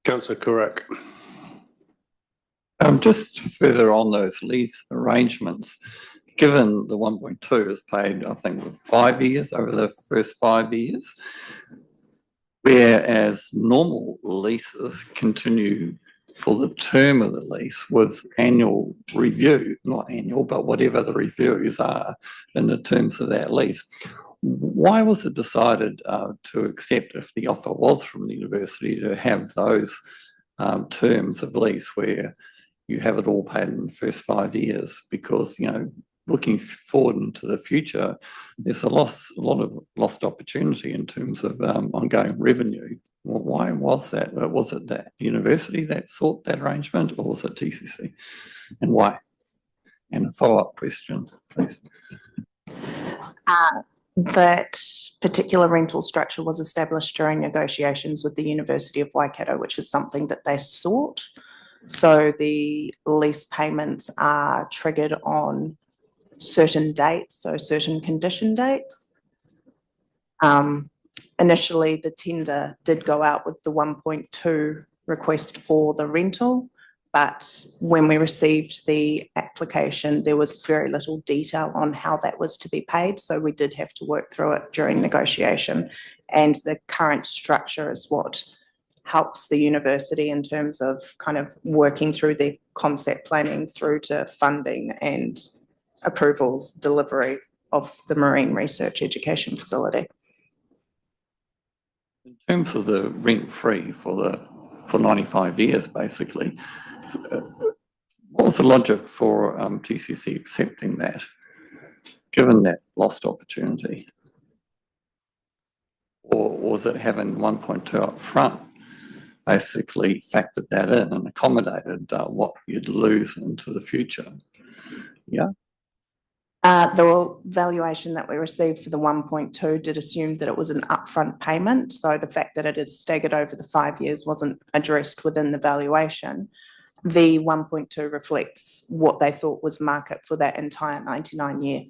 Councillor Kurak. Just further on those lease arrangements, given the 1.2 is paid, I think, 5 years over the first 5 years, whereas normal leases continue for the term of the lease with annual review, not annual, but whatever the reviews are in the terms of that lease. Why was it decided to accept, if the offer was from the university, to have those terms of lease where you have it all paid in the first 5 years? Because, looking forward into the future, there's a lot of lost opportunity in terms of ongoing revenue. Well, why was that? Was it that university that sought that arrangement, or was it TCC? And why? And a follow-up question, please. That particular rental structure was established during negotiations with the University of Waikato, which is something that they sought. So the lease payments are triggered on certain dates, so certain condition dates. Initially, the tender did go out with the 1.2 request for the rental, but when we received the application, there was very little detail on how that was to be paid, so we did have to work through it during negotiation. And the current structure is what helps the university in terms of kind of working through the concept planning through to funding and approvals, delivery of the marine research education facility. In terms of the rent-free for 95 years, basically, what was the logic for TCC accepting that, given that lost opportunity? Or was it having 1.2 up front basically factored that in and accommodated what you'd lose into the future? Yeah. The valuation that we received for the 1.2 did assume that it was an upfront payment. So the fact that it is staggered over the 5 years wasn't addressed within the valuation. The 1.2 reflects what they thought was market for that entire 99 year.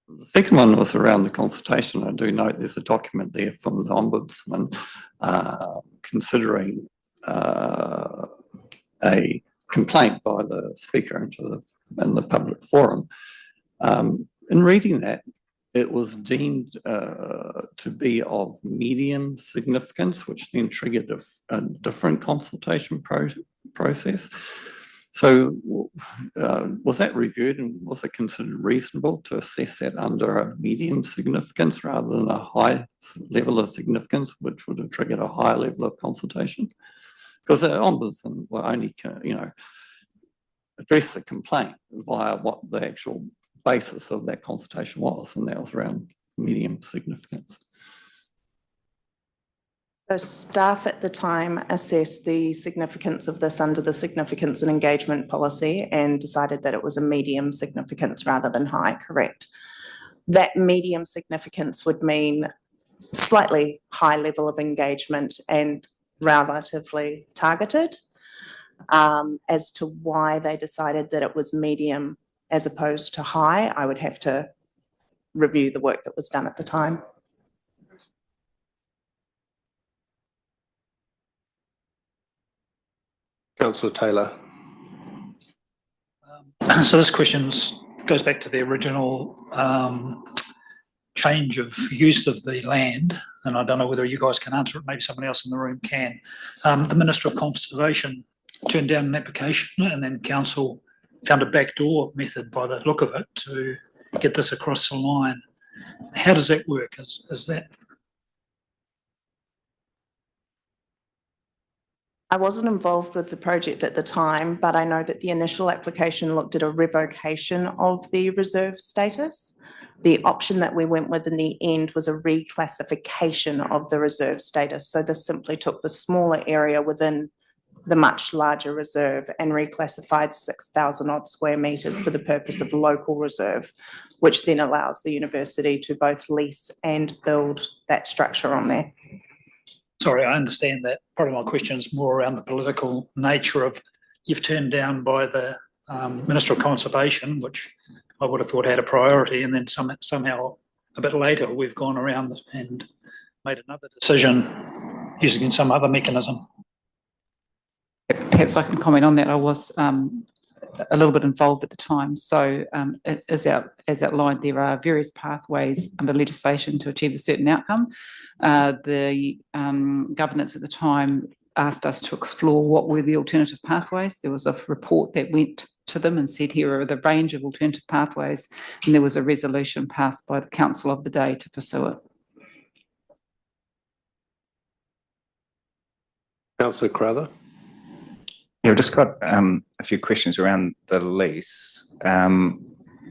The second one was around the consultation. I do note there's a document there from the Ombudsman considering a complaint by the speaker in the public forum. In reading that, it was deemed to be of medium significance, which then triggered a different consultation process. So was that reviewed, and was it considered reasonable to assess that under a medium significance rather than a high level of significance, which would have triggered a higher level of consultation? Because the Ombudsman will only, address the complaint via what the actual basis of that consultation was, and that was around medium significance. The staff at the time assessed the significance of this under the significance and engagement policy and decided that it was a medium significance rather than high, correct? That medium significance would mean slightly high level of engagement and relatively targeted. As to why they decided that it was medium as opposed to high, I would have to review the work that was done at the time. Councillor Taylor. So this question goes back to the original change of use of the land, and I don't know whether you guys can answer it, maybe someone else in the room can. The Minister of Conservation turned down an application, and then council found a backdoor method by the look of it to get this across the line. How does that work? Is that? I wasn't involved with the project at the time, but I know that the initial application looked at a revocation of the reserve status. The option that we went with in the end was a reclassification of the reserve status. So this simply took the smaller area within the much larger reserve and reclassified 6,000 odd square metres for the purpose of local reserve, which then allows the university to both lease and build that structure on there. Sorry, I understand that. Part of my question is more around the political nature of, you've turned down by the Minister of Conservation, which I would have thought had a priority, and then somehow a bit later we've gone around and made another decision using some other mechanism. Perhaps I can comment on that. I was a little bit involved at the time. So as outlined, there are various pathways under legislation to achieve a certain outcome. The governance at the time asked us to explore what were the alternative pathways. There was a report that went to them and said, here are the range of alternative pathways, and there was a resolution passed by the council of the day to pursue it. Councillor Crowther. Yeah, I've just got a few questions around the lease.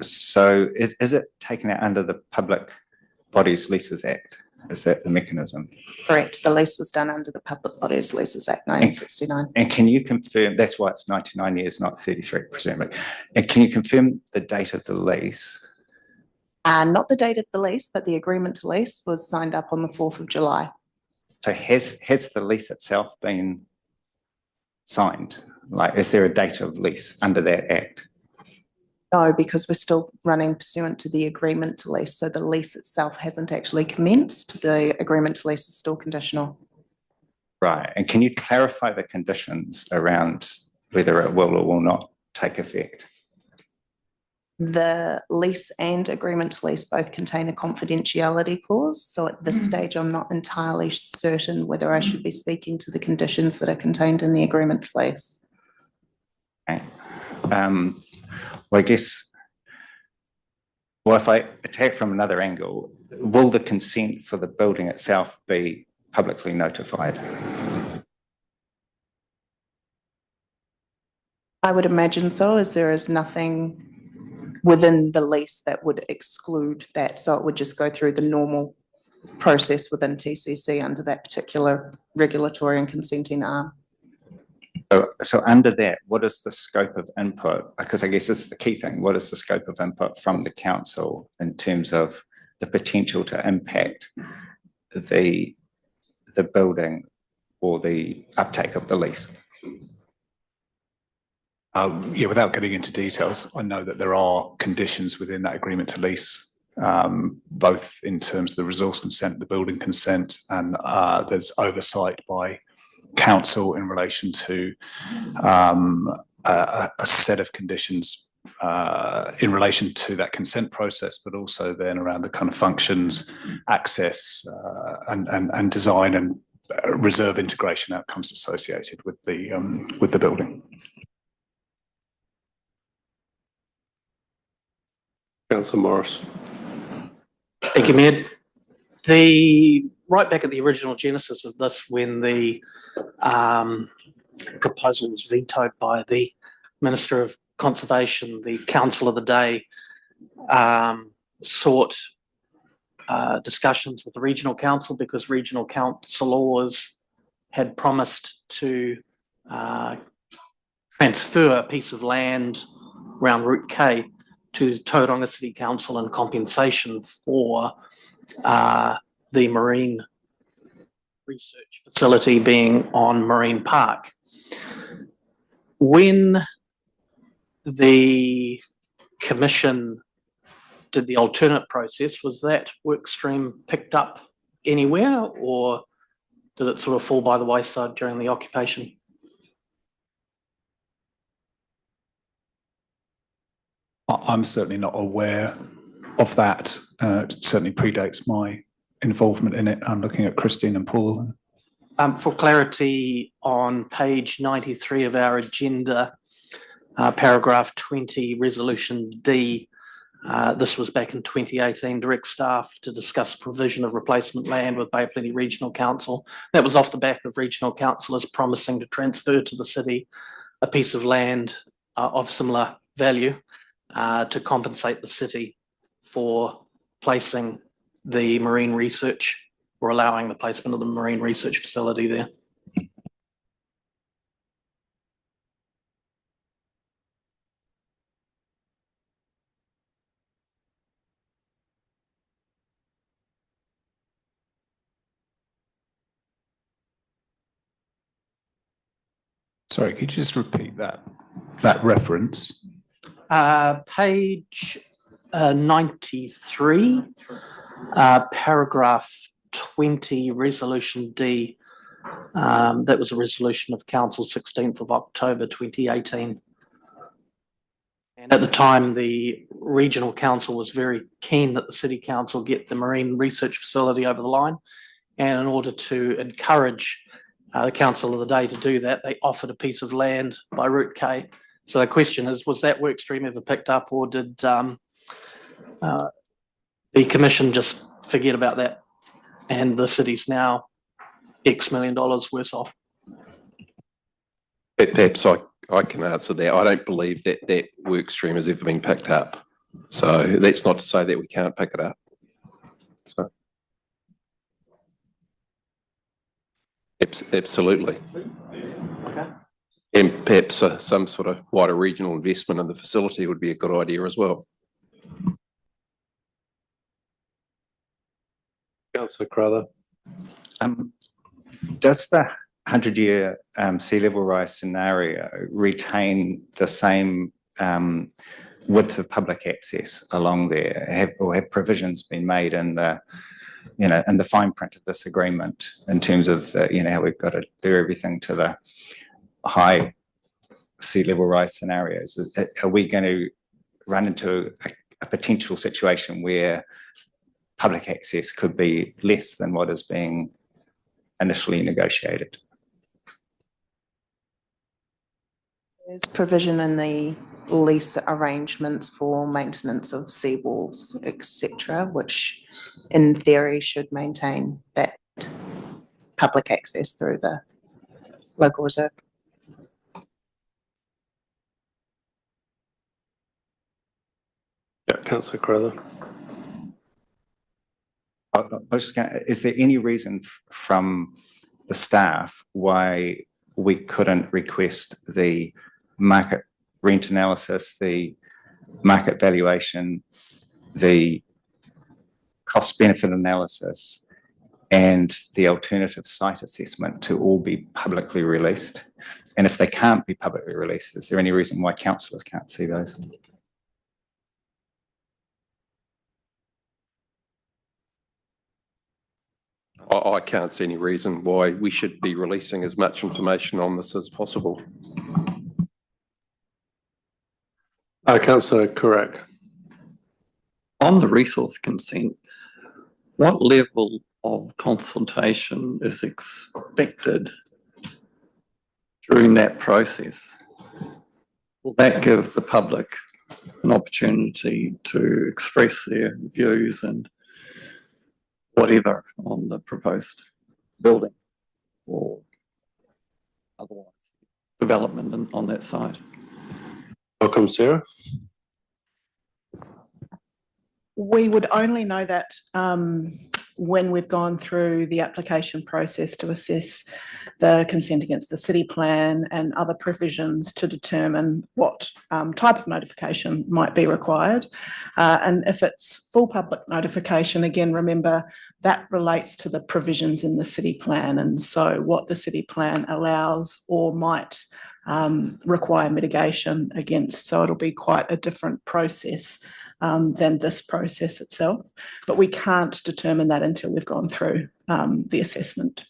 So is it taken out under the Public Bodies Leases Act? Is that the mechanism? Correct. The lease was done under the Public Bodies Leases Act 1969. And can you confirm, that's why it's 99 years, not 33%. And can you confirm the date of the lease? Not the date of the lease, but the agreement to lease was signed up on the 4th of July. So has the lease itself been signed? Like, is there a date of lease under that act? No, because we're still running pursuant to the agreement to lease. So the lease itself hasn't actually commenced. The agreement to lease is still conditional. Right. And can you clarify the conditions around whether it will or will not take effect? The lease and agreement to lease both contain a confidentiality clause. So at this stage, I'm not entirely certain whether I should be speaking to the conditions that are contained in the agreement to lease. Okay. Well, I guess, well, if I attack from another angle, will the consent for the building itself be publicly notified? I would imagine so, as there is nothing within the lease that would exclude that. So it would just go through the normal process within TCC under that particular regulatory and consenting arm. So under that, what is the scope of input? Because I guess this is the key thing. What is the scope of input from the council in terms of the potential to impact the building or the uptake of the lease? Yeah, without getting into details, I know that there are conditions within that agreement to lease, both in terms of the resource consent, the building consent, and there's oversight by council in relation to a set of conditions in relation to that consent process, but also then around the kind of functions, access, and design and reserve integration outcomes associated with the building. Councillor Morris. Thank you, Mayor. Right back at the original genesis of this, when the proposal was vetoed by the Minister of Conservation, the Council of the Day sought discussions with the Regional Council, because Regional Councillors had promised to transfer a piece of land around Route K to Tauranga City Council in compensation for the marine research facility being on Marine Park. When the Commission did the alternate process, was that work stream picked up anywhere, or did it sort of fall by the wayside during the occupation? I'm certainly not aware of that. It certainly predates my involvement in it. I'm looking at Christine and Paul. For clarity, on page 93 of our agenda, paragraph 20, resolution D, this was back in 2018, direct staff to discuss provision of replacement land with Bay of Plenty Regional Council. That was off the back of regional councillors promising to transfer to the city a piece of land of similar value to compensate the city for placing the marine research, or allowing the placement of the marine research facility there. Sorry, could you just repeat that reference? Page 93, paragraph 20, resolution D. That was a resolution of council 16th of October 2018. And at the time, the regional council was very keen that the city council get the marine research facility over the line. And in order to encourage the council of the day to do that, they offered a piece of land by Route K. So the question is, was that work stream ever picked up, or did the Commission just forget about that and the city's now X million dollars worse off? Perhaps I can answer that. I don't believe that work stream has ever been picked up. So that's not to say that we can't pick it up. So. Absolutely. And perhaps some sort of wider regional investment in the facility would be a good idea as well. Councillor Crowther. Does the 100-year sea level rise scenario retain the same width of public access along there? Have provisions been made in the, in the fine print of this agreement in terms of how we've got to do everything to the high sea level rise scenarios? Are we going to run into a potential situation where public access could be less than what is being initially negotiated? There's provision in the lease arrangements for maintenance of seawalls, etc., which in theory should maintain that public access through the local reserve. Yeah, Councillor Crowther. Is there any reason from the staff why we couldn't request the market rent analysis, the market valuation, the cost benefit analysis, and the alternative site assessment to all be publicly released? And if they can't be publicly released, is there any reason why councillors can't see those? I can't see any reason why we should be releasing as much information on this as possible. Councillor Kurak. On the resource consent, what level of consultation is expected during that process? Will that give the public an opportunity to express their views and whatever on the proposed building or otherwise development on that site? Welcome, Sarah. We would only know that when we've gone through the application process to assess the consent against the city plan and other provisions to determine what type of notification might be required. And if it's full public notification, again, remember that relates to the provisions in the city plan. And so what the city plan allows or might require mitigation against. So it'll be quite a different process than this process itself, but we can't determine that until we've gone through the assessment.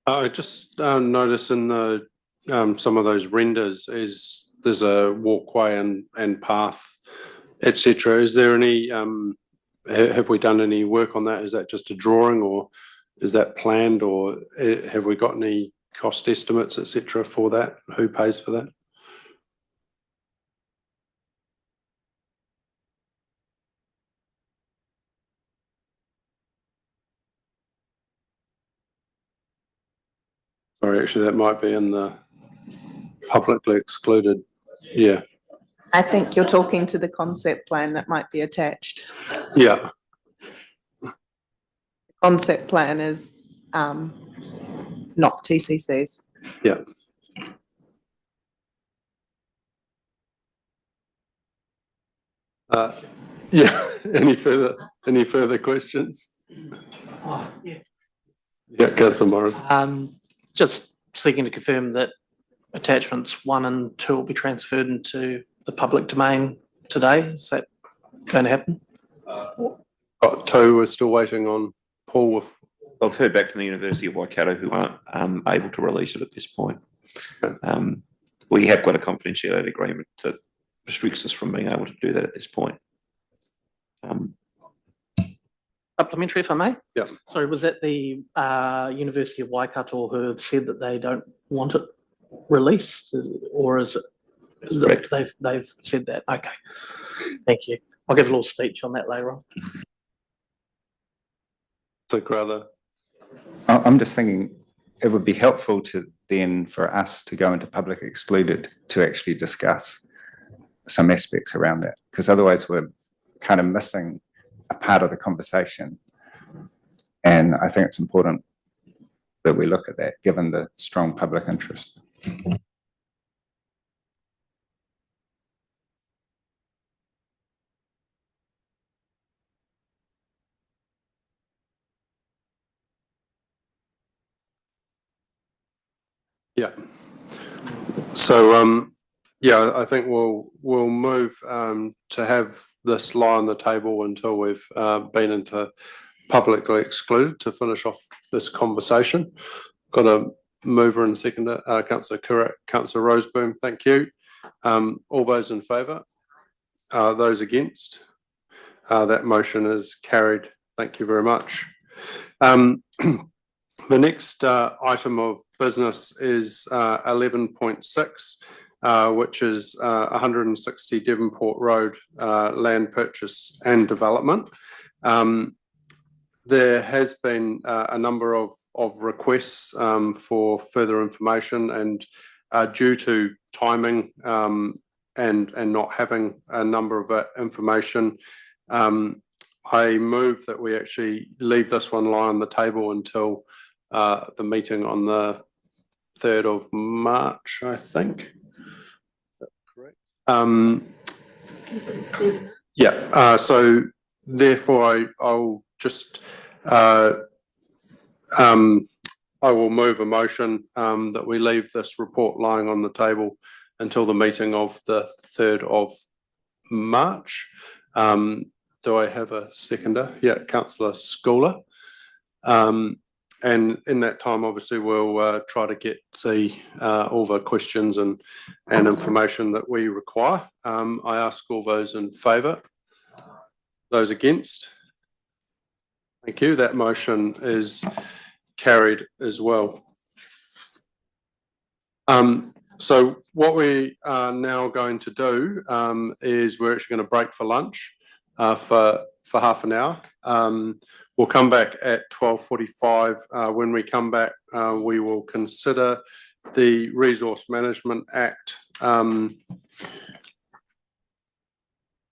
I just noticed in the some of those renders there's a walkway and path, etc. Is there any have we done any work on that? Is that just a drawing, or is that planned, or have we got any cost estimates, etc. for that? Who pays for that? Sorry, actually, that might be in the publicly excluded. Yeah. I think you're talking to the concept plan that might be attached. Yeah. The concept plan is not TCC's. Yeah. Yeah. Any further questions? Oh, yeah. Yeah, Councillor Morris. Just seeking to confirm that attachments 1 and 2 will be transferred into the public domain today. Is that going to happen? Got 2. We're still waiting on Paul. I've heard back from the University of Waikato who aren't able to release it at this point. We have got a confidentiality agreement that restricts us from being able to do that at this point. Supplementary, if I may? Yeah. Sorry, was that the University of Waikato who have said that they don't want it released, or is it? Correct. They've said that. Okay. Thank you. I'll give a little speech on that later on. So, Crowther. I'm just thinking it would be helpful for us to go into public excluded to actually discuss some aspects around that, because otherwise we're kind of missing a part of the conversation. And I think it's important that we look at that, given the strong public interest. Yeah. So, yeah, I think we'll move to have this lie on the table until we've been into publicly excluded to finish off this conversation. Got a mover and seconder, Councillor Curran, Councillor Roseboom, thank you. All those in favour? Those against? That motion is carried. Thank you very much. The next item of business is 11.6, which is 160 Devonport Road land purchase and development. There has been a number of requests for further information, and due to timing and not having a number of that information, I move that we actually leave this one lie on the table until the meeting on the 3rd of March, I think. Is that correct? Yeah, so therefore I'll just I will move a motion that we leave this report lying on the table until the meeting of the 3rd of March. Do I have a seconder? Yeah, Councillor Schooler. And in that time, obviously, we'll try to get all the questions and information that we require. I ask all those in favour. Those against? Thank you. That motion is carried as well. So what we are now going to do is we're actually going to break for lunch for half an hour. We'll come back at 12:45. When we come back, we will consider the Resource Management Act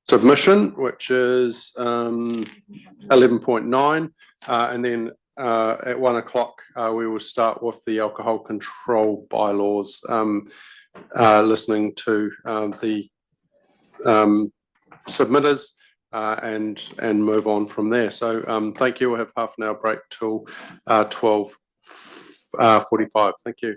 submission, which is 11.9, and then at 1 o'clock we will start with the alcohol control bylaws, listening to the submitters and move on from there. So thank you. We'll have half an hour break till 12:45. Thank you.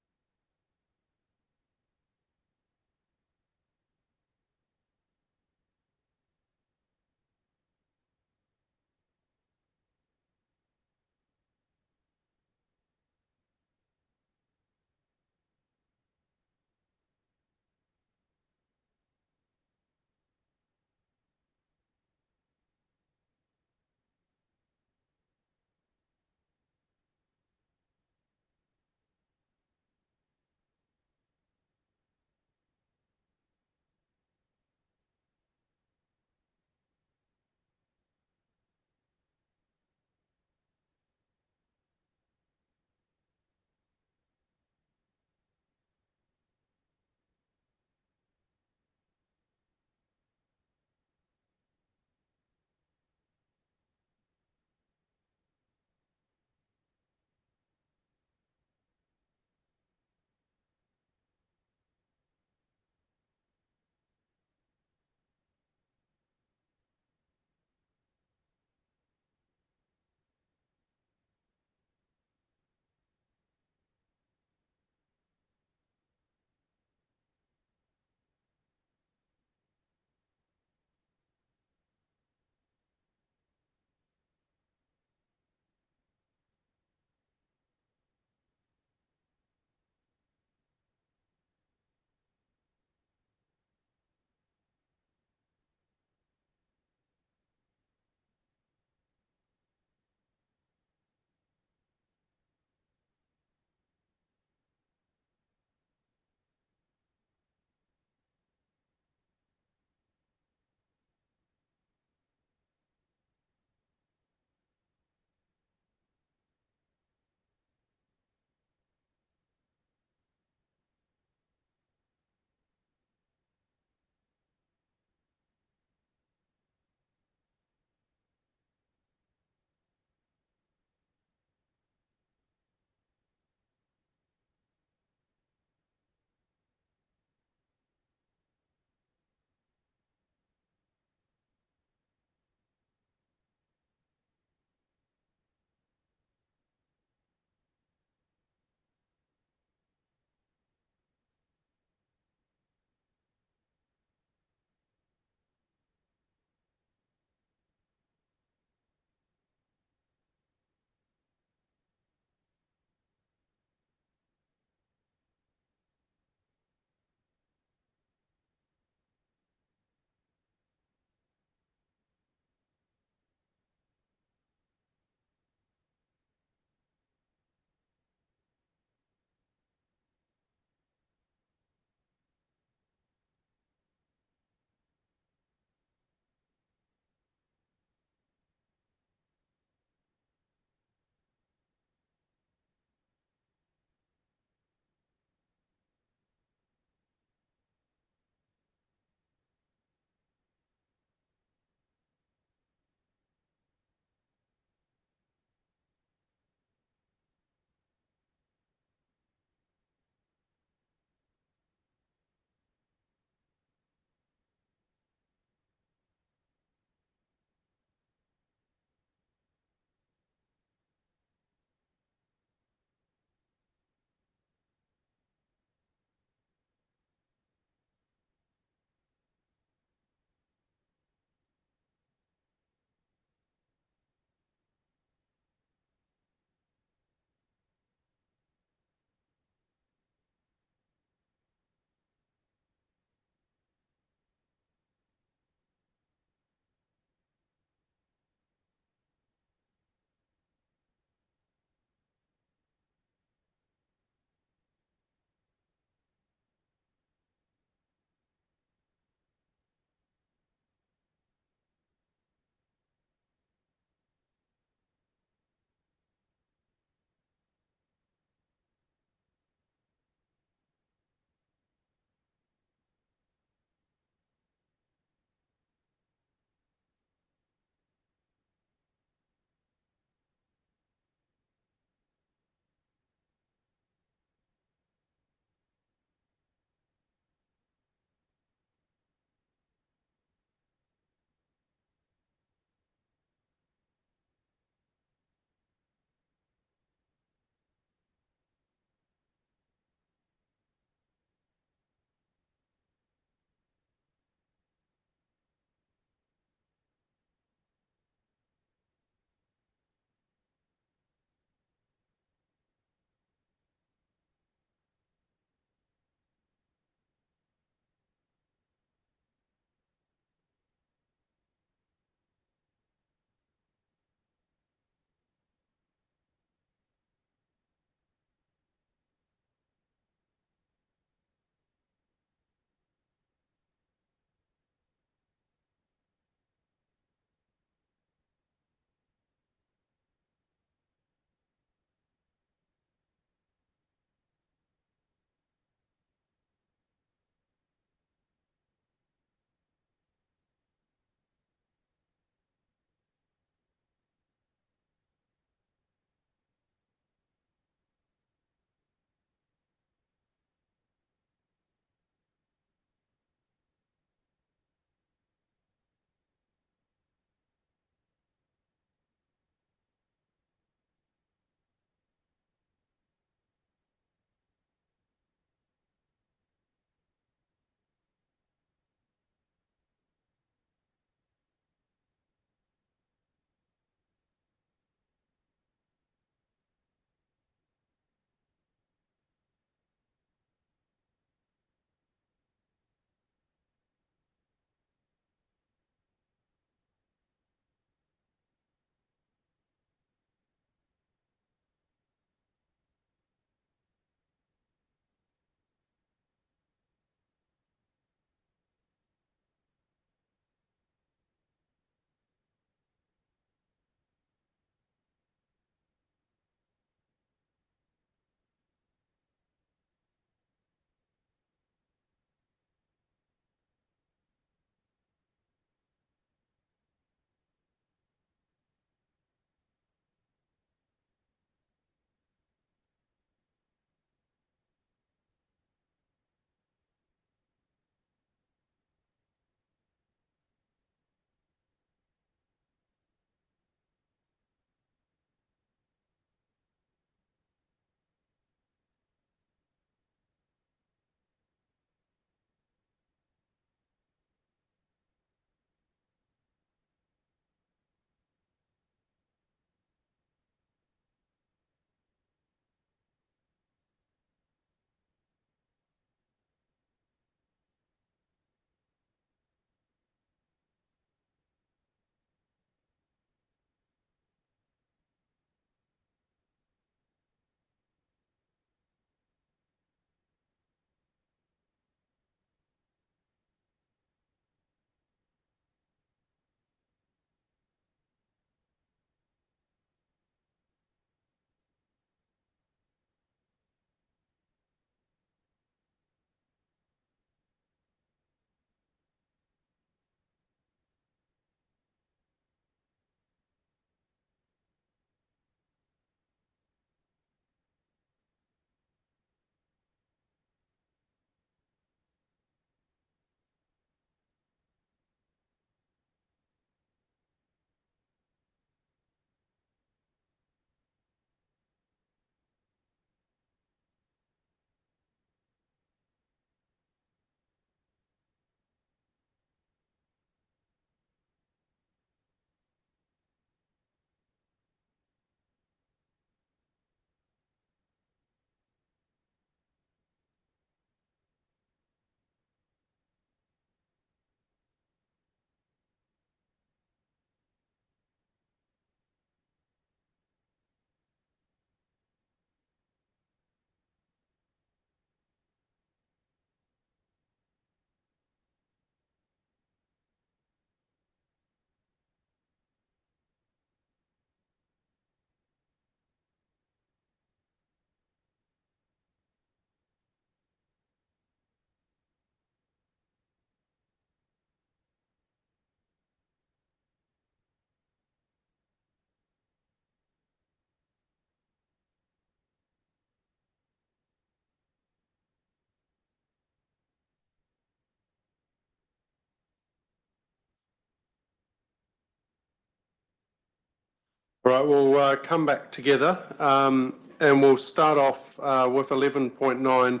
Right, we'll come back together and we'll start off with 11.9,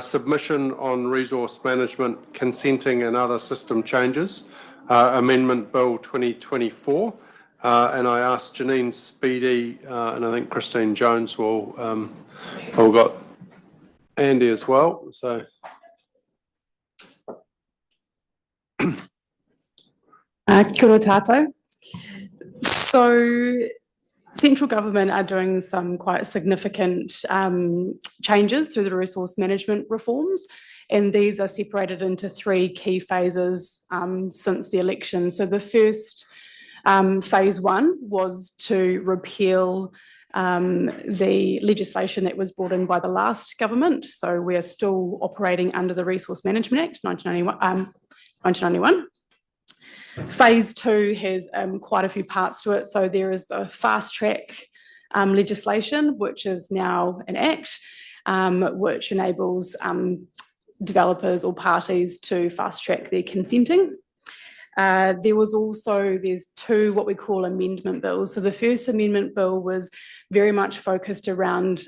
submission on resource management, consenting and other system changes, Amendment Bill 2024. And I asked Janine Speedy and I think Christine Jones will, we've got Andy as well, so. Kia ora tātou. So central government are doing some quite significant changes to the resource management reforms, and these are separated into three key phases since the election. So the first phase one was to repeal the legislation that was brought in by the last government. So we're still operating under the Resource Management Act 1991. Phase two has quite a few parts to it. So there is the fast track legislation, which is now an act, which enables developers or parties to fast track their consenting. There's two what we call amendment bills. So the first amendment bill was very much focused around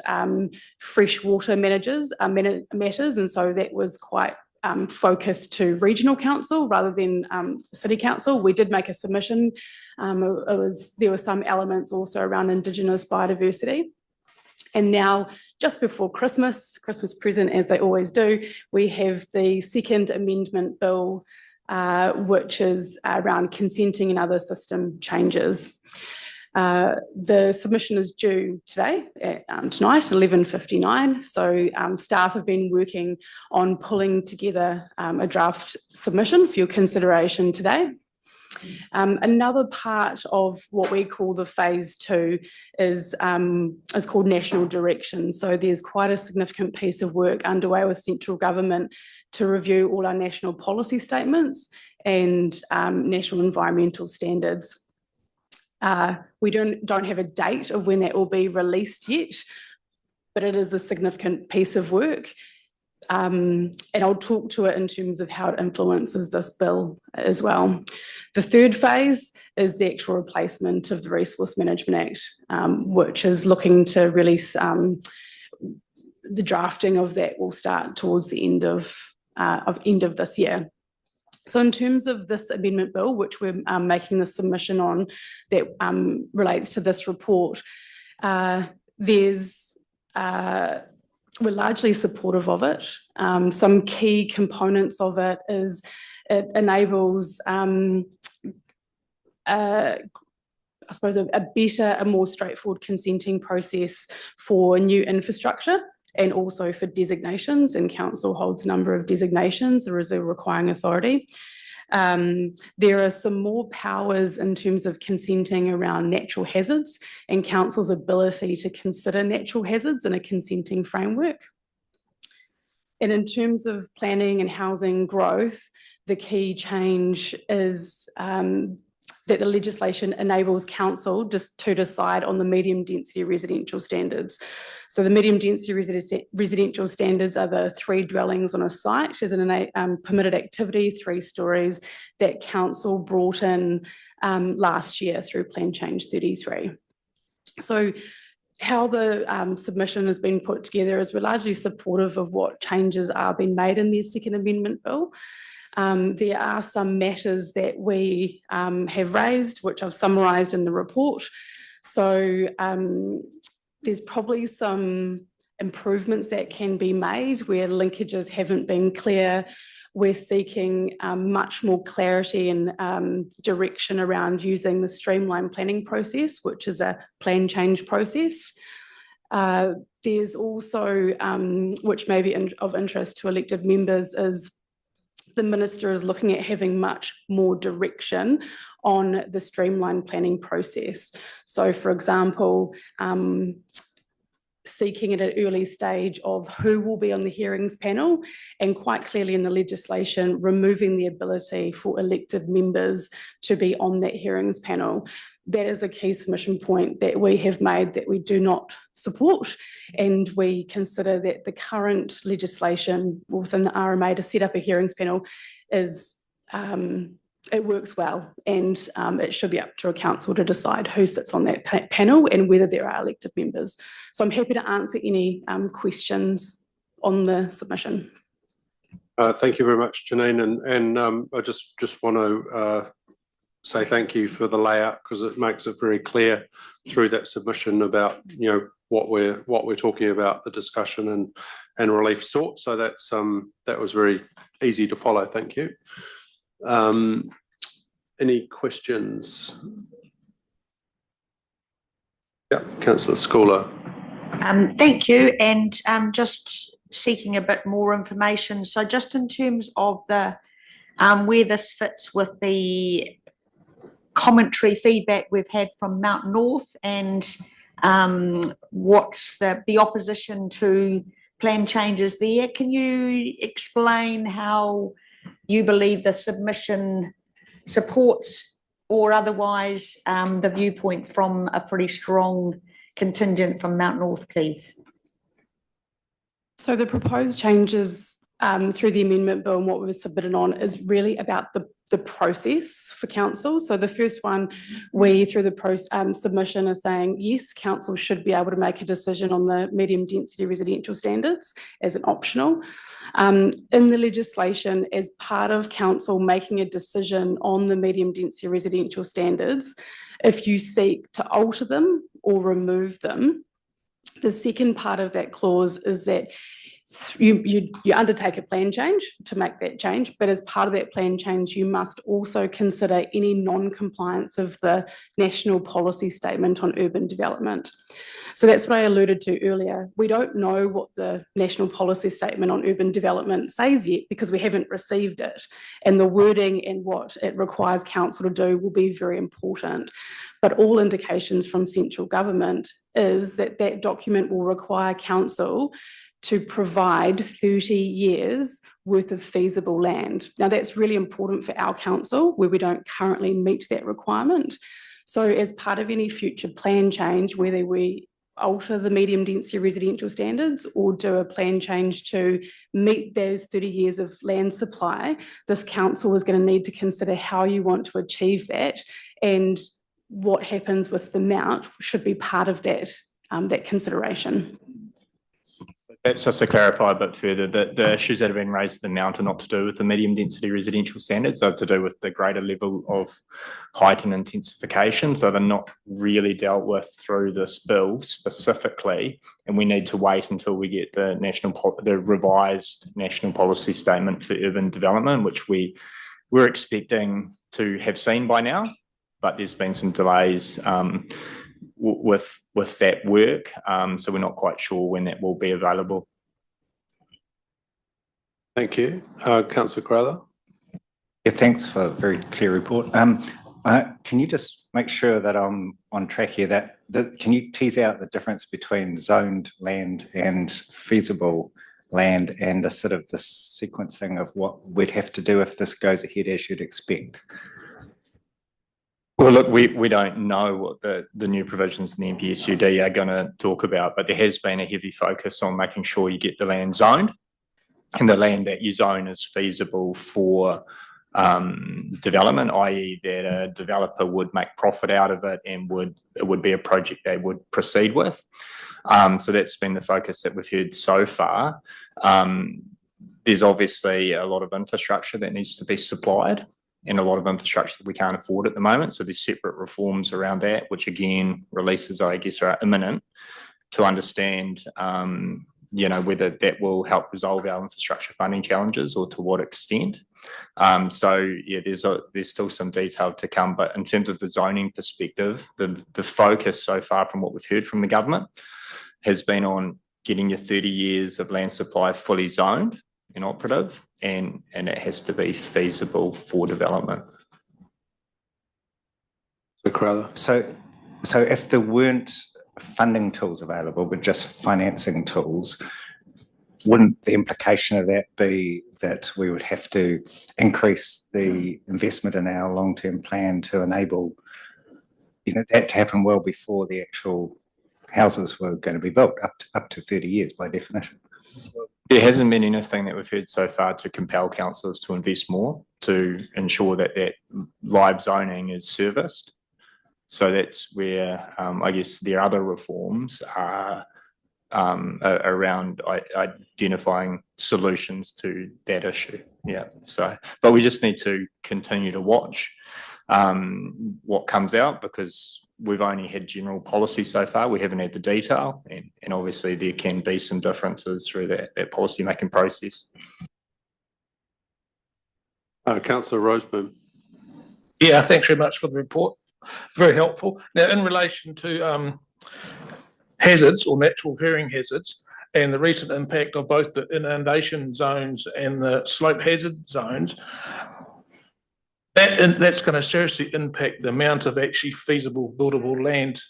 freshwater matters, and so that was quite focused to regional council rather than city council. We did make a submission. There were some elements also around Indigenous biodiversity. And now, just before Christmas present as they always do, we have the second amendment bill, which is around consenting and other system changes. The submission is due today, tonight, 11:59. So staff have been working on pulling together a draft submission for your consideration today. Another part of what we call the phase two is called national direction. So there's quite a significant piece of work underway with central government to review all our national policy statements and national environmental standards. We don't have a date of when that will be released yet, but it is a significant piece of work. And I'll talk to it in terms of how it influences this bill as well. The third phase is the actual replacement of the Resource Management Act, which is looking to release the drafting of that will start towards the end of this year. So in terms of this amendment bill, which we're making the submission on that relates to this report, we're largely supportive of it. Some key components of it is it enables, I suppose, a better, a more straightforward consenting process for new infrastructure and also for designations, and council holds a number of designations as a requiring authority. There are some more powers in terms of consenting around natural hazards and council's ability to consider natural hazards in a consenting framework. And in terms of planning and housing growth, the key change is that the legislation enables council just to decide on the medium density residential standards. So the medium density residential standards are the 3 dwellings on a site as an permitted activity, 3 stories, that council brought in last year through Plan Change 33. So how the submission has been put together is we're largely supportive of what changes are being made in the second amendment bill. There are some matters that we have raised, which I've summarised in the report. So there's probably some improvements that can be made where linkages haven't been clear. We're seeking much more clarity and direction around using the streamlined planning process, which is a plan change process. There's also, which may be of interest to elected members, is the Minister is looking at having much more direction on the streamlined planning process. So, for example, seeking at an early stage of who will be on the hearings panel, and quite clearly in the legislation, removing the ability for elected members to be on that hearings panel. That is a key submission point that we have made that we do not support, and we consider that the current legislation within the RMA to set up a hearings panel is it works well, and it should be up to a council to decide who sits on that panel and whether there are elected members. So I'm happy to answer any questions on the submission. Thank you very much, Janine, and I just want to say thank you for the layout, because it makes it very clear through that submission about what we're talking about, the discussion and relief sought. So that's that was very easy to follow. Thank you. Any questions? Yeah, Councillor Schooler. Thank you, and just seeking a bit more information. So just in terms of the where this fits with the commentary feedback we've had from Mount North, and what's the opposition to plan changes there. Can you explain how you believe the submission supports or otherwise the viewpoint from a pretty strong contingent from Mount North, please? So the proposed changes through the amendment bill and what we've submitted on is really about the process for council. So the first one, we through the submission are saying, yes, council should be able to make a decision on the medium density residential standards as an optional. In the legislation, as part of council making a decision on the medium density residential standards, if you seek to alter them or remove them, the second part of that clause is that you undertake a plan change to make that change, but as part of that plan change, you must also consider any non-compliance of the National Policy Statement on Urban Development. So that's what I alluded to earlier. We don't know what the National Policy Statement on Urban Development says yet, because we haven't received it, and the wording and what it requires council to do will be very important. But all indications from central government is that that document will require council to provide 30 years worth of feasible land. Now that's really important for our council where we don't currently meet that requirement. So as part of any future plan change, whether we alter the medium density residential standards or do a plan change to meet those 30 years of land supply, this council is going to need to consider how you want to achieve that, and what happens with the amount should be part of that, that consideration. Perhaps just to clarify a bit further, the issues that have been raised at the Mount are not to do with the medium density residential standards, they're to do with the greater level of height and intensification. So they're not really dealt with through this bill specifically, and we need to wait until we get the revised National Policy Statement for Urban Development, which we're expecting to have seen by now, but there's been some delays with that work, so we're not quite sure when that will be available. Thank you. Councillor Crowther. Yeah, thanks for a very clear report. Can you just make sure that I'm on track here, that can you tease out the difference between zoned land and feasible land, and the sort of the sequencing of what we'd have to do if this goes ahead as you'd expect? Well, look, we don't know what the new provisions in the NPSUD are going to talk about, but there has been a heavy focus on making sure you get the land zoned, and the land that you zone is feasible for development, i.e. that a developer would make profit out of it and it would be a project they would proceed with. So that's been the focus that we've heard so far. There's obviously a lot of infrastructure that needs to be supplied, and a lot of infrastructure that we can't afford at the moment. So there's separate reforms around that, which again, releases, I guess, are imminent to understand, whether that will help resolve our infrastructure funding challenges or to what extent. So yeah, there's still some detail to come, but in terms of the zoning perspective, the focus so far from what we've heard from the government has been on getting your 30 years of land supply fully zoned and operative, and it has to be feasible for development. So if there weren't funding tools available, but just financing tools, wouldn't the implication of that be that we would have to increase the investment in our long-term plan to enable, that to happen well before the actual houses were going to be built, up to 30 years by definition? There hasn't been anything that we've heard so far to compel councillors to invest more to ensure that that live zoning is serviced. So that's where I guess their other reforms are around identifying solutions to that issue. Yeah. So, but we just need to continue to watch what comes out, because we've only had general policy so far. We haven't had the detail, and obviously there can be some differences through that policy making process. Councillor Roseboom. Yeah, thanks very much for the report. Very helpful. Now, in relation to hazards or natural occurring hazards and the recent impact of both the inundation zones and the slope hazard zones, that's going to seriously impact the amount of actually feasible buildable land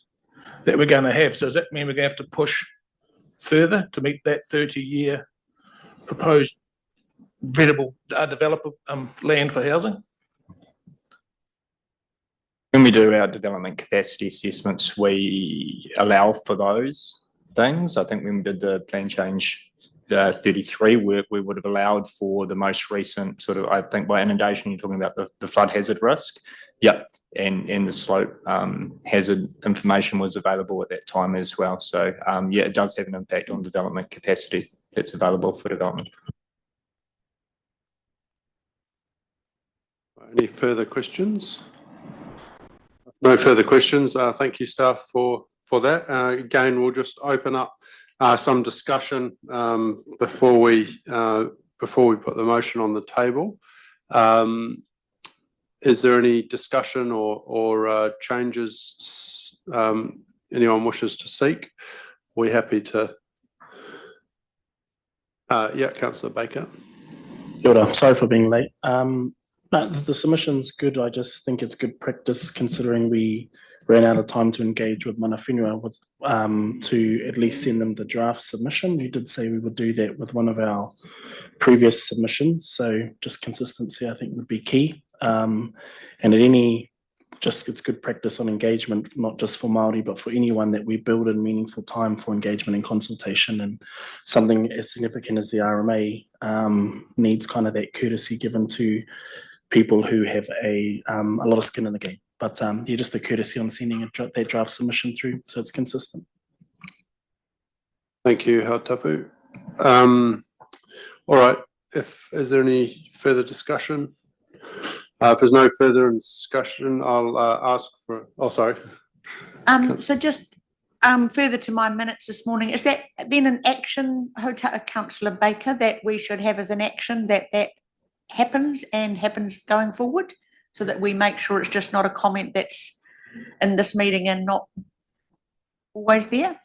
that we're going to have. So does that mean we're going to have to push further to meet that 30-year proposed readable developer land for housing? When we do our development capacity assessments, we allow for those things. I think when we did the plan change 33 work, we would have allowed for the most recent sort of, I think by inundation, you're talking about the flood hazard risk. Yep. And the slope hazard information was available at that time as well. So yeah, it does have an impact on development capacity that's available for development. Any further questions? No further questions. Thank you, staff, for that. Again, we'll just open up some discussion before we put the motion on the table. Is there any discussion or changes anyone wishes to seek? We're happy to. Yeah, Councillor Baker. Kia ora. Sorry for being late. No, the submission's good. I just think it's good practice, considering we ran out of time to engage with mana whenua with to at least send them the draft submission. We did say we would do that with one of our previous submissions, so just consistency I think would be key. And at any, just it's good practice on engagement, not just for Māori, but for anyone, that we build in meaningful time for engagement and consultation. And something as significant as the RMA needs kind of that courtesy given to people who have a lot of skin in the game. But yeah, just the courtesy on sending that draft submission through, so it's consistent. Thank you, Hautapu. All right, is there any further discussion? If there's no further discussion, I'll ask for, oh, sorry. So just further to my minutes this morning, is that then an action, Councillor Baker, that we should have as an action that happens and happens going forward, so that we make sure it's just not a comment that's in this meeting and not always there?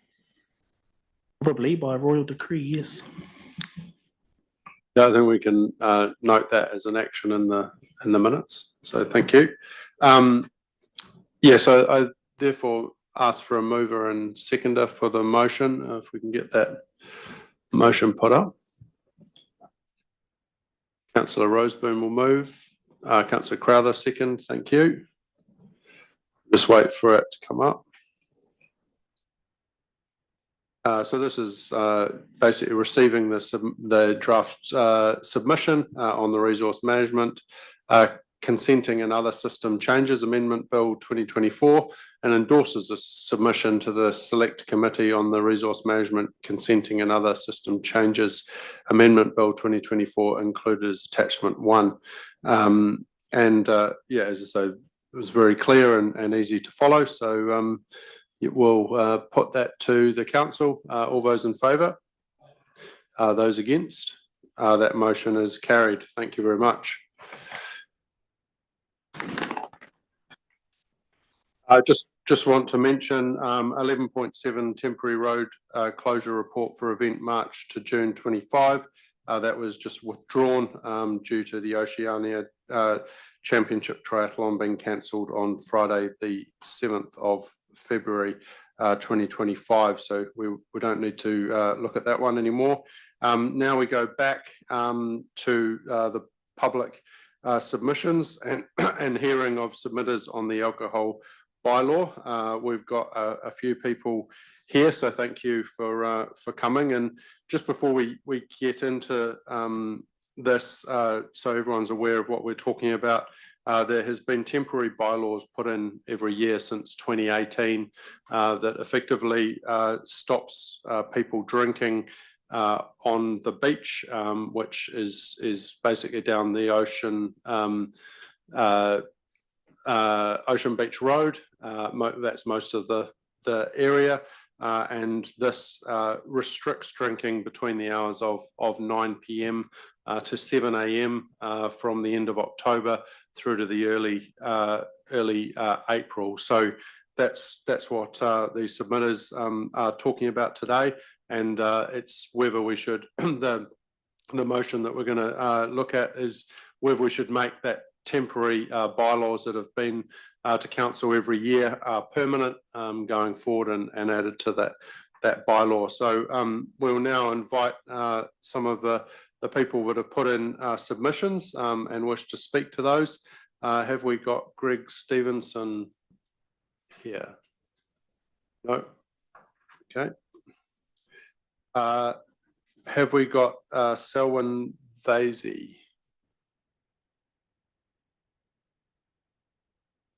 Probably by royal decree, yes. Yeah, I think we can note that as an action in the minutes. So thank you. Yeah, so I therefore ask for a mover and seconder for the motion. If we can get that motion put up. Councillor Roseboom will move. Councillor Crowther second. Thank you. Just wait for it to come up. So this is basically receiving the draft submission on the resource management, consenting and other system changes amendment bill 2024, and endorses the submission to the select committee on the resource management consenting and other system changes amendment bill 2024, included as attachment 1. Yeah, as I say, it was very clear and easy to follow. So we'll put that to the council. All those in favour? Those against? That motion is carried. Thank you very much. I just want to mention 11.7 temporary road closure report for event March to June 25. That was just withdrawn due to the Oceania Championship Triathlon being cancelled on Friday, the 7th of February 2025. So we don't need to look at that one anymore. Now we go back to the public submissions and hearing of submitters on the alcohol bylaw. We've got a few people here, so thank you for coming. And just before we get into this, so everyone's aware of what we're talking about, there has been temporary bylaws put in every year since 2018 that effectively stops people drinking on the beach, which is basically down the Ocean Beach Road. That's most of the area. And this restricts drinking between the hours of 9 p.m. To 7 a.m. From the end of October through to the early April. So that's what the submitters are talking about today, and it's whether we should the motion that we're going to look at is whether we should make that temporary bylaws that have been to council every year permanent going forward and added to that bylaw. So we'll now invite some of the people that have put in submissions and wish to speak to those. Have we got Greg Stevenson here? No. Okay. Have we got Selwyn Vasey?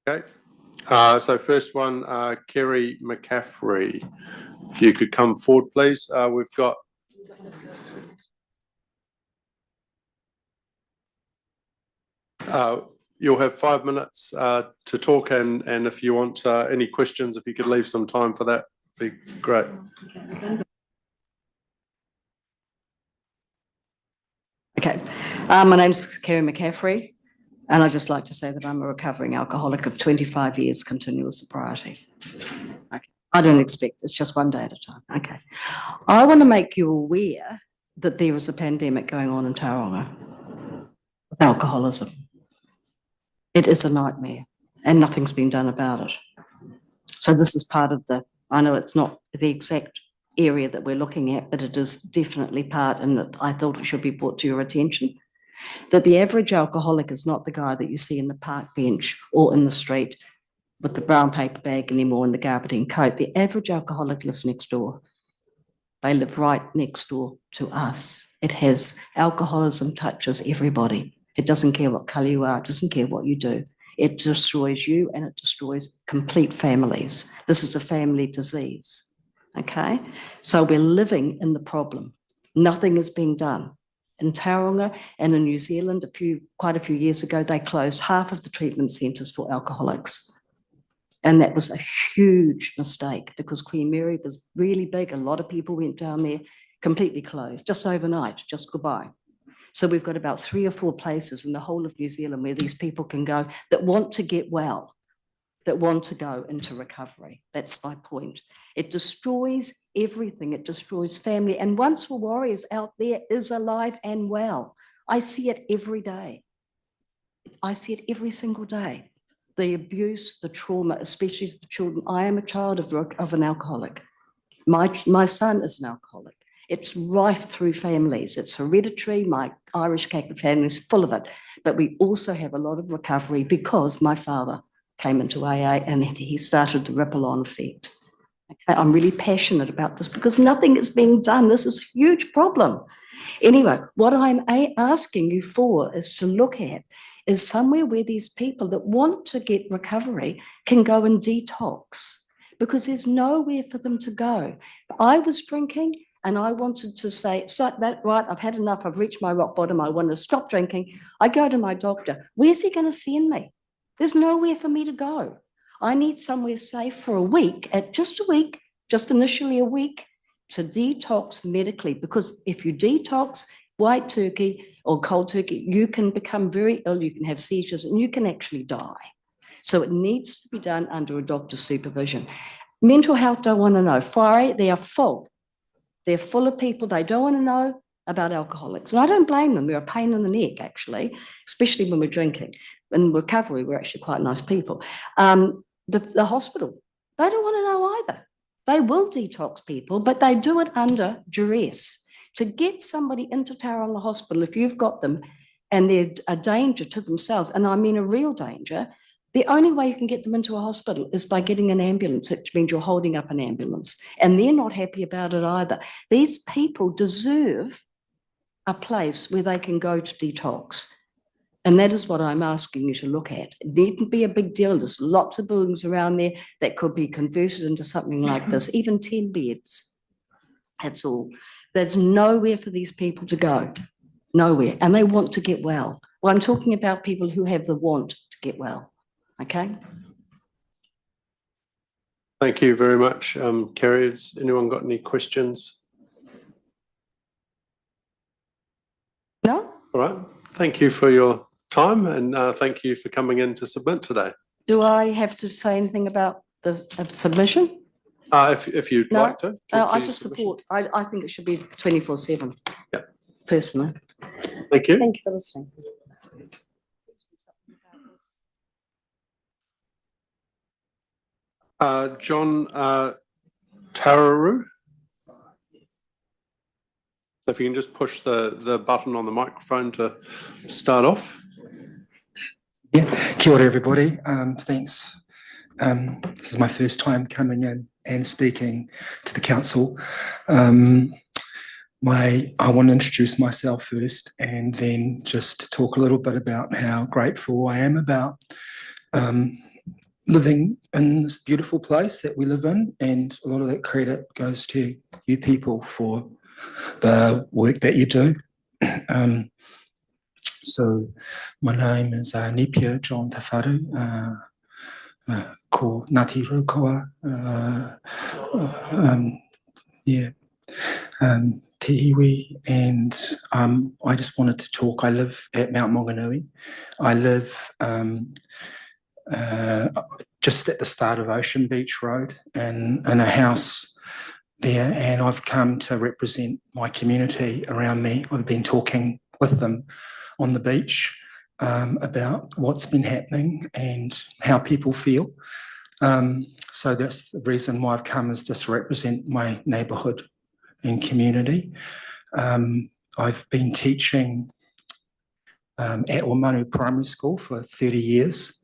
Okay. So first one, Kerry McCaffrey. If you could come forward, please. We've got. You'll have 5 minutes to talk, and if you want any questions, if you could leave some time for that, be great. Okay, my name's Kerry McCaffrey, and I'd just like to say that I'm a recovering alcoholic of 25 years continuous sobriety. Okay. I don't expect, it's just one day at a time. Okay. I want to make you aware that there is a pandemic going on in Tauranga with alcoholism. It is a nightmare, and nothing's been done about it. So this is part of I know it's not the exact area that we're looking at, but it is definitely part, and I thought it should be brought to your attention, that the average alcoholic is not the guy that you see in the park bench or in the street with the brown paper bag anymore and the gabardine coat. The average alcoholic lives next door. They live right next door to us. Alcoholism touches everybody. It doesn't care what colour you are, it doesn't care what you do. It destroys you and it destroys complete families. This is a family disease, okay? So we're living in the problem. Nothing is being done. In Tauranga and in New Zealand, quite a few years ago, they closed half of the treatment centres for alcoholics. And that was a huge mistake because Queen Mary was really big. A lot of people went down there, completely closed, just overnight, just goodbye. So we've got about 3 or 4 places in the whole of New Zealand where these people can go that want to get well, that want to go into recovery. That's my point. It destroys everything. It destroys family. And Once Were Warriors out there is alive and well. I see it every day. I see it every single day. The abuse, the trauma, especially the children. I am a child of an alcoholic. My son is an alcoholic. It's rife through families. It's hereditary. My Irish Catholic family is full of it. But we also have a lot of recovery because my father came into AA and he started the ripple-on effect. Okay, I'm really passionate about this because nothing is being done. This is a huge problem. Anyway, what I'm asking you for is to look at is somewhere where these people that want to get recovery can go and detox because there's nowhere for them to go. I was drinking and I wanted to say, so that right, I've had enough, I've reached my rock bottom, I want to stop drinking. I go to my doctor. Where's he going to send me? There's nowhere for me to go. I need somewhere safe for a week, just initially a week, to detox medically, because if you detox white turkey or cold turkey, you can become very ill, you can have seizures, and you can actually die. So it needs to be done under a doctor's supervision. Mental health don't want to know. Whare, they are full. They're full of people, they don't want to know about alcoholics. And I don't blame them, they're a pain in the neck, actually, especially when we're drinking. In recovery, we're actually quite nice people. The hospital, they don't want to know either. They will detox people, but they do it under duress. To get somebody into Tauranga Hospital, if you've got them and they're a danger to themselves, and I mean a real danger, the only way you can get them into a hospital is by getting an ambulance, which means you're holding up an ambulance. And they're not happy about it either. These people deserve a place where they can go to detox. And that is what I'm asking you to look at. It needn't be a big deal. There's lots of buildings around there that could be converted into something like this, even 10 beds. That's all. There's nowhere for these people to go, nowhere. And they want to get well. Well, I'm talking about people who have the want to get well, okay? Thank you very much, Kerry. Has anyone got any questions? No? All right. Thank you for your time and thank you for coming in to submit today. Do I have to say anything about the submission? If you'd No? like to. I just support, I think it should be 24/7. Yeah. Personally. Thank you. Thank you for listening. John Tararu. If you can just push the button on the microphone to start off. Yeah, kia ora everybody. Thanks. This is my first time coming in and speaking to the council. I want to introduce myself first and then just talk a little bit about how grateful I am about living in this beautiful place that we live in, and a lot of that credit goes to you people for the work that you do. So my name is Nipia John Tawharu, ko Ngāti Rukoa, Te iwi, and I just wanted to talk. I live at Mount Maunganui. I live just at the start of Ocean Beach Road in a house there, and I've come to represent my community around me. I've been talking with them on the beach about what's been happening and how people feel. So that's the reason why I've come, is just to represent my neighbourhood and community. I've been teaching at Wamanu Primary School for 30 years.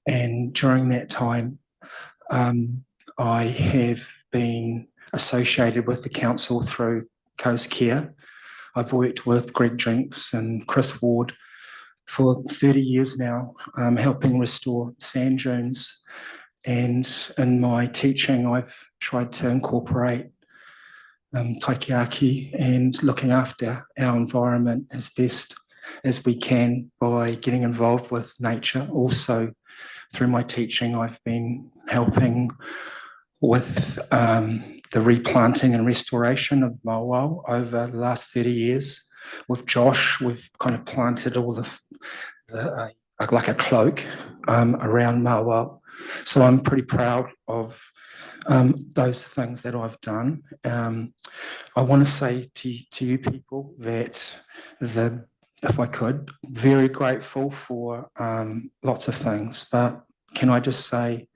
And during that time, I have been associated with the council through Coast Care. I've worked with Greg Jinks and Chris Ward for 30 years now, helping restore sand dunes. And in my teaching, I've tried to incorporate taikeaki and looking after our environment as best as we can by getting involved with nature. Also, through my teaching, I've been helping with the replanting and restoration of mauau over the last 30 years. With Josh, we've kind of planted all the like a cloak around mauau. So I'm pretty proud of those things that I've done. I want to say to you people that if I could, very grateful for lots of things, but can I just say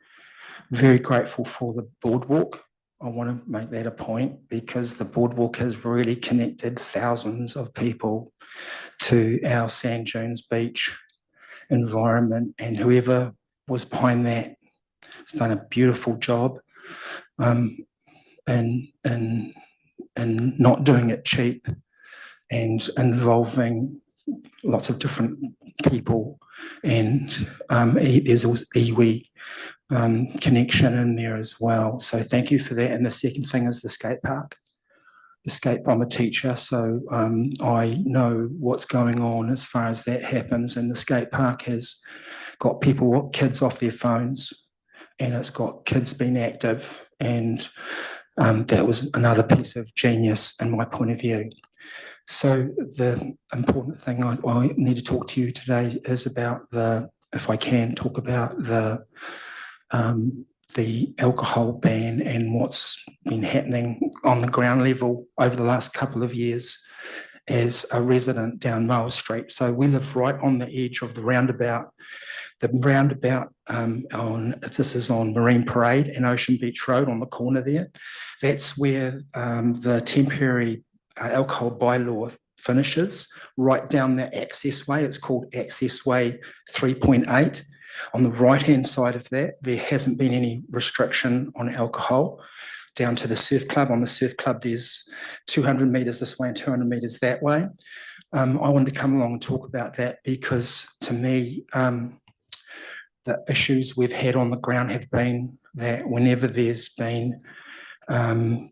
very grateful for the boardwalk. I want to make that a point, because the boardwalk has really connected thousands of people to our sand dunes beach environment, and whoever was behind that has done a beautiful job and not doing it cheap and involving lots of different people, and there's also iwi connection in there as well. So thank you for that. And the second thing is the skate park. I'm a teacher, so I know what's going on as far as that happens. And the skate park has got kids off their phones, and it's got kids being active. And that was another piece of genius in my point of view. So the important thing I need to talk to you today is about if I can, talk about the alcohol ban and what's been happening on the ground level over the last couple of years as a resident down Mile Street. So we live right on the edge of the roundabout. The roundabout this is on Marine Parade and Ocean Beach Road on the corner there. That's where the temporary alcohol bylaw finishes, right down the access way. It's called Access Way 3.8. On the right-hand side of that, there hasn't been any restriction on alcohol down to the surf club. On the surf club, there's 200 metres this way and 200 metres that way. I wanted to come along and talk about that because to me, the issues we've had on the ground have been that whenever there's been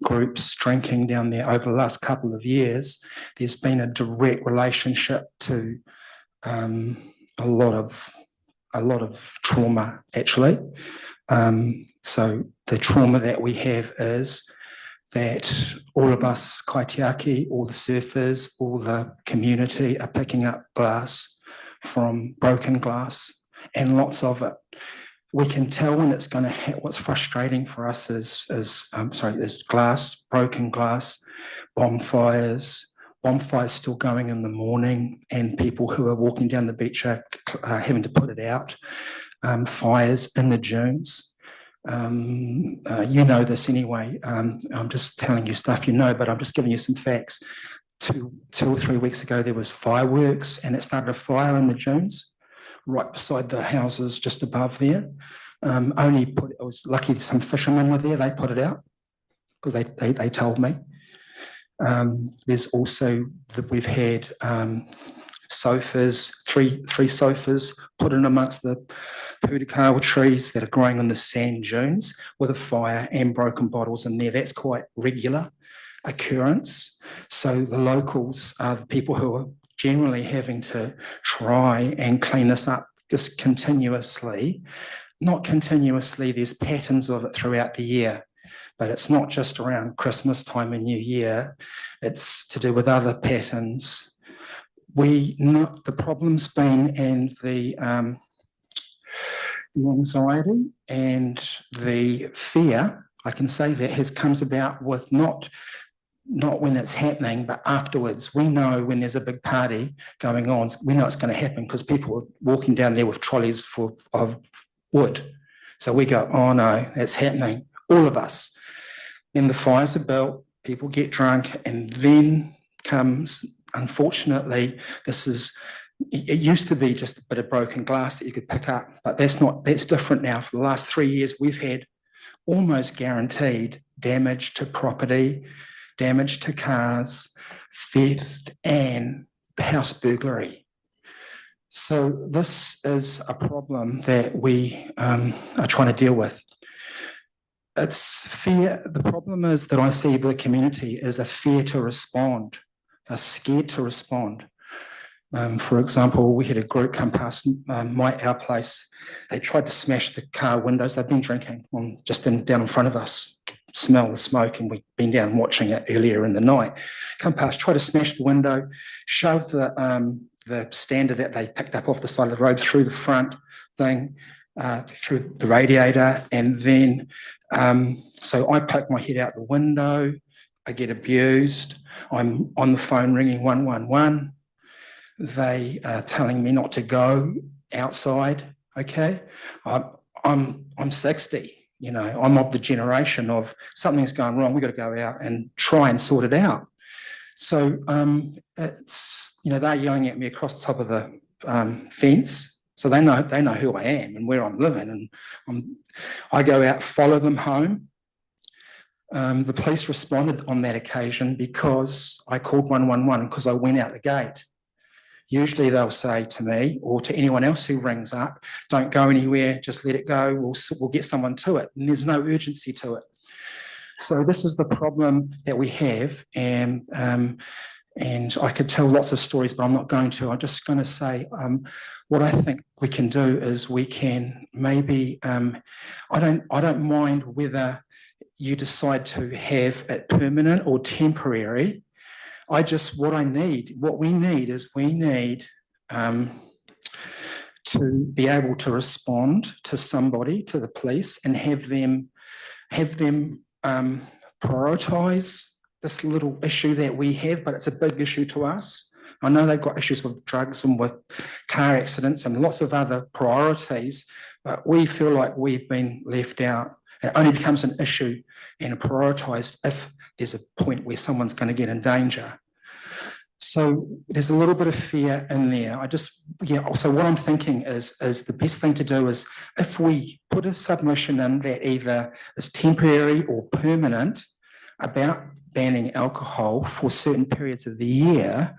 groups drinking down there over the last couple of years, there's been a direct relationship to a lot of trauma, actually. So the trauma that we have is that all of us, kaitiaki, all the surfers, all the community are picking up glass from broken glass, and lots of it. We can tell when it's going to hit. What's frustrating for us is glass, broken glass, bonfires still going in the morning, and people who are walking down the beach are having to put it out. Fires in the dunes. You know this anyway. I'm just telling you stuff you know, but I'm just giving you some facts. Two or 3 weeks ago, there was fireworks, and it started a fire in the dunes, right beside the houses just above there. I was lucky some fishermen were there. They put it out because they told me. There's also that we've had sofas, three sofas put in amongst the pūtakawa trees that are growing on the sand dunes with a fire and broken bottles in there. That's quite regular occurrence. So the locals are the people who are generally having to try and clean this up just continuously. Not continuously, there's patterns of it throughout the year, but it's not just around Christmas time and New Year, it's to do with other patterns. The problem's been and the anxiety and the fear, I can say that comes about with not when it's happening, but afterwards. We know when there's a big party going on, we know it's going to happen because people are walking down there with trolleys of wood. So we go, oh no, it's happening, all of us. Then the fires are built, people get drunk, and then comes, unfortunately, it used to be just a bit of broken glass that you could pick up, but that's different now. For the last 3 years, we've had almost guaranteed damage to property, damage to cars, theft, and house burglary. So this is a problem that we are trying to deal with. It's fear. The problem is that I see with the community is a fear to respond, are scared to respond. For example, we had a group come past our place. They tried to smash the car windows. They've been drinking down in front of us. Smell the smoke, and we've been down watching it earlier in the night. Come past, try to smash the window, shove the stander that they picked up off the side of the road through the front thing, through the radiator, and then so I poke my head out the window. I get abused. I'm on the phone ringing 111. They are telling me not to go outside. Okay, I'm 60. You know, I'm of the generation of something's going wrong. We've got to go out and try and sort it out. So it's, you know, they're yelling at me across the top of the fence. So they know who I am and where I'm living. And I go out, follow them home. The police responded on that occasion because I called 111 because I went out the gate. Usually they'll say to me or to anyone else who rings up, don't go anywhere, just let it go, we'll get someone to it. And there's no urgency to it. So this is the problem that we have. And I could tell lots of stories, but I'm not going to. I'm just going to say what I think we can do is we can maybe, I don't mind whether you decide to have it permanent or temporary. What we need is to be able to respond to somebody, to the police, and have them prioritise this little issue that we have, but it's a big issue to us. I know they've got issues with drugs and with car accidents and lots of other priorities, but we feel like we've been left out. It only becomes an issue and prioritised if there's a point where someone's going to get in danger. So there's a little bit of fear in there. So what I'm thinking is the best thing to do is if we put a submission in that either is temporary or permanent about banning alcohol for certain periods of the year,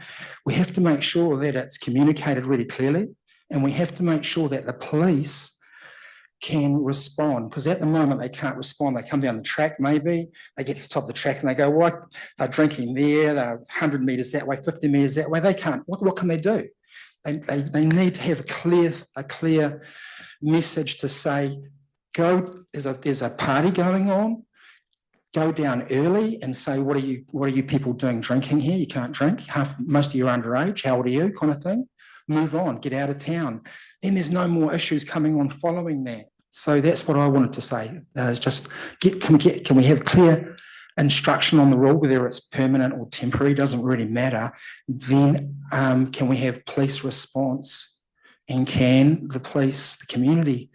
we have to make sure that it's communicated really clearly, and we have to make sure that the police can respond, because at the moment they can't respond. They come down the track, maybe they get to the top of the track and they go, what, they're drinking there, they're 100 metres that way, 50 metres that way. They can't, what can they do? They need to have a clear message to say, go, there's a party going on, go down early and say, what are you people doing drinking here? You can't drink, most of you are underage, how old are you, kind of thing. Move on, get out of town. Then there's no more issues coming on following that. So that's what I wanted to say. Is just can we have clear instruction on the rule, whether it's permanent or temporary, doesn't really matter. Then can we have police response, and can the police, the community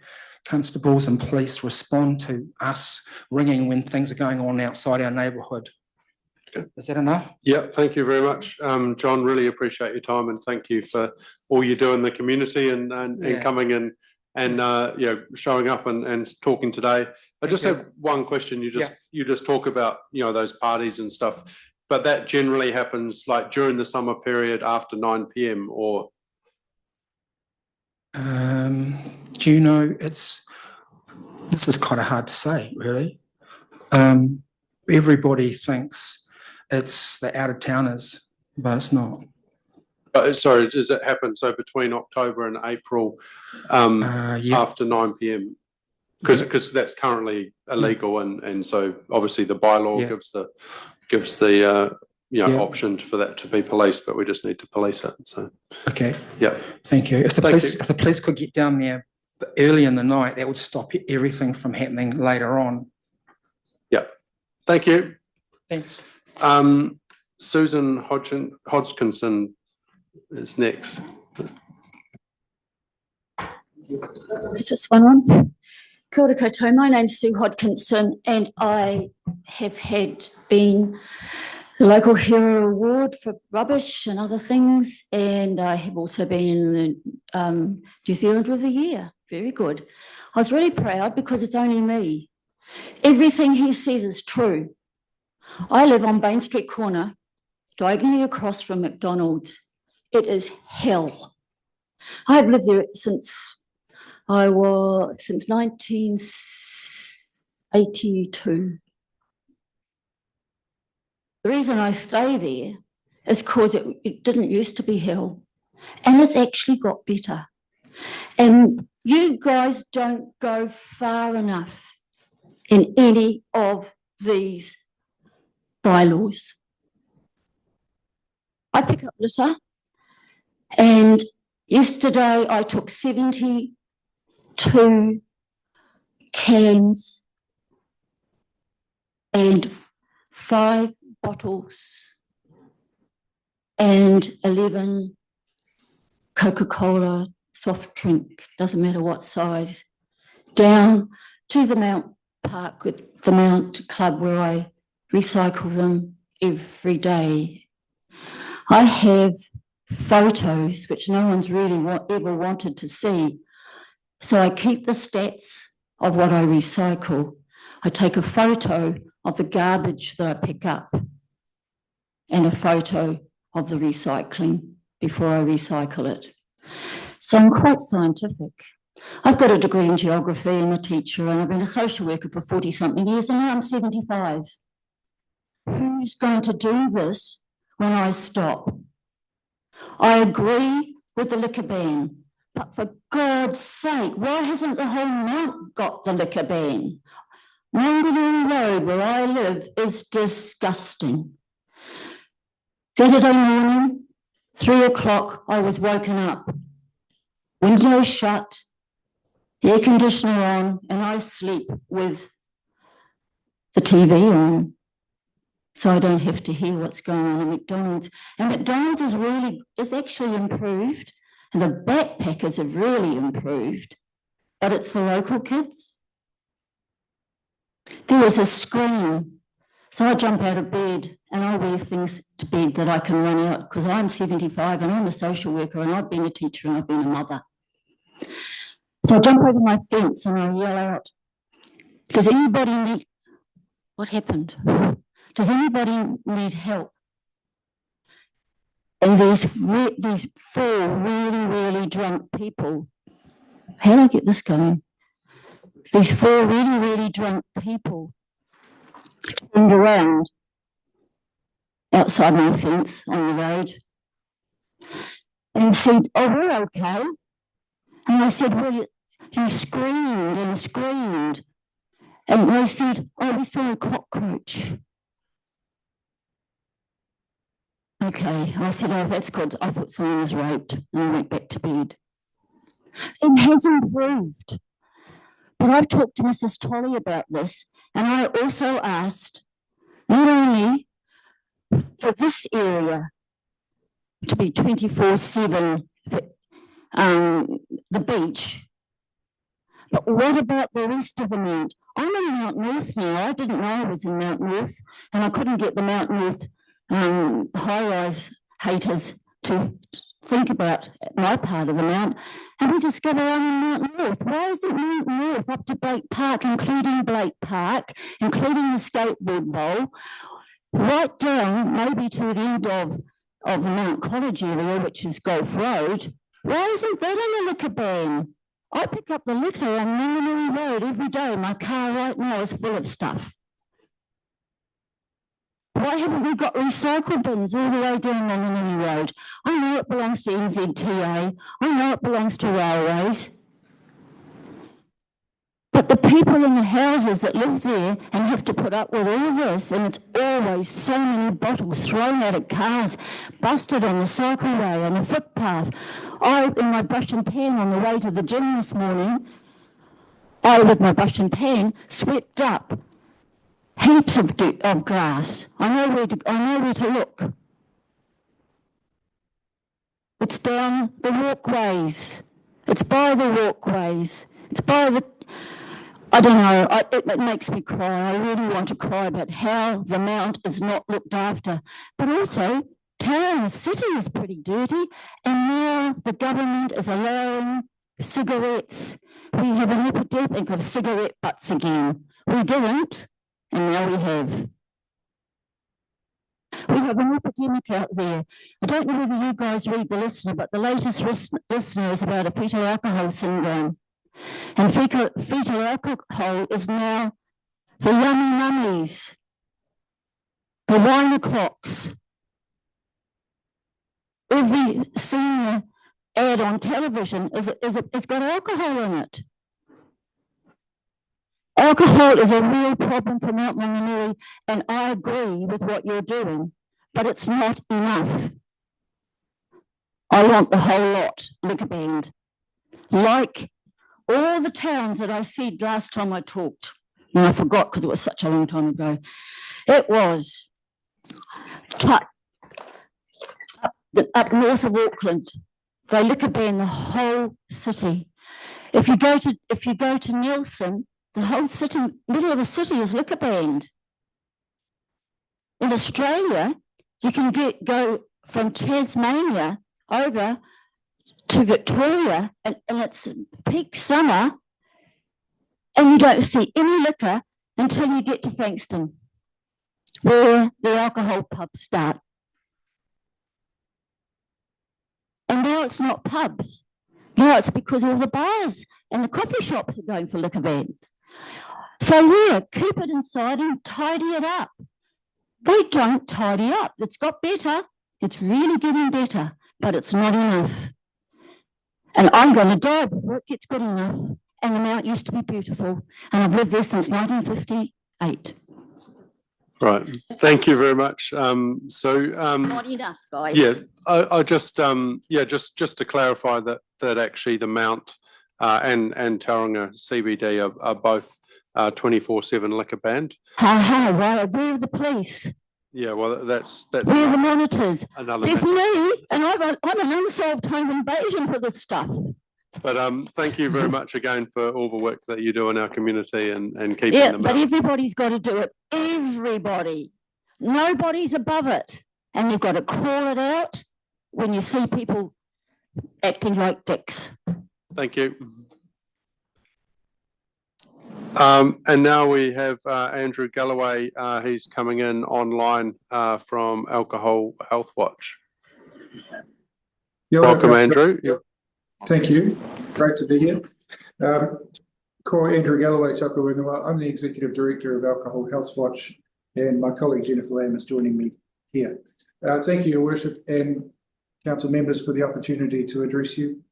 constables and police respond to us ringing when things are going on outside our neighbourhood? Is that enough? Yeah, thank you very much, John. Really appreciate your time, and thank you for all you do in the community and coming in and showing up and talking today. I just have one question. You just talk about those parties and stuff, but that generally happens like during the summer period after 9 p.m. or. Do you know? This is kind of hard to say, really. Everybody thinks it's the out of towners, but it's not. Sorry, does it happen between October and April after 9 p.m? Because that's currently illegal, and so obviously the bylaw gives the option for that to be policed, but we just need to police it. So okay, yeah, thank you. If the police could get down there early in the night, that would stop everything from happening later on. Yeah, thank you. Thanks. Susan Hodgkinson is next. Is this one on? Kia ora koutou, my name's Sue Hodkinson, and I have been the local hero award for rubbish and other things, and I have also been the New Zealander of the Year. Very good. I was really proud because it's only me. Everything he says is true. I live on Bain Street Corner, diagonally across from McDonald's. It is hell. I have lived there since 1982. The reason I stay there is because it didn't used to be hell, and it's actually got better. And you guys don't go far enough in any of these bylaws. I pick up litter, and yesterday I took 72 cans and 5 bottles and 11 Coca-Cola soft drink, doesn't matter what size, down to the Mount Park, the Mount Club, where I recycle them every day. I have photos which no one's really ever wanted to see. So I keep the stats of what I recycle. I take a photo of the garbage that I pick up and a photo of the recycling before I recycle it. So I'm quite scientific. I've got a degree in geography, I'm a teacher, and I've been a social worker for 40-something years, and now I'm 75. Who's going to do this when I stop? I agree with the liquor ban, but for God's sake, why hasn't the whole Mount got the liquor ban? Wanganui Road, where I live, is disgusting. Saturday morning, 3 o'clock, I was woken up. Windows shut, air conditioner on, and I sleep with the TV on, so I don't have to hear what's going on at McDonald's. And McDonald's is actually improved, and the backpackers have really improved, but it's the local kids. There was a screen So I jump out of bed and I wear things to bed that I can run out because I'm 75 and I'm a social worker and I've been a teacher and I've been a mother. So I jump over my fence and I yell out, does anybody need, what happened? Does anybody need help? And these four really drunk people, how do I get this going? These four really drunk people turned around outside my fence on the road and said, oh, we're okay. And I said, well, you screamed and screamed. And they said, oh, we saw a cockroach. Okay, I said, oh, that's good. I thought someone was raped. And I went back to bed. It has improved. But I've talked to Mrs. Tolley about this, and I also asked not only for this area to be 24/7, the beach, but what about the rest of the Mount? I'm in Mount North now. I didn't know I was in Mount North, and I couldn't get the Mount North high-rise haters to think about my part of the Mount, and we discover I'm in Mount North. Why isn't Mount North up to Blake Park, including Blake Park, including the skateboard bowl, right down maybe to the end of the Mount College area, which is Gulf Road? Why isn't that in the liquor ban? I pick up the liquor on Minganui Road every day. My car right now is full of stuff. Why haven't we got recycle bins all the way down Minganui Road? I know it belongs to NZTA. I know it belongs to railways. But the people in the houses that live there and have to put up with all this, and it's always so many bottles thrown out at cars, busted on the cycleway and the footpath. In my brush and pan on the way to the gym this morning, with my brush and pan, swept up heaps of glass. I know where to look. It's down the walkways. It's by the walkways. It's by the... I don't know, it makes me cry. I really want to cry about how the Mount is not looked after. But also, Tauranga City is pretty dirty, and now the government is allowing cigarettes. We have an epidemic of cigarette butts again. We didn't, and now we have. We have an epidemic out there. I don't know whether you guys read the Listener, but the latest Listener is about a fetal alcohol syndrome. And fetal alcohol is now the yummy mummies, the wine o'clocks. Every senior ad on television has got alcohol in it. Alcohol is a real problem for Mount Maunganui, and I agree with what you're doing, but it's not enough. I want the whole lot, liquor band. Like all the towns that I said last time I talked, and I forgot because it was such a long time ago. It was up north of Auckland. They liquor ban the whole city. If you go to Nelson, the whole city, middle of the city is liquor banned. In Australia, you can go from Tasmania over to Victoria, and it's peak summer, and you don't see any liquor until you get to Frankston, where the alcohol pubs start. And now it's not pubs. Now it's because all the bars and the coffee shops are going for liquor bans. So yeah, keep it inside and tidy it up. They don't tidy up. It's got better. It's really getting better, but it's not enough. And I'm going to die before it gets good enough. And the Mount used to be beautiful. And I've lived there since 1958. Right. Thank you very much. Not enough, guys. Yeah, I just to clarify that actually the Mount and Tauranga CBD are both 24/7 liquor banned. Why? Where are the police? Yeah, well, that's Where are the monitors? another There's matter. me, and I'm an unsolved home invasion for this stuff. But thank you very much again for all the work that you do in our community and keeping Yeah, them but out. everybody's got to do it. Everybody. Nobody's above it. And you've got to call it out when you see people acting like dicks. Thank you. And now we have Andrew Galloway. He's coming in online from Alcohol Health Watch. Welcome, Andrew. Thank you. Great to be here. Ko Andrew Galloway, Taku Wingala. I'm the Executive Director of Alcohol Health Watch, and my colleague Jennifer Lamb is joining me here. Thank you, Your Worship and Council members, for the opportunity to address you.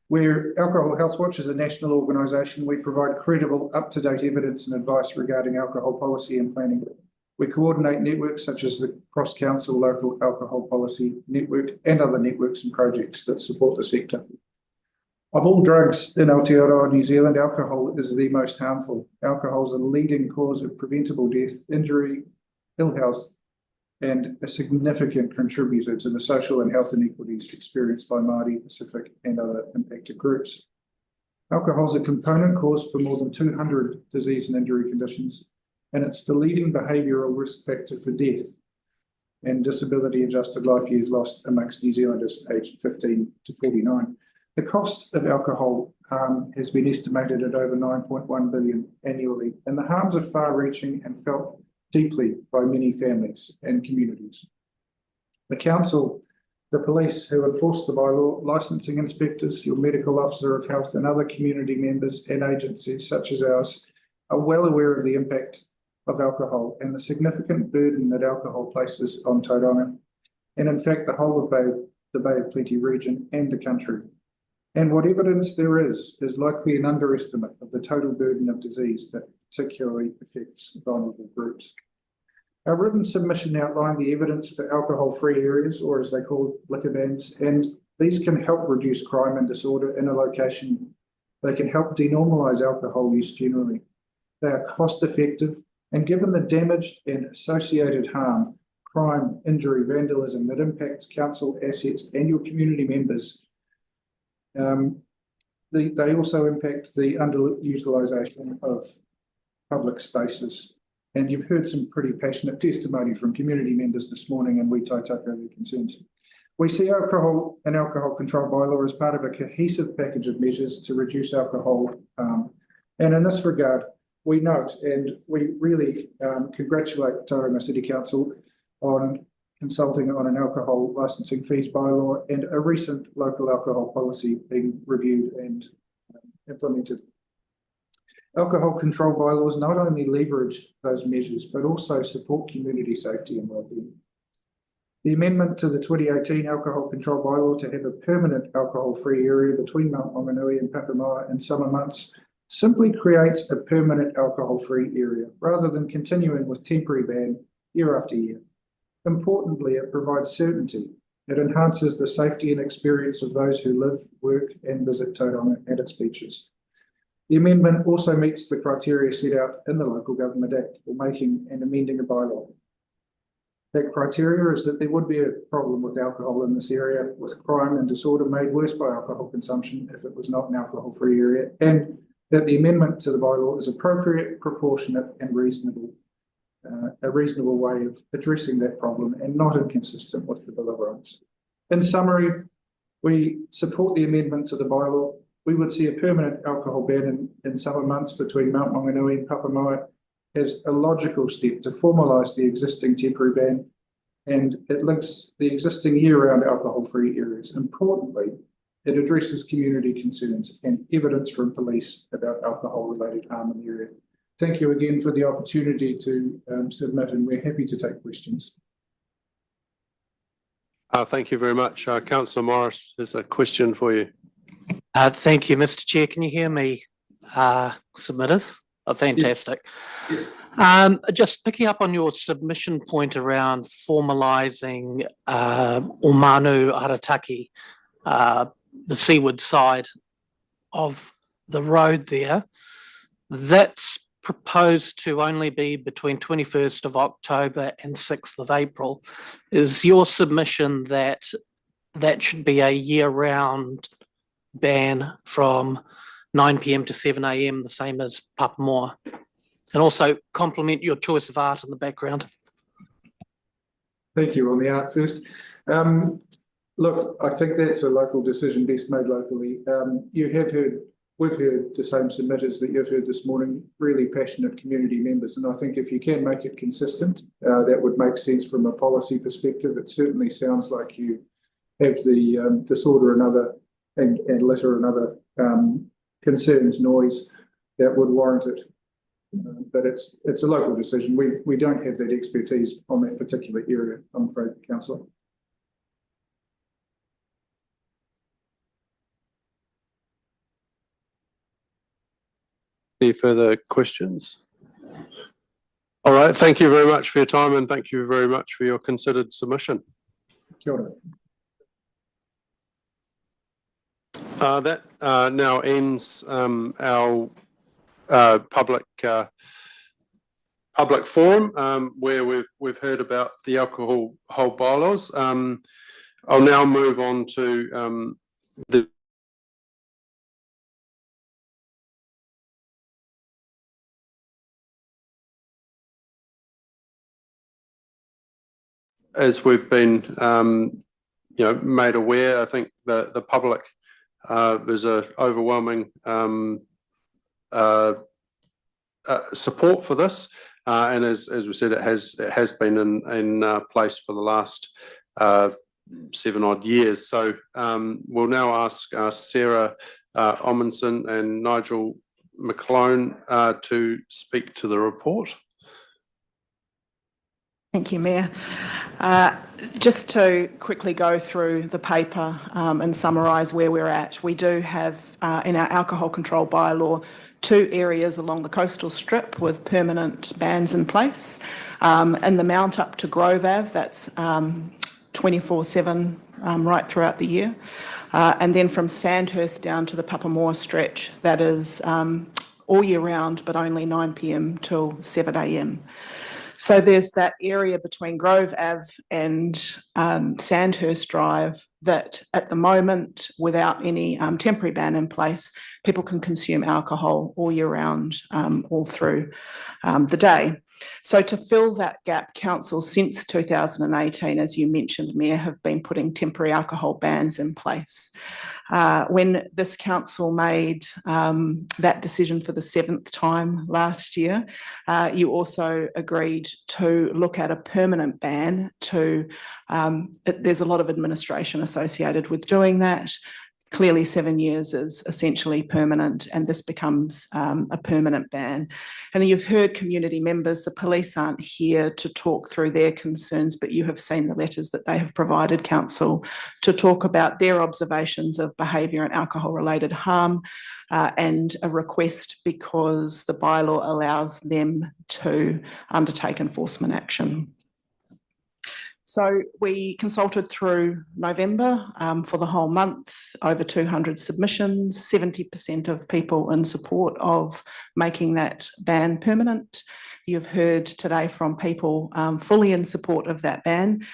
We're Alcohol Health Watch is a national organisation. We provide credible, up-to-date evidence and advice regarding alcohol policy and planning. We coordinate networks such as the Cross-Council Local Alcohol Policy Network and other networks and projects that support the sector. Of all drugs in Aotearoa, New Zealand, alcohol is the most harmful. Alcohol is a leading cause of preventable death, injury, ill health, and a significant contributor to the social and health inequities experienced by Māori, Pacific, and other impacted groups. Alcohol is a component cause for more than 200 disease and injury conditions, and it's the leading behavioural risk factor for death and disability-adjusted life years lost amongst New Zealanders aged 15 to 49. The cost of alcohol harm has been estimated at over 9.1 billion annually, and the harms are far-reaching and felt deeply by many families and communities. The council, the police who enforce the bylaw, licensing inspectors, your medical officer of health, and other community members and agencies such as ours are well aware of the impact of alcohol and the significant burden that alcohol places on Tauranga, and in fact the whole of the Bay of Plenty region and the country. And what evidence there is likely an underestimate of the total burden of disease that particularly affects vulnerable groups. Our written submission outlined the evidence for alcohol-free areas, or as they call liquor bans, and these can help reduce crime and disorder in a location. They can help denormalise alcohol use generally. They are cost-effective, and given the damage and associated harm, crime, injury, vandalism that impacts council assets and your community members, they also impact the underutilisation of public spaces. And you've heard some pretty passionate testimony from community members this morning, and we tautoko their concerns. We see alcohol and alcohol control bylaw as part of a cohesive package of measures to reduce alcohol harm. And in this regard, we note and we really congratulate Tauranga City Council on consulting on an alcohol licensing fees bylaw and a recent local alcohol policy being reviewed and implemented. Alcohol control bylaws not only leverage those measures, but also support community safety and wellbeing. The amendment to the 2018 alcohol control bylaw to have a permanent alcohol-free area between Mount Maunganui and Papamoa in summer months simply creates a permanent alcohol-free area rather than continuing with temporary ban year after year. Importantly, it provides certainty. It enhances the safety and experience of those who live, work, and visit Tauranga and its beaches. The amendment also meets the criteria set out in the Local Government Act for making and amending a bylaw. That criteria is that there would be a problem with alcohol in this area, with crime and disorder made worse by alcohol consumption if it was not an alcohol-free area, and that the amendment to the bylaw is appropriate, proportionate, and reasonable. A reasonable way of addressing that problem and not inconsistent with the Bill of Rights. In summary, we support the amendment to the bylaw. We would see a permanent alcohol ban in summer months between Mount Maunganui and Papamoa as a logical step to formalise the existing temporary ban, and it links the existing year-round alcohol-free areas. Importantly, it addresses community concerns and evidence from police about alcohol-related harm in the area. Thank you again for the opportunity to submit, and we're happy to take questions. Thank you very much. Councillor Morris, there's a question for you. Thank you, Mr. Chair. Can you hear me, submitters? Oh, fantastic. Yes. Just picking up on your submission point around formalising Omanu Arataki, the seaward side of the road there, that's proposed to only be between 21st of October and 6th of April. Is your submission that that should be a year-round ban from 9 PM to 7 AM, the same as Papamoa. And also compliment your choice of art in the background. Thank you. On the art first. Look, I think that's a local decision best made locally. We've heard the same submitters that you've heard this morning, really passionate community members. And I think if you can make it consistent, that would make sense from a policy perspective. It certainly sounds like you have the disorder and other and litter and other concerns, noise that would warrant it. But it's a local decision. We don't have that expertise on that particular area, I'm afraid, Councillor. Any further questions? All right, thank you very much for your time and thank you very much for your considered submission. Kia ora. That now ends our public forum where we've heard about the alcohol bylaws. I'll now move on to the as we've been made aware. I think the public there's a overwhelming support for this, and as we said, it has been in place for the last 7 odd years. So we'll now ask Sarah Omundson and Nigel McClone to speak to the report. Thank you, Mayor. Just to quickly go through the paper and summarise where we're at, we do have in our alcohol control bylaw 2 areas along the coastal strip with permanent bans in place. And the mount up to Grove Ave, that's 24/7 right throughout the year. And then from Sandhurst down to the Papamoa stretch, that is all year round, but only 9 PM till 7 AM. So there's that area between Grove Ave and Sandhurst Drive that at the moment, without any temporary ban in place, people can consume alcohol all year round, all through the day. So to fill that gap, council since 2018, as you mentioned, Mayor, have been putting temporary alcohol bans in place. When this council made that decision for the 7th time last year, you also agreed to look at a permanent ban there's a lot of administration associated with doing that. Clearly 7 years is essentially permanent and this becomes a permanent ban. And you've heard community members, the police aren't here to talk through their concerns, but you have seen the letters that they have provided council to talk about their observations of behaviour and alcohol related harm and a request because the bylaw allows them to undertake enforcement action. So we consulted through November for the whole month, over 200 submissions, 70% of people in support of making that ban permanent. You've heard today from people fully in support of that ban.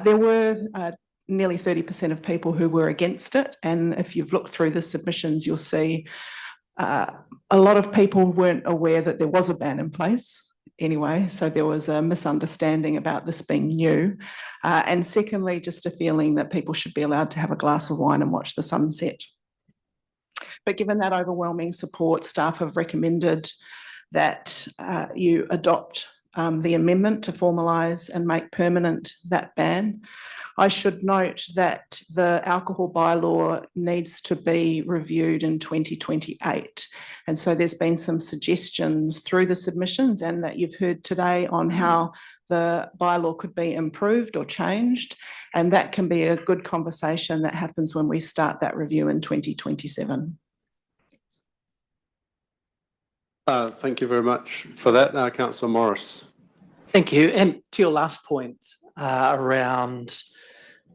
There were nearly 30% of people who were against it. And if you've looked through the submissions, you'll see a lot of people weren't aware that there was a ban in place. Anyway, so there was a misunderstanding about this being new. And secondly, just a feeling that people should be allowed to have a glass of wine and watch the sunset. But given that overwhelming support, staff have recommended that you adopt the amendment to formalise and make permanent that ban. I should note that the alcohol bylaw needs to be reviewed in 2028. And so there's been some suggestions through the submissions and that you've heard today on how the bylaw could be improved or changed. And that can be a good conversation that happens when we start that review in 2027. Thank you very much for that. Councillor Morris. Thank you. And to your last point around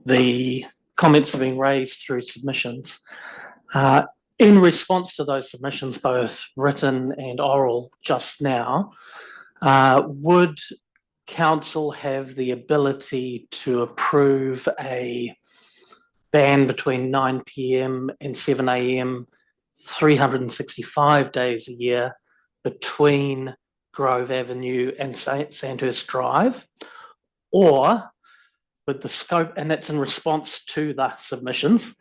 the comments that have been raised through submissions, in response to those submissions, both written and oral just now, would council have the ability to approve a ban between 9 p.m. and 7 a.m. 365 days a year between Grove Avenue and Sandhurst Drive, or with the scope, and that's in response to the submissions,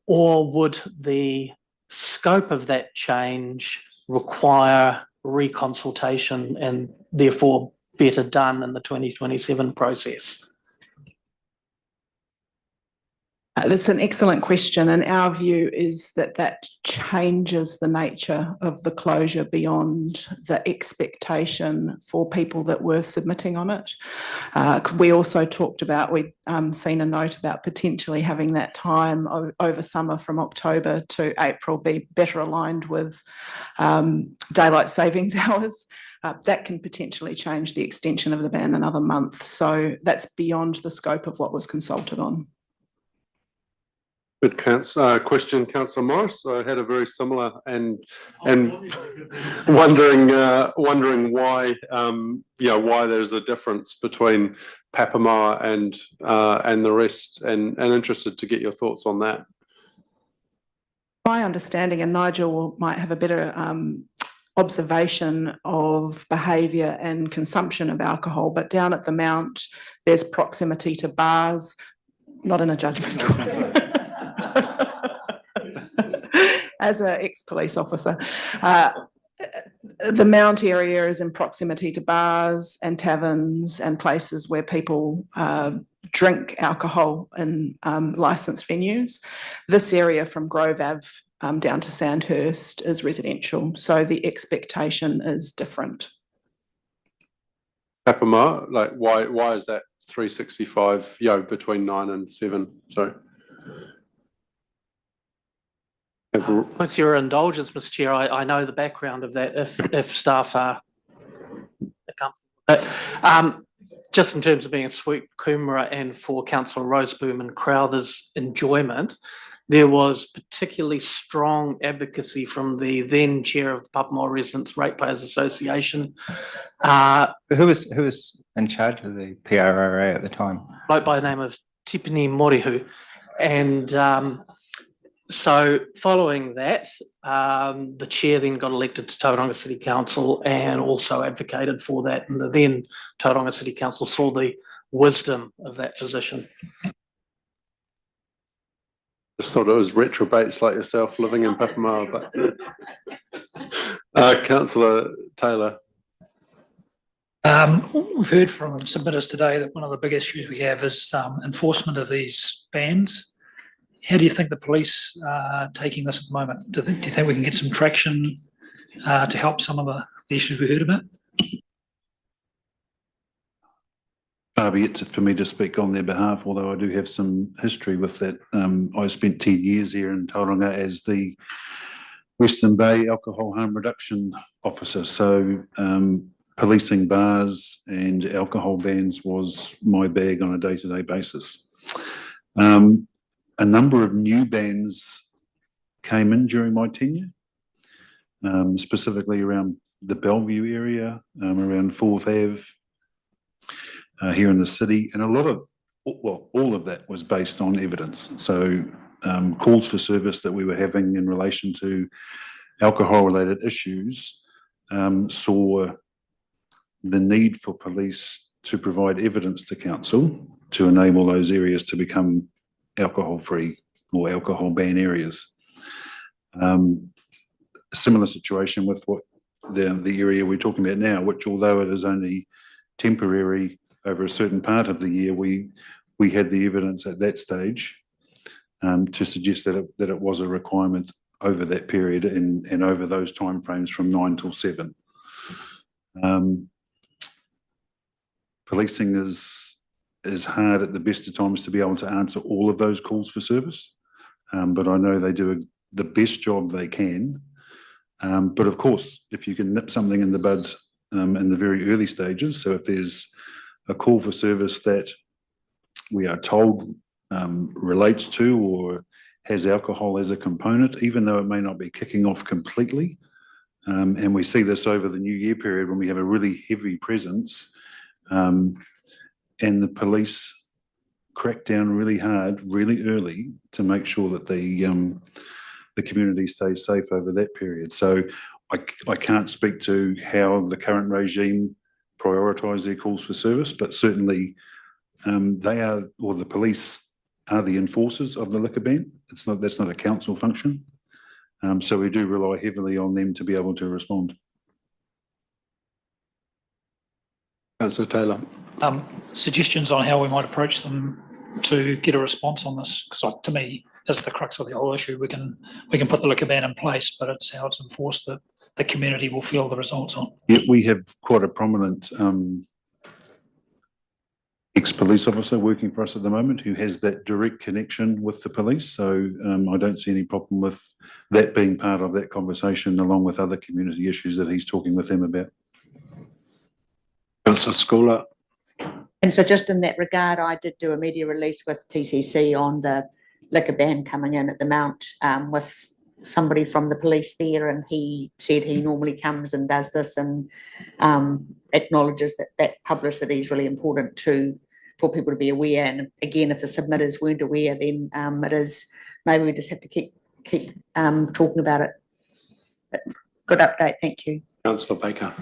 or would the scope of that change require reconsultation and therefore better done in the 2027 process? That's an excellent question, and our view is that that changes the nature of the closure beyond the expectation for people that were submitting on it. We also talked about, we'd seen a note about potentially having that time over summer from October to April be better aligned with daylight savings hours. That can potentially change the extension of the ban another month. So that's beyond the scope of what was consulted on. Good question, Councillor Morris. I had a very similar and wondering why why there's a difference between Papamoa and the rest, and interested to get your thoughts on that. My understanding, and Nigel might have a better observation of behaviour and consumption of alcohol, but down at the Mount, there's proximity to bars, not in a judgment. As an ex-police officer, the Mount area is in proximity to bars and taverns and places where people drink alcohol in licensed venues. This area from Grove Ave down to Sandhurst is residential, so the expectation is different. Papamoa, like why is that 365 between 9 and 7? Sorry. With your indulgence, Mr. Chair, I know the background of that if staff are comfortable. Just in terms of being a sweet kumara and for Councillor Roseboom and Crowther's enjoyment, there was particularly strong advocacy from the then chair of the Papamoa Residents Ratepayers Association. Who was in charge of the PRRA at the time? Bloke by the name of Tipini Morihu. And so following that, the chair then got elected to Tauranga City Council and also advocated for that. And the then Tauranga City Council saw the wisdom of that position. Just thought it was retrobates like yourself living in Papamoa, but Councillor Taylor. We've heard from submitters today that one of the big issues we have is enforcement of these bans. How do you think the police are taking this at the moment? Do you think we can get some traction to help some of the issues we heard about? Far be it for me to speak on their behalf, although I do have some history with that. I spent 10 years here in Tauranga as the Western Bay Alcohol Harm Reduction Officer. So policing bars and alcohol bans was my bag on a day-to-day basis. A number of new bans came in during my tenure, specifically around the Bellevue area, around 4th Ave, here in the city. And all of that was based on evidence. So calls for service that we were having in relation to alcohol-related issues saw the need for police to provide evidence to council to enable those areas to become alcohol-free or alcohol ban areas. Similar situation with what the area we're talking about now, which although it is only temporary over a certain part of the year, we had the evidence at that stage to suggest that it was a requirement over that period and over those timeframes from 9 till 7. Policing is hard at the best of times to be able to answer all of those calls for service, but I know they do the best job they can. But of course, if you can nip something in the bud in the very early stages, so if there's a call for service that we are told relates to or has alcohol as a component, even though it may not be kicking off completely, and we see this over the New Year period when we have a really heavy presence, and the police crack down really hard, really early to make sure that the community stays safe over that period. So I can't speak to how the current regime prioritise their calls for service, but certainly the police are the enforcers of the liquor ban. That's not a council function. So we do rely heavily on them to be able to respond. Councillor Taylor. Suggestions on how we might approach them to get a response on this? Because to me, that's the crux of the whole issue. We can put the liquor ban in place, but it's how it's enforced that the community will feel the results on. Yeah, we have quite a prominent ex-police officer working for us at the moment who has that direct connection with the police. So I don't see any problem with that being part of that conversation, along with other community issues that he's talking with them about. Councillor Scholar. And so just in that regard, I did do a media release with TCC on the liquor ban coming in at the Mount with somebody from the police there, and he said he normally comes and does this and acknowledges that publicity is really important for people to be aware. And again, if the submitters weren't aware, then it is, maybe we just have to keep talking about it. But good update, thank you. Councillor Baker.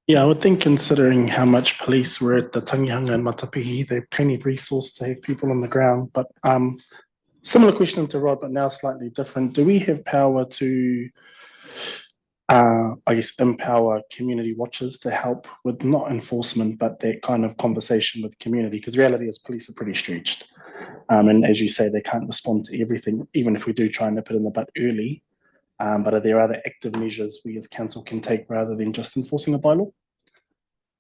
Yeah, I would think considering how much police were at the Tangihanga and Matapihi, they're plenty of resource to have people on the ground. But similar question to Rod, but now slightly different. Do we have power to, empower community watchers to help with not enforcement, but that kind of conversation with the community? Because reality is police are pretty stretched. And as you say, they can't respond to everything, even if we do try and nip it in the butt early. But are there other active measures we as council can take rather than just enforcing a bylaw?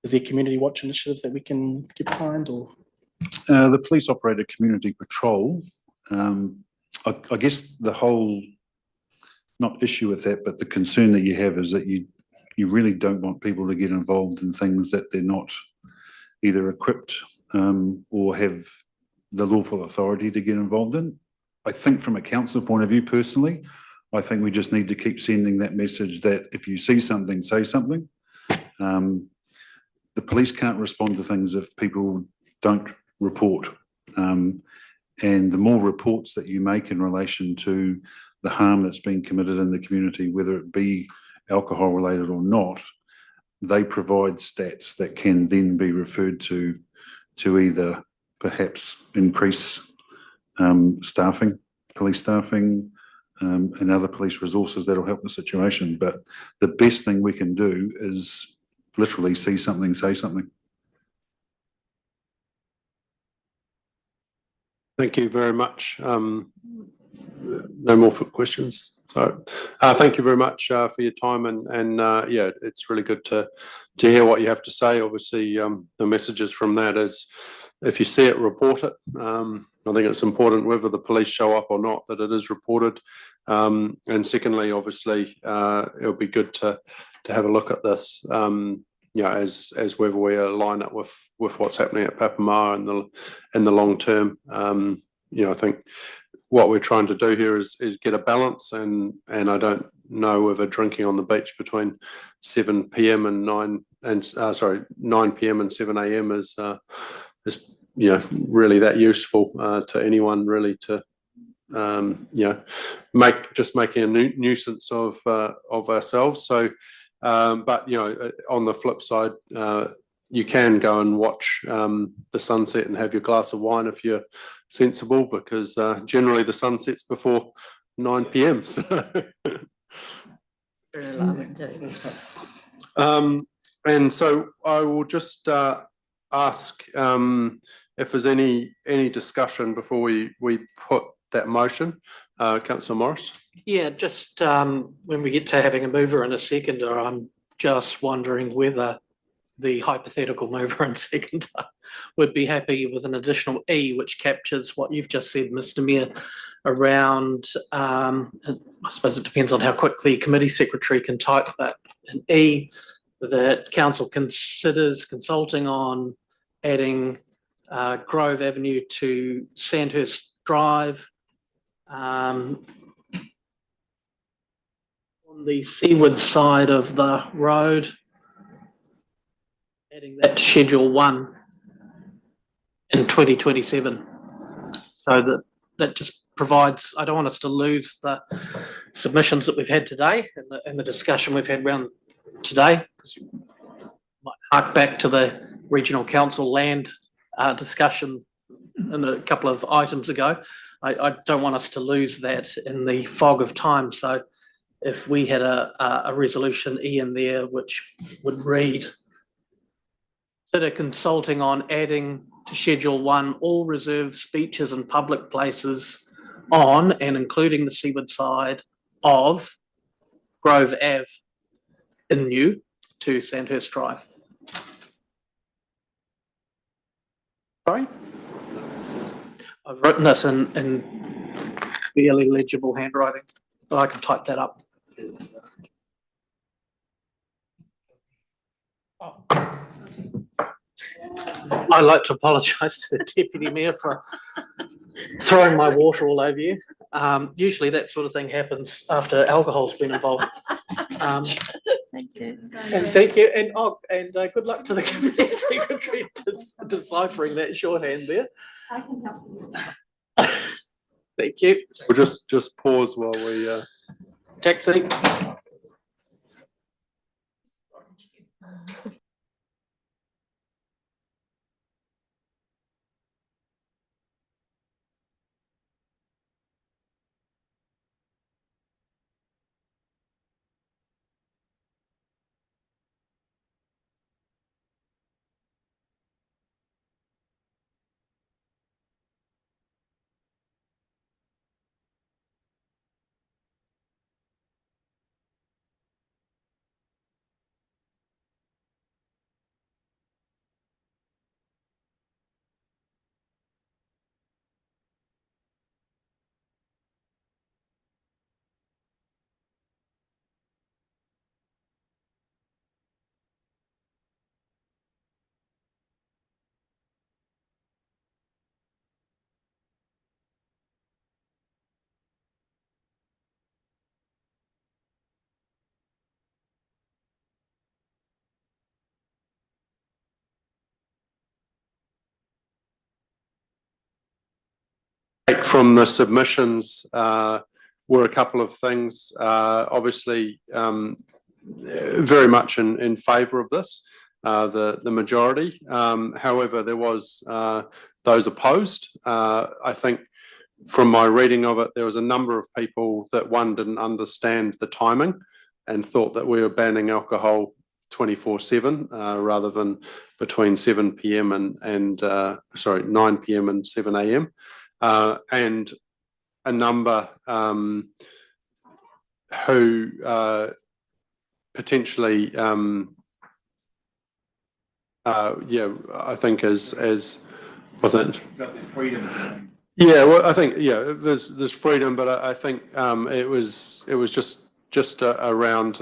Is there community watch initiatives that we can get behind? Or the police operate a community patrol. I guess the whole, not issue with that, but the concern that you have is that you really don't want people to get involved in things that they're not either equipped or have the lawful authority to get involved in. I think from a council point of view, personally, I think we just need to keep sending that message that if you see something, say something. The police can't respond to things if people don't report. And the more reports that you make in relation to the harm that's been committed in the community, whether it be alcohol related or not, they provide stats that can then be referred to either perhaps increase staffing, police staffing, and other police resources that'll help the situation. But the best thing we can do is literally see something, say something. Thank you very much. No more questions. So thank you very much for your time, and yeah, it's really good to hear what you have to say. Obviously, the messages from that is, if you see it, report it. I think it's important, whether the police show up or not, that it is reported. And secondly, obviously, it'll be good to have a look at this. As whether we align it with what's happening at Papamoa in the long term. I think what we're trying to do here is get a balance, and I don't know whether drinking on the beach between 7 p.m. and 9 p.m. and 7 a.m. is really that useful to anyone, really, to making a nuisance of ourselves. So. But on the flip side, you can go and watch the sunset and have your glass of wine if you're sensible, because generally the sun sets before 9 p.m. So. And so I will just ask if there's any discussion before we put that motion. Councillor Morris. Yeah, just when we get to having a mover and a seconder, I'm just wondering whether the hypothetical mover and seconder would be happy with an additional E, which captures what you've just said, Mr. Mayor, around, I suppose it depends on how quickly committee secretary can type that, an E, that council considers consulting on adding Grove Avenue to Sandhurst Drive, on the seaward side of the road, adding that to Schedule 1. in 2027. So that just provides, I don't want us to lose the submissions that we've had today and the discussion we've had around today. Might hark back to the regional council land discussion in a couple of items ago. I don't want us to lose that in the fog of time. So if we had a resolution E in there which would read, consider consulting on adding to Schedule 1 all reserved beaches and public places on and including the seaward side of Grove Ave in New to Sandhurst Drive. Sorry? I've written this in fairly legible handwriting, but I can type that up. I'd like to apologise to the Deputy Mayor for throwing my water all over you. Usually that sort of thing happens after alcohol's been involved. Thank you. And thank you, and good luck to the committee secretary deciphering that shorthand there. I can help you. Thank you. We'll just pause while we Taxi. from the submissions were a couple of things. Obviously, very much in favour of this, the majority. However, there was those opposed. I think from my reading of it, there was a number of people that didn't understand the timing and thought that we were banning alcohol 24/7 rather than between 7 p.m. and 9 p.m. and 7 a.m. And a number who potentially, I think as was it? Got the freedom. Yeah, well, I think there's freedom, but I think it was just around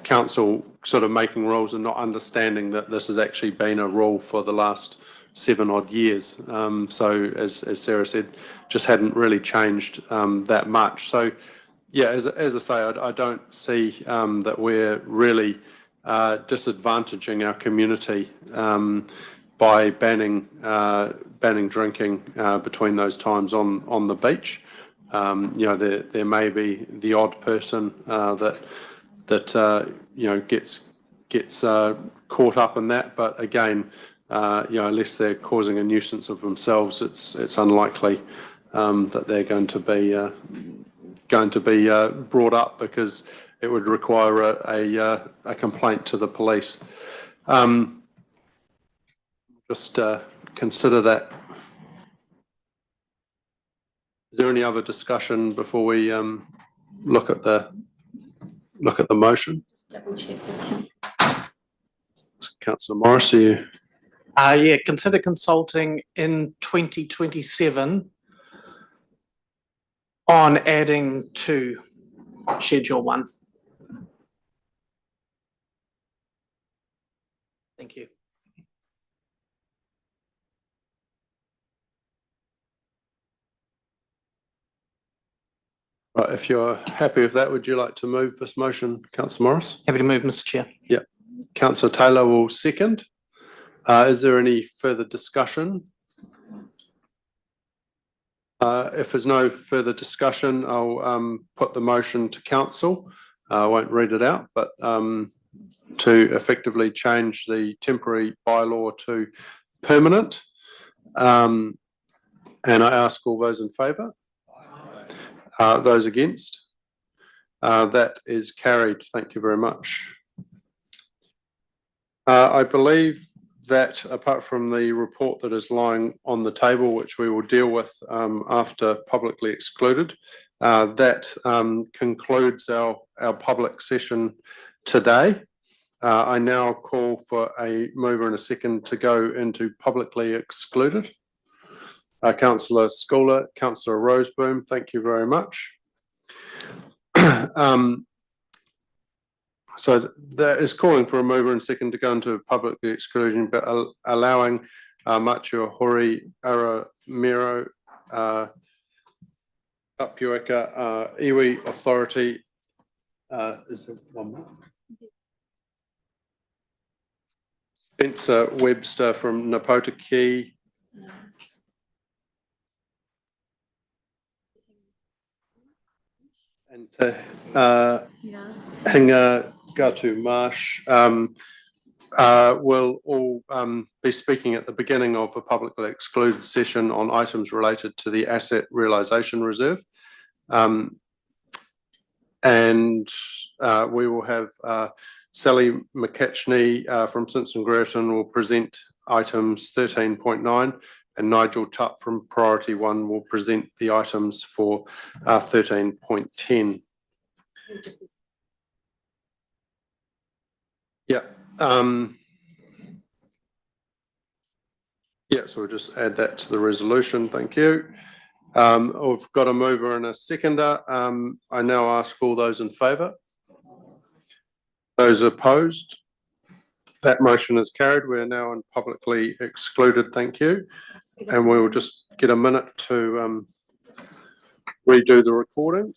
council sort of making rules and not understanding that this has actually been a rule for the last 7 odd years. So as Sarah said, just hadn't really changed that much. So yeah, as I say, I don't see that we're really disadvantaging our community by banning drinking between those times on the beach. There may be the odd person that gets caught up in that, but again, unless they're causing a nuisance of themselves, it's unlikely that they're going to be brought up, because it would require a complaint to the police. Just consider that. Is there any other discussion before we look at the motion? Just double check. Councillor Morris, are you? Consider consulting in 2027 on adding to Schedule 1. Thank you. Right, if you're happy with that, would you like to move this motion, Councillor Morris? Happy to move, Mr. Chair. Yeah. Councillor Taylor will second. Is there any further discussion? If there's no further discussion, I'll put the motion to council. I won't read it out, but to effectively change the temporary bylaw to permanent. And I ask all those in favour? Those against? That is carried. Thank you very much. I believe that apart from the report that is lying on the table, which we will deal with after publicly excluded, that concludes our public session today. I now call for a mover and a second to go into publicly excluded. Councillor Schooler, Councillor Roseboom, thank you very much. So that is calling for a mover and second to go into public exclusion, but allowing Matua Hori Aramiro Tapueka Iwi Authority. Is there one more? Spencer Webster from Napotaki. And Hinga Gatu Marsh will all be speaking at the beginning of a publicly excluded session on items related to the asset realisation reserve. And we will have Sally McKechnie from Simpson Grierton will present items 13.9, and Nigel Tutt from Priority 1 will present the items for 13.10. Yeah. Yeah, so we'll just add that to the resolution. Thank you. We've got a mover and a seconder. I now ask all those in favour. Those opposed? That motion is carried. We are now in publicly excluded. Thank you. And we will just get a minute to redo the recording.